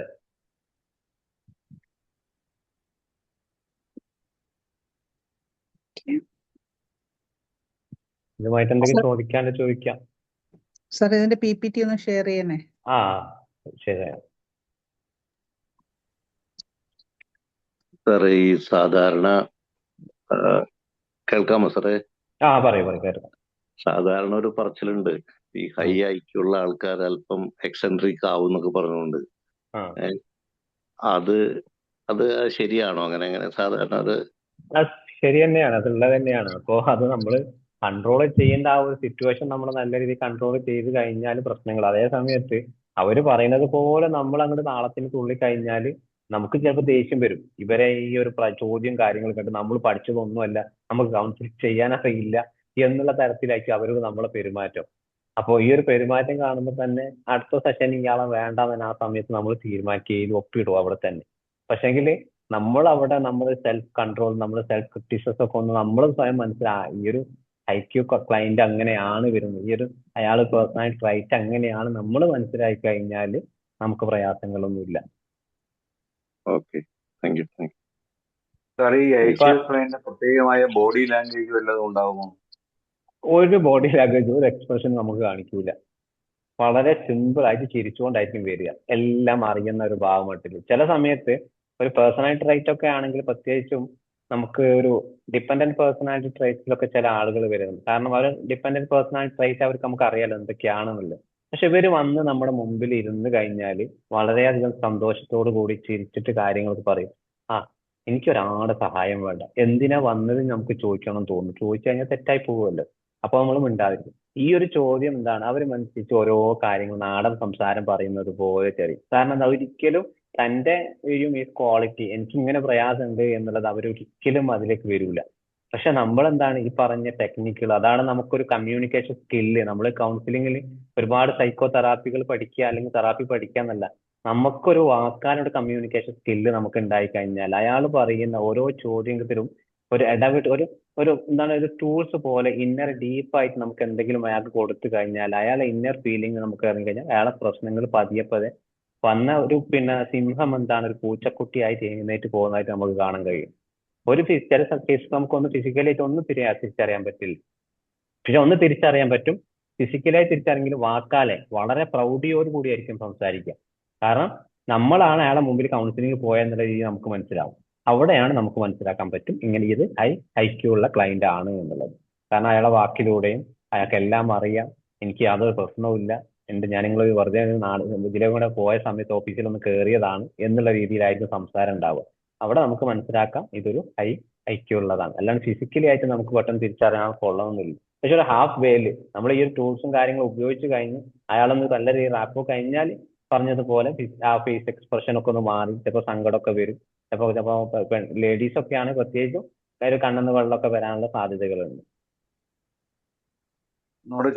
ഇതുമായിട്ട് എന്തെങ്കിലും ചോദിക്കാണ്ട് ചോദിക്കാം. സാർ ഇതിന്റെ PPT ഒന്ന് ഷെയർ ചെയ്യണേ. ആ ശരി. സാറേ ഈ സാധാരണ കേൾക്കാമോ സാറേ? പറയൂ കേൾക്കാം. സാധാരണ ഒരു പറച്ചിലുണ്ട്, ഈ ഹൈ ഐക്യുള്ള ആൾക്കാർ അല്പം എക്സെൻട്രിക് ആവും എന്നൊക്കെ പറഞ്ഞുകൊണ്ട്. അത് അത് ശരിയാണോ? അങ്ങനെ സാധാരണ അത് ശരി തന്നെയാണ്, അതുള്ളത് തന്നെയാണ്. അപ്പോ അത് നമ്മൾ കൺട്രോൾ ചെയ്യേണ്ട ആ ഒരു സിറ്റുവേഷൻ നമ്മൾ നല്ല രീതിയിൽ കൺട്രോൾ ചെയ്ത് കഴിഞ്ഞാൽ പ്രശ്നങ്ങൾ. അതേ സമയത്ത് അവര് പറയുന്നത് പോലെ നമ്മൾ അങ്ങോട്ട് നാളത്തിന് തുള്ളി കഴിഞ്ഞാൽ നമുക്ക് ചിലപ്പോൾ ദേഷ്യം വരും. ഇവരെ ഈ ഒരു ചോദ്യം കാര്യങ്ങൾ കണ്ട് നമ്മൾ പഠിച്ചതൊന്നുമല്ല, നമുക്ക് കൗൺസിൽ ചെയ്യാൻ അറിയില്ല എന്നുള്ള തരത്തിലായിരിക്കും അവരോട് നമ്മളെ പെരുമാറ്റം. അപ്പോൾ ഈ ഒരു പെരുമാറ്റം കാണുമ്പോൾ തന്നെ അടുത്ത സെഷൻ ഇയാളെ വേണ്ടാന്ന് ആ സമയത്ത് നമ്മൾ തീരുമാനിക്കുകയും ഒപ്പിടും അവിടെ തന്നെ. പക്ഷെങ്കിൽ നമ്മൾ അവിടെ നമ്മൾ സെൽഫ് കൺട്രോൾ, നമ്മൾ സെൽഫ് ക്രിറ്റിസിസം ഒക്കെ ഒന്ന് നമ്മൾ സ്വയം മനസ്സിലായി, ഈ ഒരു IQ ക്ലയന്റ് അങ്ങനെയാണ് വരുന്നത്, ഈ ഒരു അയാൾ പേഴ്സണാലിറ്റി ട്രൈറ്റ് അങ്ങനെയാണ് നമ്മൾ മനസ്സിലാക്കി കഴിഞ്ഞാൽ നമുക്ക് പ്രയാസങ്ങളൊന്നുമില്ല. Okay, thank you. സാർ, ഈ IQ ക്ലയന്റ് പ്രത്യേകമായ ബോഡി ലാംഗ്വേജ് വല്ലതും ഉണ്ടാകുമോ? ഒരു ബോഡി ലാംഗ്വേജ്, ഒരു എക്സ്പ്രഷൻ നമുക്ക് കാണിക്കൂല. വളരെ സിമ്പിൾ ആയിട്ട് ചിരിച്ചുകൊണ്ടായിരിക്കും വരിക, എല്ലാം അറിയുന്ന ഒരു ഭാവമട്ടിൽ. ചില സമയത്ത് ഒരു പേഴ്സണാലിറ്റി ട്രൈറ്റ് ഒക്കെ ആണെങ്കിൽ പ്രത്യേകിച്ചും നമുക്ക് ഒരു ഡിപ്പെൻഡന്റ് പേഴ്സണാലിറ്റി ട്രൈറ്റ്സിലൊക്കെ ചില ആളുകൾ വരുന്നുണ്ട്. കാരണം അവർ ഡിപ്പെൻഡന്റ് പേഴ്സണാലിറ്റി ട്രൈറ്റ് അവർക്ക് നമുക്ക് അറിയാലോ എന്തൊക്കെയാണെന്നുള്ളത്. പക്ഷെ ഇവര് വന്ന് നമ്മുടെ മുമ്പിൽ ഇരുന്ന് കഴിഞ്ഞാൽ വളരെയധികം സന്തോഷത്തോടു കൂടി ചിരിച്ചിട്ട് കാര്യങ്ങളൊക്കെ പറയും. എനിക്കൊരാളുടെ സഹായം വേണ്ട, എന്തിനാ വന്നത് നമുക്ക് ചോദിക്കണം തോന്നും. ചോദിച്ചു കഴിഞ്ഞാൽ തെറ്റായി പോകുമല്ലോ, അപ്പൊ നമ്മൾ മിണ്ടാതിരിക്കും. ഈ ഒരു ചോദ്യം എന്താണ്, അവർ മനസ്സിച്ച് ഓരോ കാര്യങ്ങൾ നാടൻ സംസാരം പറയുന്നത് പോലെ ചെറിയ. കാരണം എന്താ, ഒരിക്കലും തന്റെ ഒരു ക്വാളിറ്റി എനിക്ക് ഇങ്ങനെ പ്രയാസമുണ്ട് എന്നുള്ളത് അവരൊരിക്കലും അതിലേക്ക് വരൂല. പക്ഷെ നമ്മളെന്താണ് ഈ പറഞ്ഞ ടെക്നിക്കുകൾ, അതാണ് നമുക്കൊരു കമ്മ്യൂണിക്കേഷൻ സ്കില്ല്. നമ്മൾ കൗൺസിലിങ്ങിൽ ഒരുപാട് സൈക്കോ തെറാപ്പികൾ പഠിക്കുക, അല്ലെങ്കിൽ തെറാപ്പി പഠിക്കുക എന്നല്ല, നമുക്കൊരു വാക്കാനൊരു കമ്മ്യൂണിക്കേഷൻ സ്കില്ല് നമുക്ക് ഉണ്ടായി കഴിഞ്ഞാൽ അയാൾ പറയുന്ന ഓരോ ചോദ്യത്തിലും ഒരു ഇടവിട്ട് ഒരു എന്താണ് ഒരു ടൂൾസ് പോലെ ഇന്നർ ഡീപ്പായിട്ട് നമുക്ക് എന്തെങ്കിലും അയാൾക്ക് കൊടുത്തു കഴിഞ്ഞാൽ അയാളെ ഇന്നർ ഫീലിംഗ് നമുക്ക് ഇറങ്ങി കഴിഞ്ഞാൽ അയാളെ പ്രശ്നങ്ങൾ പതിയെ വന്ന ഒരു സിംഹം എന്താണ് ഒരു പൂച്ചക്കുട്ടിയായിട്ട് എഴുന്നേറ്റ് പോകുന്നതായിട്ട് നമുക്ക് കാണാൻ കഴിയും. ചില കേസ് നമുക്കൊന്ന് ഫിസിക്കലായിട്ട് ഒന്നും തിരിച്ചറിയാൻ പറ്റില്ല, പക്ഷെ ഒന്ന് തിരിച്ചറിയാൻ പറ്റും. ഫിസിക്കലായി തിരിച്ചറിയെങ്കിൽ വാക്കാലെ വളരെ പ്രൗഢിയോട് കൂടിയായിരിക്കും സംസാരിക്കുക. കാരണം നമ്മളാണ് അയാളെ മുമ്പിൽ കൗൺസിലിംഗ് പോയെന്നുള്ള രീതി നമുക്ക് മനസ്സിലാവും. അവിടെയാണ് നമുക്ക് മനസ്സിലാക്കാൻ പറ്റും ഇങ്ങനെ ഇത് IQ ഉള്ള ക്ലയന്റ് ആണ് എന്നുള്ളത്. കാരണം അയാളെ വാക്കിലൂടെയും അയാൾക്ക് എല്ലാം അറിയാം, എനിക്ക് യാതൊരു പ്രശ്നവുമില്ല, ഞാൻ നിങ്ങൾ വെറുതെ ഇതിലെ കൂടെ പോയ സമയത്ത് ഓഫീസിൽ ഒന്ന് കയറിയതാണ് എന്നുള്ള രീതിയിലായിരിക്കും സംസാരം ഉണ്ടാവുക. അവിടെ നമുക്ക് മനസ്സിലാക്കാം ഇതൊരു IQ ഉള്ളതാണ്. അല്ലാണ്ട് ഫിസിക്കലി ആയിട്ട് നമുക്ക് പെട്ടെന്ന് തിരിച്ചറിയാൻ കൊള്ളണമെന്നില്ല. പക്ഷെ ഒരു ഹാഫ് വേല് നമ്മൾ ഈ ഒരു ടൂൾസും കാര്യങ്ങളും ഉപയോഗിച്ച് കഴിഞ്ഞ് അയാളൊന്ന് നല്ല രീതിയിൽ റാപ്പോ കഴിഞ്ഞാൽ പറഞ്ഞതുപോലെ ആ ഫേസ് എക്സ്പ്രഷൻ ഒക്കെ ഒന്ന് മാറി ചിലപ്പോൾ സങ്കടമൊക്കെ വരും. ചിലപ്പോൾ ലേഡീസ് ഒക്കെയാണ് പ്രത്യേകിച്ചും ഒരു കണ്ണെന്ന് വെള്ളമൊക്കെ വരാനുള്ള സാധ്യതകളുണ്ട്.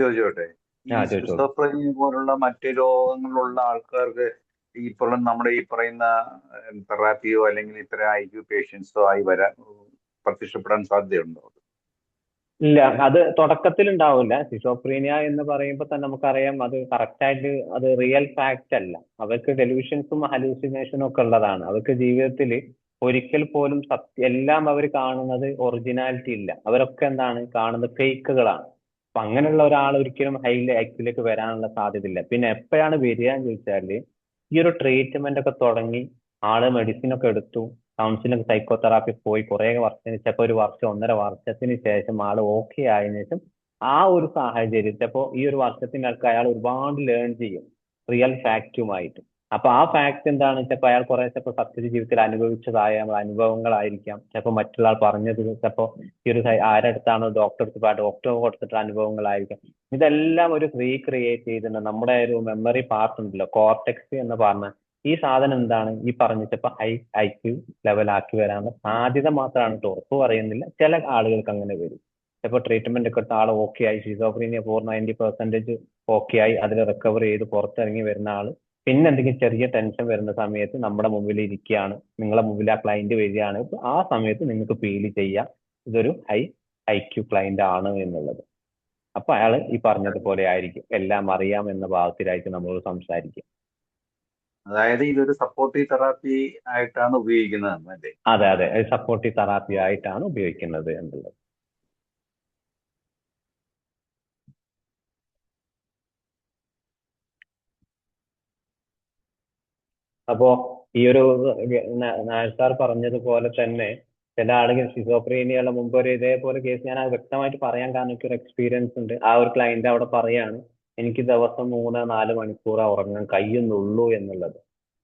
ചോദിച്ചോട്ടെ, ഈ സ്കിസോഫ്രീനിയ പോലുള്ള മറ്റ് രോഗങ്ങളുള്ള ആൾക്കാർക്ക് നമ്മുടെ ഈ പറയുന്ന തെറാപ്പിയോ അല്ലെങ്കിൽ ഇത്തരം IQ പേഷ്യൻസോ ആയി പ്രത്യക്ഷപ്പെടാൻ സാധ്യതയുണ്ടോ? ഇല്ല, അത് തുടക്കത്തിൽ ഉണ്ടാവില്ല. സിസോഫ്രീനിയ എന്ന് പറയുമ്പോൾ തന്നെ നമുക്കറിയാം അത് കറക്റ്റായിട്ട് അത് റിയൽ ഫാക്റ്റ് അല്ല. അവർക്ക് ഡെലൂഷൻസും ഹലൂസിനേഷനും ഒക്കെ ഉള്ളതാണ്. അവർക്ക് ജീവിതത്തിൽ ഒരിക്കൽ പോലും എല്ലാം അവർ കാണുന്നത് ഒറിജിനാലിറ്റി ഇല്ല. അവരൊക്കെ എന്താണ് കാണുന്നത്, ഫേക്കുകളാണ്. അപ്പൊ അങ്ങനെയുള്ള ഒരാൾ ഒരിക്കലും ഹൈ IQ-ലേക്ക് വരാനുള്ള സാധ്യത ഇല്ല. പിന്നെ എപ്പോഴാണ് വരിക എന്ന് ചോദിച്ചാൽ ഈ ഒരു ട്രീറ്റ്മെന്റ് ഒക്കെ തുടങ്ങി ആള് മെഡിസിൻ ഒക്കെ എടുത്തു, കൗൺസിലിംഗ് സൈക്കോതെറാപ്പി പോയി കുറെ വർഷത്തിന്, ചിലപ്പോൾ ഒരു വർഷം 1.5 വർഷത്തിന് ശേഷം ആള് ഓക്കെ ആയതിനു ശേഷം ആ ഒരു സാഹചര്യം ചിലപ്പോൾ ഈ ഒരു വർഷത്തിനൊക്കെ അയാൾ ഒരുപാട് ലേൺ ചെയ്യും റിയൽ ഫാക്റ്റുമായിട്ട്. അപ്പൊ ആ ഫാക്ട് എന്താണ് ചിലപ്പോൾ അയാൾ കുറെ ചിലപ്പോൾ സത്യ ജീവിതത്തിൽ അനുഭവിച്ചതായ അനുഭവങ്ങളായിരിക്കാം, ചിലപ്പോൾ മറ്റുള്ള ആൾ പറഞ്ഞത്, ചിലപ്പോൾ ഈ ഒരു ആരടുത്താണോ ഡോക്ടർ കൊടുത്തിട്ടുള്ള അനുഭവങ്ങളായിരിക്കാം. ഇതെല്ലാം ഒരു റീക്രിയേറ്റ് ചെയ്തിട്ടുണ്ട്. നമ്മുടെ ഒരു മെമ്മറി പാർട്ട് ഉണ്ടല്ലോ, കോർട്ടെക്സ് എന്ന് പറഞ്ഞ ഈ സാധനം എന്താണ് ഈ പറഞ്ഞിട്ടപ്പോ IQ ലെവലാക്കി വരാനുള്ള സാധ്യത മാത്രമാണ് കേട്ടോ, ഉറപ്പ് പറയുന്നില്ല. ചില ആളുകൾക്ക് അങ്ങനെ വരും. ചിലപ്പോൾ ട്രീറ്റ്മെന്റ് ഒക്കെ എടുത്ത ആൾ ഓക്കെ ആയി, ഷിസോഫ്രീനിയ 90% ഓക്കെ ആയി, അതിൽ റിക്കവർ ചെയ്ത് പുറത്തിറങ്ങി വരുന്ന ആള് പിന്നെ എന്തെങ്കിലും ചെറിയ ടെൻഷൻ വരുന്ന സമയത്ത് നമ്മുടെ മുമ്പിൽ ഇരിക്കുകയാണ്, നിങ്ങളെ മുമ്പിൽ ആ ക്ലയന്റ് വരികയാണ്, ആ സമയത്ത് നിങ്ങൾക്ക് ഫീൽ ചെയ്യാം ഇതൊരു IQ ക്ലയന്റ് ആണ് എന്നുള്ളത്. അപ്പൊ അയാൾ ഈ പറഞ്ഞതുപോലെ ആയിരിക്കും, എല്ലാം അറിയാം എന്ന ഭാവത്തിലായിരിക്കും നമ്മളോട് സംസാരിക്കുക. അതായത് ഇതൊരു സപ്പോർട്ടീവ് തെറാപ്പി ആയിട്ടാണ് ഉപയോഗിക്കുന്നത് അല്ലേ? അതെ, സപ്പോർട്ടീവ് തെറാപ്പി ആയിട്ടാണ് ഉപയോഗിക്കുന്നത് എന്നുള്ളത്. അപ്പോ ഈ ഒരു നായർ സാർ പറഞ്ഞതുപോലെ തന്നെ ചില ആളുകൾ ഷിസോഫ്രീനിയുള്ള മുമ്പ് ഒരു ഇതേപോലെ കേസ് ഞാൻ അത് വ്യക്തമായിട്ട് പറയാൻ കാരണം എനിക്ക് ഒരു എക്സ്പീരിയൻസ് ഉണ്ട്. ആ ഒരു ക്ലയന്റ് അവിടെ പറയാണ് എനിക്ക് ദിവസം 3-4 മണിക്കൂർ ഉറങ്ങാൻ കഴിയുന്നുള്ളൂ എന്നുള്ളത്.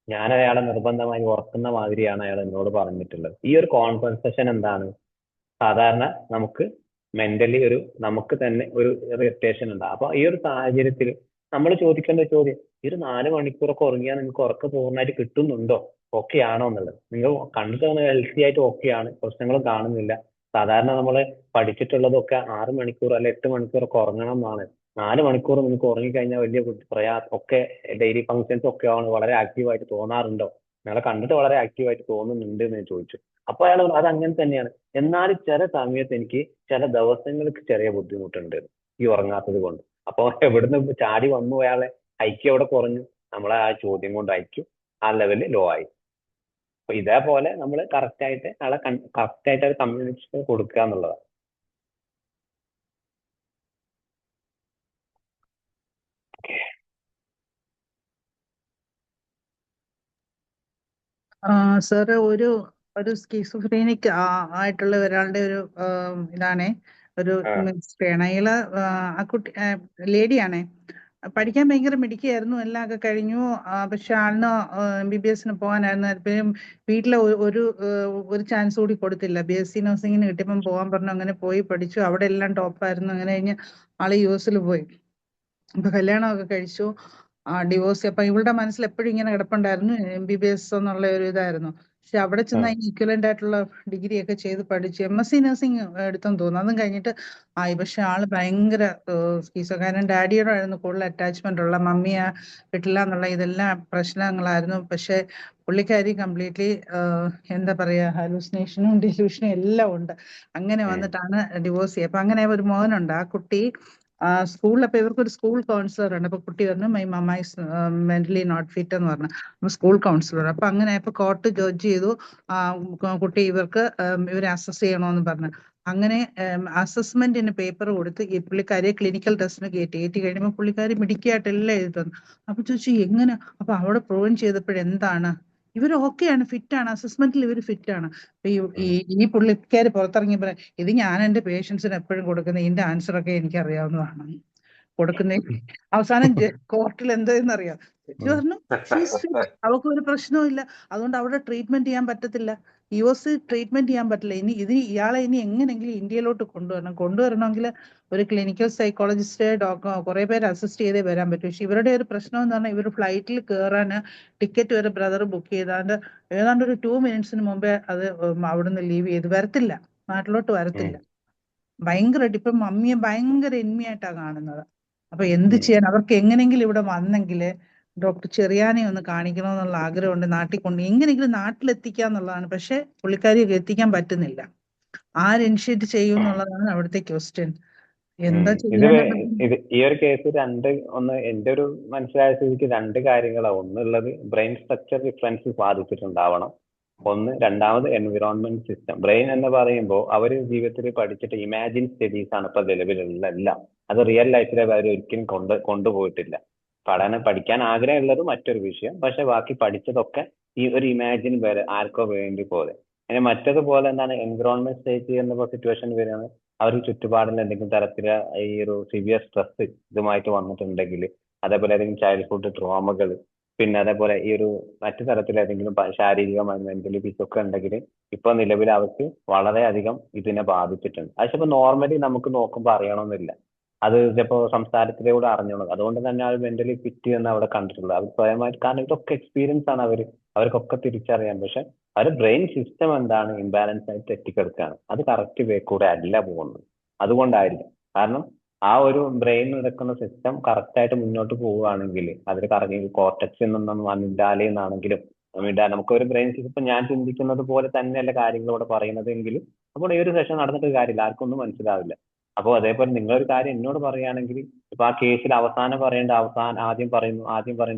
ഞാൻ അയാളെ നിർബന്ധമായി ഉറക്കുന്ന മാതിരിയാണ് അയാൾ എന്നോട് പറഞ്ഞിട്ടുള്ളത്. ഈ ഒരു കോൺവെർസേഷൻ എന്താണ്? സാധാരണ നമുക്ക് മെന്റലി നമുക്ക് തന്നെ ഒരു ഇറിറ്റേഷൻ ഉണ്ടാകും. അപ്പൊ ഈ ഒരു സാഹചര്യത്തിൽ നമ്മൾ ചോദിക്കേണ്ട ചോദ്യം, ഈ ഒരു 4 മണിക്കൂറൊക്കെ ഉറങ്ങിയാൽ നിങ്ങൾക്ക് ഉറക്കം പൂർണ്ണമായിട്ട് കിട്ടുന്നുണ്ടോ, ഓക്കെ ആണോ എന്നുള്ളത്. നിങ്ങൾ കണ്ടിട്ട് ഹെൽത്തി ആയിട്ട് ഓക്കെയാണ്, പ്രശ്നങ്ങളും കാണുന്നില്ല. സാധാരണ നമ്മൾ പഠിച്ചിട്ടുള്ളതൊക്കെ 6 മണിക്കൂർ അല്ലെ 8 മണിക്കൂറൊക്കെ ഉറങ്ങണം എന്നാണ്. 4 മണിക്കൂർ നിങ്ങൾക്ക് ഉറങ്ങിക്കഴിഞ്ഞാൽ വലിയ ഒക്കെ ഡെയിലി ഫങ്ഷൻസ് ഒക്കെ ആണ് വളരെ ആക്റ്റീവായിട്ട് തോന്നാറുണ്ടോ? നിങ്ങളെ കണ്ടിട്ട് വളരെ ആക്റ്റീവായിട്ട് തോന്നുന്നുണ്ട് എന്ന് ഞാൻ ചോദിച്ചു. അപ്പൊ അയാൾ അത് അങ്ങനെ തന്നെയാണ്. എന്നാലും ചില സമയത്ത് എനിക്ക് ചില ദിവസങ്ങൾക്ക് ചെറിയ ബുദ്ധിമുട്ടുണ്ട് ഈ ഉറങ്ങാത്തത് കൊണ്ട്. അപ്പൊ എവിടുന്ന് ചാടി വന്നു അയാളെ ഐക്യം അവിടെ കുറഞ്ഞു, നമ്മളെ ആ ചോദ്യം കൊണ്ട് ഐക്യം ആ ലെവലിൽ ലോ ആയി. അപ്പൊ ഇതേപോലെ നമ്മൾ കറക്റ്റ് ആയിട്ട് അയാളെ കറക്റ്റ് ആയിട്ട് കമ്മ്യൂണിക്കേഷൻ കൊടുക്കുക എന്നുള്ളതാണ്. സാറ് ഒരു സ്കീസോഫ്രീനിക് ആയിട്ടുള്ള ഒരാളുടെ ഒരു ഇതാണേ, ഒരു മിനിസ്ട്രിയാണ് അയാള്. ആ കുട്ടി ലേഡിയാണേ, പഠിക്കാൻ ഭയങ്കര മിടുക്കിയായിരുന്നു, എല്ലാം ഒക്കെ കഴിഞ്ഞു. പക്ഷെ ആളിന് MBBS പോകാനായിരുന്നു താല്പര്യം. വീട്ടിലെ ഒരു ചാൻസ് കൂടി കൊടുത്തില്ല. BSc നഴ്സിംഗിന് കിട്ടിയപ്പം പോകാൻ പറഞ്ഞു. അങ്ങനെ പോയി പഠിച്ചു, അവിടെ എല്ലാം ടോപ്പായിരുന്നു. അങ്ങനെ കഴിഞ്ഞ് ആള് US പോയി. അപ്പൊ കല്യാണമൊക്കെ കഴിച്ചു, ഡിവോഴ്സ്. അപ്പൊ ഇവളുടെ മനസ്സിൽ എപ്പോഴും ഇങ്ങനെ കിടപ്പുണ്ടായിരുന്നു MBBS എന്നുള്ള ഒരു ഇതായിരുന്നു. പക്ഷെ അവിടെ ചെന്ന് അതിന് ഈക്വലന്റ് ആയിട്ടുള്ള ഡിഗ്രി ഒക്കെ ചെയ്ത് പഠിച്ചു. MSc നഴ്സിംഗ് എടുത്തെന്ന് തോന്നുന്നു. അതും കഴിഞ്ഞിട്ട് ആയി. പക്ഷെ ആള് ഭയങ്കര സ്കീസോ. കാരണം ഡാഡിയോട് ആയിരുന്നു കൂടുതൽ അറ്റാച്ച്മെന്റ് ഉള്ള, മമ്മിയെ വിട്ടില്ല എന്നുള്ള ഇതെല്ലാം പ്രശ്നങ്ങളായിരുന്നു. പക്ഷെ പുള്ളിക്കാരി കംപ്ലീറ്റ്ലി എന്താ പറയാ, ഹാലൂസിനേഷനും ഡിലൂഷനും എല്ലാം ഉണ്ട്. അങ്ങനെ വന്നിട്ടാണ് ഡിവോഴ്സ് ചെയ്യുക. അപ്പൊ അങ്ങനെ ഒരു മോനുണ്ട്. ആ കുട്ടി സ്കൂളിൽ, അപ്പൊ ഇവർക്കൊരു സ്കൂൾ കൗൺസിലർ ഉണ്ട്. അപ്പൊ കുട്ടി പറഞ്ഞു my mama is mentally not fit എന്ന് പറഞ്ഞു. അപ്പൊ സ്കൂൾ കൗൺസിലർ. അപ്പൊ അങ്ങനെ ഇപ്പൊ കോർട്ട് ജഡ്ജ് ചെയ്തു കുട്ടി ഇവരെ അസസ് ചെയ്യണമെന്ന് പറഞ്ഞു. അങ്ങനെ അസസ്മെന്റിന് പേപ്പർ കൊടുത്ത് ഈ പുള്ളിക്കാരിയെ ക്ലിനിക്കൽ ടെസ്റ്റിന് കയറ്റി കഴിയുമ്പോൾ പുള്ളിക്കാരി മിടുക്കിയായിട്ട് എല്ലാം എഴുതി തന്നു. അപ്പൊ ചോദിച്ചു എങ്ങനെ? അപ്പൊ അവിടെ പ്രൂവൻ ചെയ്തപ്പോഴെന്താണ്, ഇവർ ഓക്കെയാണ്, ഫിറ്റാണ്, അസസ്മെന്റിൽ ഇവർ ഫിറ്റാണ്. അപ്പൊ ഈ പുള്ളിക്കാരി പുറത്തിറങ്ങി പറയാം, ഇത് ഞാൻ എന്റെ പേഷ്യൻസിന് എപ്പോഴും കൊടുക്കുന്ന ഇതിന്റെ ആൻസർ ഒക്കെ എനിക്ക് അറിയാവുന്നതാണ് കൊടുക്കുന്നേ. അവസാനം കോർട്ടിൽ എന്തായെന്നറിയാം, ജഡ്ജി പറഞ്ഞു ഷീസ് ഫിറ്റ്, അവൾക്ക് ഒരു പ്രശ്നവും ഇല്ല, അതുകൊണ്ട് അവിടെ ട്രീറ്റ്മെന്റ് ചെയ്യാൻ പറ്റത്തില്ല, US ട്രീറ്റ്മെന്റ് ചെയ്യാൻ പറ്റില്ല. ഇയാളെ എങ്ങനെയെങ്കിലും ഇന്ത്യയിലോട്ട് കൊണ്ടുവരണമെങ്കിൽ ഒരു ക്ലിനിക്കൽ സൈക്കോളജിസ്റ്റ് കുറെ പേര് അസിസ്റ്റ് ചെയ്തേ വരാൻ പറ്റും. പക്ഷെ ഇവരുടെ ഒരു പ്രശ്നം എന്ന് പറഞ്ഞാൽ ഇവർ ഫ്ലൈറ്റിൽ കയറാൻ ടിക്കറ്റ് വരെ ബ്രദർ ബുക്ക് ഏതാണ്ട് ഒരു 2 മിനിറ്റ്സിന് മുമ്പേ അത് അവിടുന്ന് ലീവ് ചെയ്ത് വരത്തില്ല, നാട്ടിലോട്ട് വരത്തില്ല. ഭയങ്കരമായിട്ട് ഇപ്പൊ മമ്മിയെ ഭയങ്കര എന്മിയായിട്ടാ കാണുന്നത്. അപ്പൊ എന്ത് ചെയ്യാൻ, അവർക്ക് എങ്ങനെയെങ്കിലും ഇവിടെ വന്നെങ്കിൽ ഡോക്ടർ ചെറിയാനെ ഒന്ന് കാണിക്കണമെന്നുള്ള ആഗ്രഹമുണ്ട്. എങ്ങനെയെങ്കിലും നാട്ടിലെത്തിക്കാന്നുള്ളതാണ്. പക്ഷെ പുള്ളിക്കാരിയൊക്കെ എത്തിക്കാൻ പറ്റുന്നില്ല. ആര് ഇനിഷ്യേറ്റ് ചെയ്യും എന്നുള്ളതാണ് അവിടുത്തെ ക്വസ്റ്റ്യൻ. എന്താ ഈ ഒരു കേസ് എന്റെ ഒരു മനസ്സിലായ സ്ഥിതിക്ക് 2 കാര്യങ്ങളാണ്. ഒന്നുള്ളത് ബ്രെയിൻ സ്ട്രക്ചർ ഡിഫറൻസ് ബാധിച്ചിട്ടുണ്ടാവണം. രണ്ടാമത് എൻവിറോൺമെന്റ് സിസ്റ്റം. ബ്രെയിൻ എന്ന് പറയുമ്പോൾ അവർ ജീവിതത്തിൽ പഠിച്ചിട്ട് ഇമാജിൻ സ്റ്റഡീസ് ആണ് ഇപ്പൊ നിലവിലുള്ള എല്ലാം. അത് റിയൽ ലൈഫിലെ അവർ ഒരിക്കലും കൊണ്ടുപോയിട്ടില്ല. പഠിക്കാൻ ആഗ്രഹമുള്ളത് മറ്റൊരു വിഷയം, പക്ഷെ ബാക്കി പഠിച്ചതൊക്കെ ഈ ഒരു ഇമാജിൻ വരെ ആർക്കോ വേണ്ടി പോലെ. അങ്ങനെ മറ്റതുപോലെ എന്താണ് എൻവിറോൺമെന്റ് സ്റ്റേറ്റ് ചെയ്യുന്ന സിറ്റുവേഷൻ വരികയാണ്. അവർക്ക് ചുറ്റുപാടിൽ എന്തെങ്കിലും തരത്തില് ഈ ഒരു സിവിയർ സ്ട്രെസ് ഇതുമായിട്ട് വന്നിട്ടുണ്ടെങ്കിൽ, അതേപോലെ ഏതെങ്കിലും ചൈൽഡ്ഹുഡ് ട്രോമകൾ, പിന്നെ അതേപോലെ ഈ ഒരു മറ്റു തരത്തിൽ ഏതെങ്കിലും ശാരീരികമായി മെന്റലി ഒക്കെ ഉണ്ടെങ്കിൽ ഇപ്പൊ നിലവിൽ അവർക്ക് വളരെയധികം ഇതിനെ ബാധിച്ചിട്ടുണ്ട്. പക്ഷെ ഇപ്പൊ നോർമലി നമുക്ക് നോക്കുമ്പോൾ അറിയണമെന്നില്ല, അത് ചിലപ്പോ സംസാരത്തിലൂടെ അറിഞ്ഞോളൂ. അതുകൊണ്ട് തന്നെ അവർ മെന്റലി ഫിറ്റ് എന്ന് അവിടെ കണ്ടിട്ടുള്ളത് അവർ സ്വയമായിട്ട്. കാരണം ഇതൊക്കെ എക്സ്പീരിയൻസ് ആണ് അവർക്കൊക്കെ തിരിച്ചറിയാം. പക്ഷെ അവരുടെ ബ്രെയിൻ സിസ്റ്റം എന്താണ് ഇംബാലൻസ് ആയിട്ട് തെറ്റിക്കെടുക്കുകയാണ്. അത് കറക്റ്റ് വേ കൂടെ അല്ല പോകുന്നത്. അതുകൊണ്ടായിരിക്കും. കാരണം ആ ഒരു ബ്രെയിൻ നടക്കുന്ന സിസ്റ്റം കറക്റ്റ് ആയിട്ട് മുന്നോട്ട് പോവുകയാണെങ്കിൽ അതിൽ കറങ്ങി കോർട്ടക്സ് എന്നൊന്നും അമിഗ്ഡാലയെന്നാണെങ്കിലും നമുക്ക് ഒരു ബ്രെയിൻ സിസ്റ്റം ഇപ്പൊ ഞാൻ ചിന്തിക്കുന്നത് പോലെ തന്നെയല്ല കാര്യങ്ങൾ ഇവിടെ പറയുന്നത് എങ്കിലും അപ്പോൾ ഈ ഒരു സെഷൻ നടന്നിട്ട് കാര്യമില്ല, ആർക്കൊന്നും മനസ്സിലാവില്ല. അപ്പോൾ അതേപോലെ നിങ്ങളൊരു കാര്യം എന്നോട് പറയുകയാണെങ്കിൽ ഇപ്പൊ ആ കേസിൽ ആദ്യം പറയേണ്ട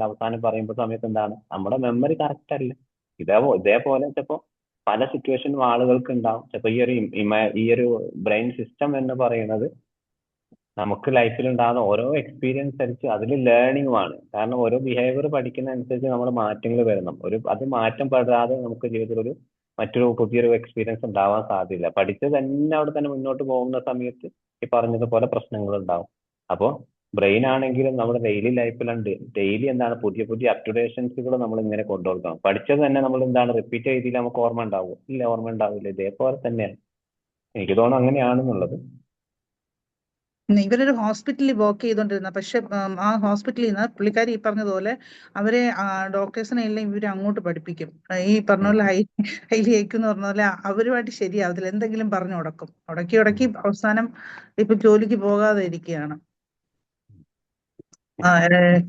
അവസാനം പറയുമ്പോൾ സമയത്ത് എന്താണ് നമ്മുടെ മെമ്മറി കറക്റ്റ് അല്ല. ഇതേപോലെ ചിലപ്പോ പല സിറ്റുവേഷനും ആളുകൾക്ക് ഉണ്ടാവും. ചിലപ്പോ ഈ ഒരു ബ്രെയിൻ സിസ്റ്റം എന്ന് പറയുന്നത് നമുക്ക് ലൈഫിൽ ഉണ്ടാകുന്ന ഓരോ എക്സ്പീരിയൻസ് അനുസരിച്ച് അതിൽ ലേണിംഗുമാണ്. കാരണം ഓരോ ബിഹേവിയർ പഠിക്കുന്ന അനുസരിച്ച് നമ്മുടെ മാറ്റങ്ങൾ വരണം. അത് മാറ്റം പെടാതെ നമുക്ക് ജീവിതത്തിൽ മറ്റൊരു പുതിയൊരു എക്സ്പീരിയൻസ് ഉണ്ടാവാൻ സാധ്യതയില്ല. പഠിച്ചത് തന്നെ അവിടെ തന്നെ മുന്നോട്ട് പോകുന്ന സമയത്ത് ഈ പറഞ്ഞതുപോലെ പ്രശ്നങ്ങൾ ഉണ്ടാവും. അപ്പോൾ ബ്രെയിൻ ആണെങ്കിലും നമ്മുടെ ഡെയിലി ലൈഫിലുണ്ട്, ഡെയിലി എന്താണ് പുതിയ പുതിയ അപ്ഡേഷൻസുകൾ നമ്മൾ ഇങ്ങനെ കൊണ്ടുകൊടുക്കണം. പഠിച്ചത് തന്നെ നമ്മൾ എന്താണ് റിപ്പീറ്റ് ചെയ്തില്ല നമുക്ക് ഓർമ്മ ഉണ്ടാവും? ഇല്ല, ഓർമ്മ ഉണ്ടാവില്ല. ഇതേപോലെ തന്നെയാണ്, എനിക്ക് തോന്നുന്നു അങ്ങനെയാണെന്നുള്ളത്. ഇവരൊരു ഹോസ്പിറ്റലിൽ വർക്ക് ചെയ്തോണ്ടിരുന്ന, പക്ഷെ ആ ഹോസ്പിറ്റലിൽ നിന്ന് പുള്ളിക്കാരി ഈ പറഞ്ഞതുപോലെ അവരെ ഡോക്ടേഴ്സിനെ എല്ലാം ഇവർ അങ്ങോട്ട് പഠിപ്പിക്കും. ഈ പറഞ്ഞ പോലെ ഹൈലി ഐക്യു എന്ന് പറഞ്ഞ പോലെ അവരുമായിട്ട് ശരിയാവത്തില്ല, എന്തെങ്കിലും പറഞ്ഞു ഉടക്കും. ഉടക്കി അവസാനം ഇപ്പൊ ജോലിക്ക് പോകാതെ ഇരിക്കുകയാണ്.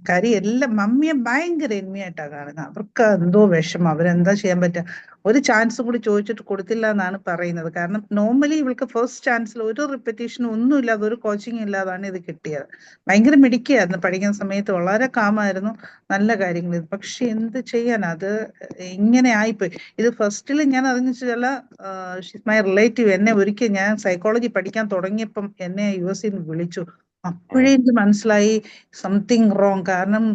കാര്യം എല്ലാം മമ്മിയെ ഭയങ്കര എന്മിയായിട്ടാണ് കാണുന്നത്. അവർക്ക് എന്തോ വിഷമം, അവരെന്താ ചെയ്യാൻ പറ്റുക. ഒരു ചാൻസ് കൂടി ചോദിച്ചിട്ട് കൊടുത്തില്ല എന്നാണ് പറയുന്നത്. കാരണം നോർമലി ഇവൾക്ക് ഫസ്റ്റ് ചാൻസിൽ ഒരു റിപ്പറ്റീഷനും ഒന്നുമില്ലാതെ ഒരു കോച്ചിങ് ഇല്ലാതാണ് ഇത് കിട്ടിയത്. ഭയങ്കര മിടുക്കിയായിരുന്നു പഠിക്കുന്ന സമയത്ത്, വളരെ കാമായിരുന്നു, നല്ല കാര്യങ്ങൾ. പക്ഷെ എന്ത് ചെയ്യാൻ, അത് ഇങ്ങനെ ആയിപ്പോയി. ഇത് ഫസ്റ്റിൽ ഞാൻ അറിഞ്ഞ ചില മൈ റിലേറ്റീവ് എന്നെ ഒരിക്കൽ ഞാൻ സൈക്കോളജി പഠിക്കാൻ തുടങ്ങിയപ്പം എന്നെ US ന്ന് വിളിച്ചു. അപ്പോഴേ എനിക്ക് മനസ്സിലായി സംതിങ് റോങ്. കാരണം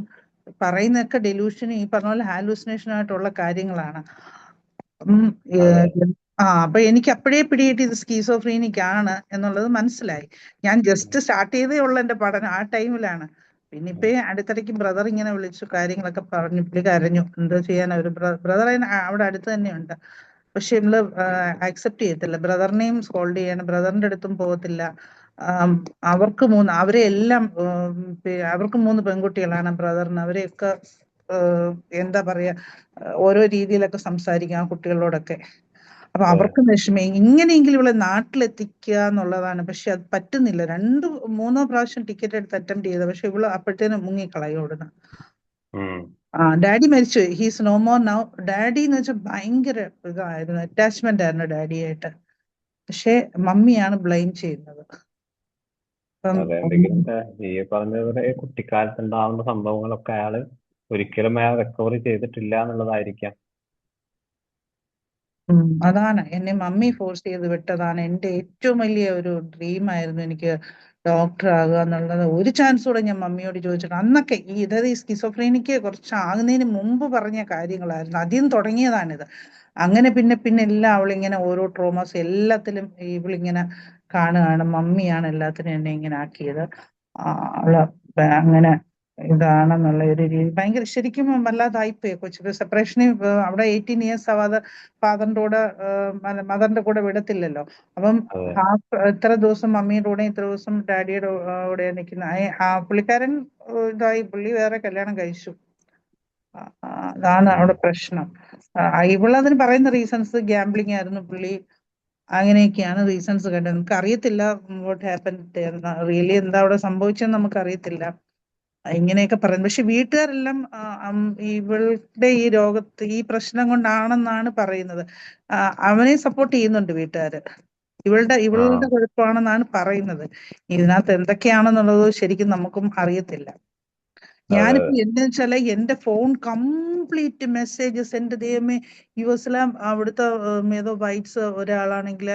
പറയുന്നൊക്കെ ഡെലൂഷൻ, ഈ പറഞ്ഞ പോലെ ഹാലൂസിനേഷൻ ആയിട്ടുള്ള കാര്യങ്ങളാണ്. അപ്പൊ എനിക്ക് അപ്പോഴേ പിടികിട്ടി ഇത് സ്കീസോഫ്രീനിക് ആണ് എന്നുള്ളത് മനസ്സിലായി. ഞാൻ ജസ്റ്റ് സ്റ്റാർട്ട് ചെയ്തേ ഉള്ള എന്റെ പഠനം ആ ടൈമിലാണ്. പിന്നെ ഇപ്പൊ അടുത്തിടയ്ക്ക് ബ്രദർ ഇങ്ങനെ വിളിച്ചു കാര്യങ്ങളൊക്കെ പറഞ്ഞു, പുള്ളി കരഞ്ഞു. എന്തോ ചെയ്യാൻ, ഒരു ബ്രദർ അവിടെ അടുത്ത് തന്നെയുണ്ട്. പക്ഷെ നമ്മള് ആക്സെപ്റ്റ് ചെയ്യത്തില്ല, ബ്രദറിനെയും സ്കോൾഡ് ചെയ്യണം, ബ്രദറിന്റെ അടുത്തും പോകത്തില്ല. അവർക്ക് അവരെ എല്ലാം അവർക്ക് 3 പെൺകുട്ടികളാണ് ബ്രദറിന്. അവരെയൊക്കെ എന്താ പറയാ, ഓരോ രീതിയിലൊക്കെ സംസാരിക്കാം ആ കുട്ടികളോടൊക്കെ. അപ്പൊ അവർക്ക് വിഷമം. ഇങ്ങനെയെങ്കിലും ഇവളെ നാട്ടിലെത്തിക്കുക എന്നുള്ളതാണ്. പക്ഷെ അത് പറ്റുന്നില്ല. 2-3 പ്രാവശ്യം ടിക്കറ്റ് എടുത്ത് അറ്റംപ്റ്റ് ചെയ്ത, പക്ഷെ ഇവള് അപ്പോഴത്തേനും മുങ്ങിക്കളയും ഓടുന്ന. ഡാഡി മരിച്ചു, he's no more now. Daddy എന്ന് വെച്ചാൽ ഭയങ്കര ഇതായിരുന്നു, അറ്റാച്ച്മെന്റ് ആയിരുന്നു ഡാഡിയായിട്ട്. പക്ഷെ മമ്മിയാണ് ബ്ലെയിം ചെയ്യുന്നത്. ഈ പറഞ്ഞതുപോലെ കുട്ടിക്കാലത്ത് ഉണ്ടാവുന്ന സംഭവങ്ങളൊക്കെ അയാള് ഒരിക്കലും അയാൾ റിക്കവറി ചെയ്തിട്ടില്ല എന്നുള്ളതായിരിക്കാം. അതാണ് എന്നെ മമ്മി ഫോഴ്സ് ചെയ്ത് വിട്ടതാണ്. എന്റെ ഏറ്റവും വലിയ ഒരു ഡ്രീം ആയിരുന്നു എനിക്ക് ഡോക്ടർ ആകുക എന്നുള്ളത്. ഒരു ചാൻസ് കൂടെ ഞാൻ മമ്മിയോട് ചോദിച്ചിട്ട്, അന്നൊക്കെ ഇതായത് ഈ സ്കിസോഫ്രീനിക്ക് കുറച്ച് ആകുന്നതിന് മുമ്പ് പറഞ്ഞ കാര്യങ്ങളായിരുന്നു, ആദ്യം തുടങ്ങിയതാണിത്. അങ്ങനെ പിന്നെ എല്ലാം അവളിങ്ങനെ ഓരോ ട്രോമാസ് എല്ലാത്തിലും ഇവളിങ്ങനെ കാണുകയാണ്, മമ്മിയാണ് എല്ലാത്തിനും എന്നെ ഇങ്ങനെ ആക്കിയത്. അവള് അങ്ങനെ ഇതാണെന്നുള്ള ഒരു രീതി ഭയങ്കര ശരിക്കും വല്ലാതായിപ്പോയി. കൊച്ചു സെപ്പറേഷന് അവിടെ 18 years ആവാതെ ഫാദറിന്റെ കൂടെ മദറിന്റെ കൂടെ വിടത്തില്ലല്ലോ. അപ്പം ഇത്ര ദിവസം മമ്മിയുടെ കൂടെ, ഇത്ര ദിവസം ഡാഡിയുടെ കൂടെ നിൽക്കുന്ന ആ പുള്ളിക്കാരൻ ഇതായി, പുള്ളി വേറെ കല്യാണം കഴിച്ചു. അതാണ് അവിടെ പ്രശ്നം. ഇവളതിന് പറയുന്ന റീസൺസ് ഗ്യാംബ്ലിംഗ് ആയിരുന്നു പുള്ളി, അങ്ങനെയൊക്കെയാണ് റീസൺസ് കണ്ടത്. നമുക്ക് അറിയത്തില്ല വാട്ട് ഹാപ്പൻ റിയലി, എന്താ അവിടെ സംഭവിച്ചെന്ന് നമുക്ക് അറിയത്തില്ല. ഇങ്ങനെയൊക്കെ പറയുന്നത്. പക്ഷെ വീട്ടുകാരെല്ലാം ഇവളുടെ ഈ രോഗത്ത് ഈ പ്രശ്നം കൊണ്ടാണെന്നാണ് പറയുന്നത്. അവനെ സപ്പോർട്ട് ചെയ്യുന്നുണ്ട് വീട്ടുകാര്. ഇവളുടെ കുഴപ്പമാണെന്നാണ് പറയുന്നത്. ഇതിനകത്ത് എന്തൊക്കെയാണെന്നുള്ളത് ശരിക്കും നമുക്കും അറിയത്തില്ല. ഞാനിപ്പോ എന്താ വെച്ചാല് എന്റെ ഫോൺ കംപ്ലീറ്റ് മെസ്സേജസ്, എന്റെ ദൈവമേ, US അവിടുത്തെ ഏതോ ഒരാളാണെങ്കിൽ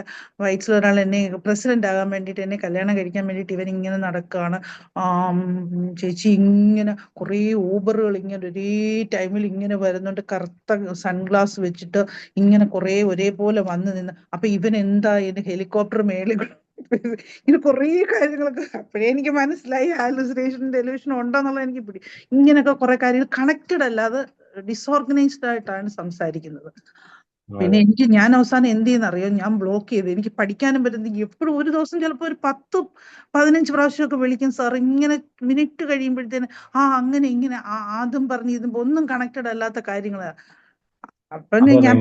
വൈറ്റ്സിൽ ഒരാൾ എന്നെ പ്രസിഡന്റ് ആകാൻ വേണ്ടിയിട്ട്, എന്നെ കല്യാണം കഴിക്കാൻ വേണ്ടിയിട്ട് ഇവൻ ഇങ്ങനെ നടക്കുകയാണ്. ചേച്ചി ഇങ്ങനെ കുറേ ഊബറുകൾ ഇങ്ങനെ ഒരേ ടൈമിൽ ഇങ്ങനെ വരുന്നുണ്ട്, കറുത്ത സൺഗ്ലാസ് വെച്ചിട്ട് ഇങ്ങനെ കുറേ ഒരേപോലെ വന്ന് നിന്ന്. അപ്പൊ ഇവൻ എന്താ ഹെലികോപ്റ്റർ മേളിൽ ഇങ്ങനെ കുറേ കാര്യങ്ങളൊക്കെ. അപ്പോഴേ എനിക്ക് മനസ്സിലായി ഹാലുസിനേഷൻ ഡെലൂഷൻ ഉണ്ടോന്നുള്ളത് എനിക്ക് പിടി. ഇങ്ങനെയൊക്കെ കുറെ കാര്യങ്ങൾ കണക്റ്റഡ് അല്ല, അത് ഡിസോർഗനൈസ്ഡ് ആയിട്ടാണ് സംസാരിക്കുന്നത്. പിന്നെ ഞാൻ അവസാനം എന്ത് ചെയ്യുന്നറിയോ, ഞാൻ ബ്ലോക്ക് ചെയ്ത്. എനിക്ക് പഠിക്കാനും പറ്റുന്ന, എപ്പോഴും ഒരു ദിവസം ചിലപ്പോൾ ഒരു 10-15 പ്രാവശ്യമൊക്കെ വിളിക്കും സാർ. ഇങ്ങനെ മിനിറ്റ് കഴിയുമ്പോഴത്തേന് അങ്ങനെ ഇങ്ങനെ ആദ്യം പറഞ്ഞ് ഇതും ഒന്നും കണക്റ്റഡ് അല്ലാത്ത കാര്യങ്ങളാ. അപ്പൊ ഞാൻ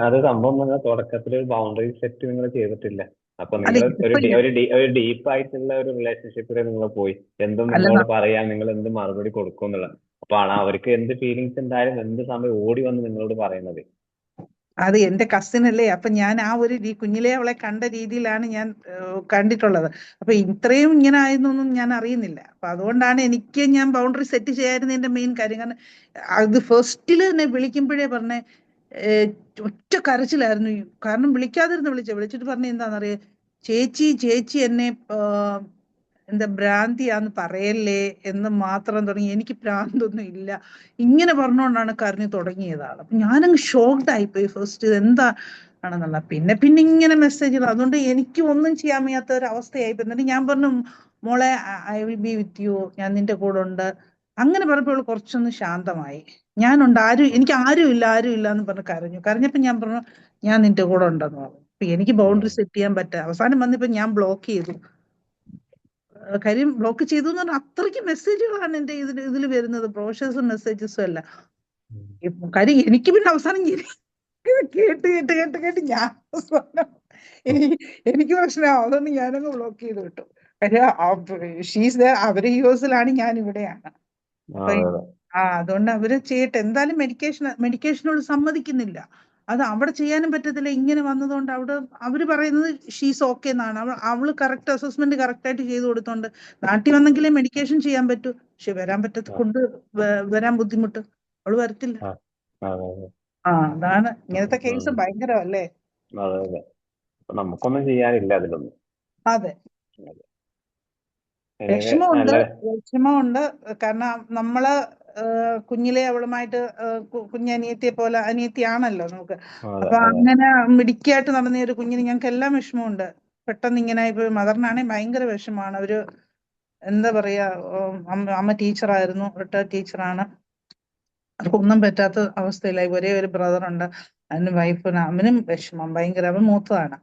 അത് സംഭവം തുടക്കത്തിൽ ഒരു ബൗണ്ടറി സെറ്റ് നിങ്ങൾ ചെയ്തിട്ടില്ല. അപ്പൊ നിങ്ങൾ ഒരു ഡീപ്പ് ആയിട്ടുള്ള ഒരു റിലേഷൻഷിപ്പിൽ നിങ്ങൾ പോയി, എന്തും നിങ്ങളോട് പറയാൻ, നിങ്ങൾ എന്ത് മറുപടി കൊടുക്കും എന്നുള്ള. അപ്പൊ അവർക്ക് എന്ത് ഫീലിങ്സ് ഉണ്ടായാലും എന്ത് സമയം ഓടി വന്ന് നിങ്ങളോട് പറയുന്നത്. അത് എന്റെ കസിൻ അല്ലേ. അപ്പൊ ഞാൻ ആ ഒരു കുഞ്ഞിലെ അവളെ കണ്ട രീതിയിലാണ് ഞാൻ കണ്ടിട്ടുള്ളത്. അപ്പൊ ഇത്രയും ഇങ്ങനെ ആയിരുന്നൊന്നും ഞാൻ അറിയുന്നില്ല. അപ്പൊ അതുകൊണ്ടാണ് ഞാൻ ബൗണ്ടറി സെറ്റ് ചെയ്യാതിരുന്നതിന്റെ മെയിൻ കാര്യം. കാരണം അത് ഫസ്റ്റില് തന്നെ വിളിക്കുമ്പോഴേ പറഞ്ഞേ, ഒറ്റ കരച്ചിലായിരുന്നു. കാരണം വിളിച്ചിട്ട് പറഞ്ഞ എന്താണെന്നറിയാം, ചേച്ചി എന്നെ എന്താ ഭ്രാന്തിയാന്ന് പറയല്ലേ എന്ന് മാത്രം തുടങ്ങി. എനിക്ക് ഭ്രാന്തൊന്നും ഇല്ല ഇങ്ങനെ പറഞ്ഞുകൊണ്ടാണ് കരഞ്ഞു തുടങ്ങിയതാണ്. അപ്പൊ ഞാനങ്ങ് ഷോക്ഡ് ആയിപ്പോയി ഫസ്റ്റ്, ഇത് എന്താ ആണെന്നുള്ള. പിന്നെ പിന്നെ ഇങ്ങനെ മെസ്സേജുകൾ, അതുകൊണ്ട് എനിക്ക് ഒന്നും ചെയ്യാൻ വയ്യാത്ത ഒരു അവസ്ഥയായിപ്പോയി. എന്നിട്ട് ഞാൻ പറഞ്ഞു, മോളെ I will be with you, ഞാൻ നിന്റെ കൂടെ ഉണ്ട്. അങ്ങനെ പറഞ്ഞപ്പോൾ അവള് കുറച്ചൊന്ന് ശാന്തമായി. ഞാനുണ്ട്, എനിക്ക് ആരും ഇല്ല എന്ന് പറഞ്ഞ് കരഞ്ഞപ്പോ ഞാൻ പറഞ്ഞു ഞാൻ നിന്റെ കൂടെ ഉണ്ടെന്ന് പറഞ്ഞു. അപ്പൊ എനിക്ക് ബൗണ്ടറി സെറ്റ് ചെയ്യാൻ പറ്റാ. അവസാനം വന്നിപ്പോ ഞാൻ ബ്ലോക്ക് ചെയ്തു. കാര്യം ബ്ലോക്ക് ചെയ്തു എന്ന് പറഞ്ഞാൽ അത്രയ്ക്ക് മെസ്സേജുകളാണ് എന്റെ ഇതിൽ വരുന്നത്, ബ്രോഷേഴ്സും മെസ്സേജസും അല്ല. കാര്യം എനിക്ക് പിന്നെ അവസാനം കേട്ട് ഞാൻ അവസാനം എനിക്ക് പ്രശ്നമാവും. അതുകൊണ്ട് ഞാനങ്ങ് ബ്ലോക്ക് ചെയ്ത് വിട്ടു. കാര്യം ഷീസ് അവര് യുഎസിലാണ്, ഞാൻ ഇവിടെയാണ്. അപ്പൊ അതുകൊണ്ട് അവര് ചെയ്യട്ടെ. എന്തായാലും മെഡിക്കേഷനോട് സമ്മതിക്കുന്നില്ല. അത് അവിടെ ചെയ്യാനും പറ്റത്തില്ല. ഇങ്ങനെ വന്നതുകൊണ്ട് അവിടെ അവര് പറയുന്നത് ഷീസ് ഓക്കെ എന്നാണ്. അവള് കറക്റ്റ് അസസ്മെന്റ് കറക്റ്റ് ആയിട്ട് ചെയ്ത് കൊടുത്തോണ്ട് നാട്ടിൽ വന്നെങ്കിലേ മെഡിക്കേഷൻ ചെയ്യാൻ പറ്റൂ. പക്ഷെ വരാൻ ബുദ്ധിമുട്ട്, അവള് വരത്തില്ല. അതാണ് ഇങ്ങനത്തെ കേസ് ഭയങ്കരമല്ലേ. നമുക്കൊന്നും ചെയ്യാനില്ല അതിലൊന്നും. അതെ, വിഷമമുണ്ട്. കാരണം നമ്മള് കുഞ്ഞിലെ അവളുമായിട്ട് കുഞ്ഞനിയത്തിയെ പോലെ, അനിയത്തിയാണല്ലോ നമുക്ക്. അപ്പൊ അങ്ങനെ മിടുക്കിയായിട്ട് നടന്ന ഒരു കുഞ്ഞിന് ഞങ്ങൾക്ക് എല്ലാം വിഷമമുണ്ട്. പെട്ടെന്ന് ഇങ്ങനെ ഇപ്പൊ മദറിനാണെങ്കിൽ ഭയങ്കര വിഷമമാണ്. അവര് എന്താ പറയാ, അമ്മ ടീച്ചറായിരുന്നു, റിട്ടയർഡ് ടീച്ചറാണ്. അവർക്കൊന്നും പറ്റാത്ത അവസ്ഥയിലായി. ഒരേ ഒരു ബ്രദറുണ്ട്, അതിന് വൈഫിന്, അവനും വിഷമം ഭയങ്കര. അവൻ മൂത്തതാണ്,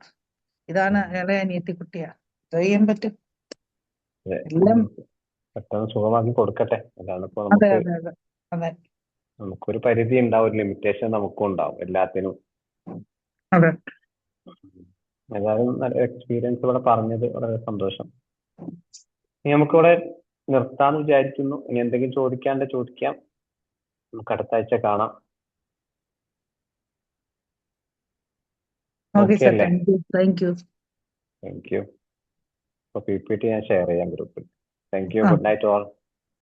ഇതാണ് ഇളയ അനിയത്തി കുട്ടിയാ. ഇത് ചെയ്യാൻ പറ്റും എല്ലാം. പെട്ടെന്ന് സുഖമാക്കി കൊടുക്കട്ടെ. അതാണ് ഇപ്പൊ അതെ നമുക്കൊരു പരിധി ഉണ്ടാവും, ഒരു ലിമിറ്റേഷൻ നമുക്കും ഉണ്ടാവും എല്ലാത്തിനും. അതെ. ഏതായാലും നല്ല എക്സ്പീരിയൻസ് ഇവിടെ പറഞ്ഞത് വളരെ സന്തോഷം. ഇനി നമുക്കിവിടെ നിർത്താന്ന് വിചാരിക്കുന്നു. ഇനി എന്തെങ്കിലും ചോദിക്കാം. നമുക്ക് അടുത്ത ആഴ്ച കാണാം. ഓക്കെ അല്ലേ? Thank you. അപ്പൊ PPT ഞാൻ ഷെയർ ചെയ്യാം ഗ്രൂപ്പിൽ. Thank you. Good night all.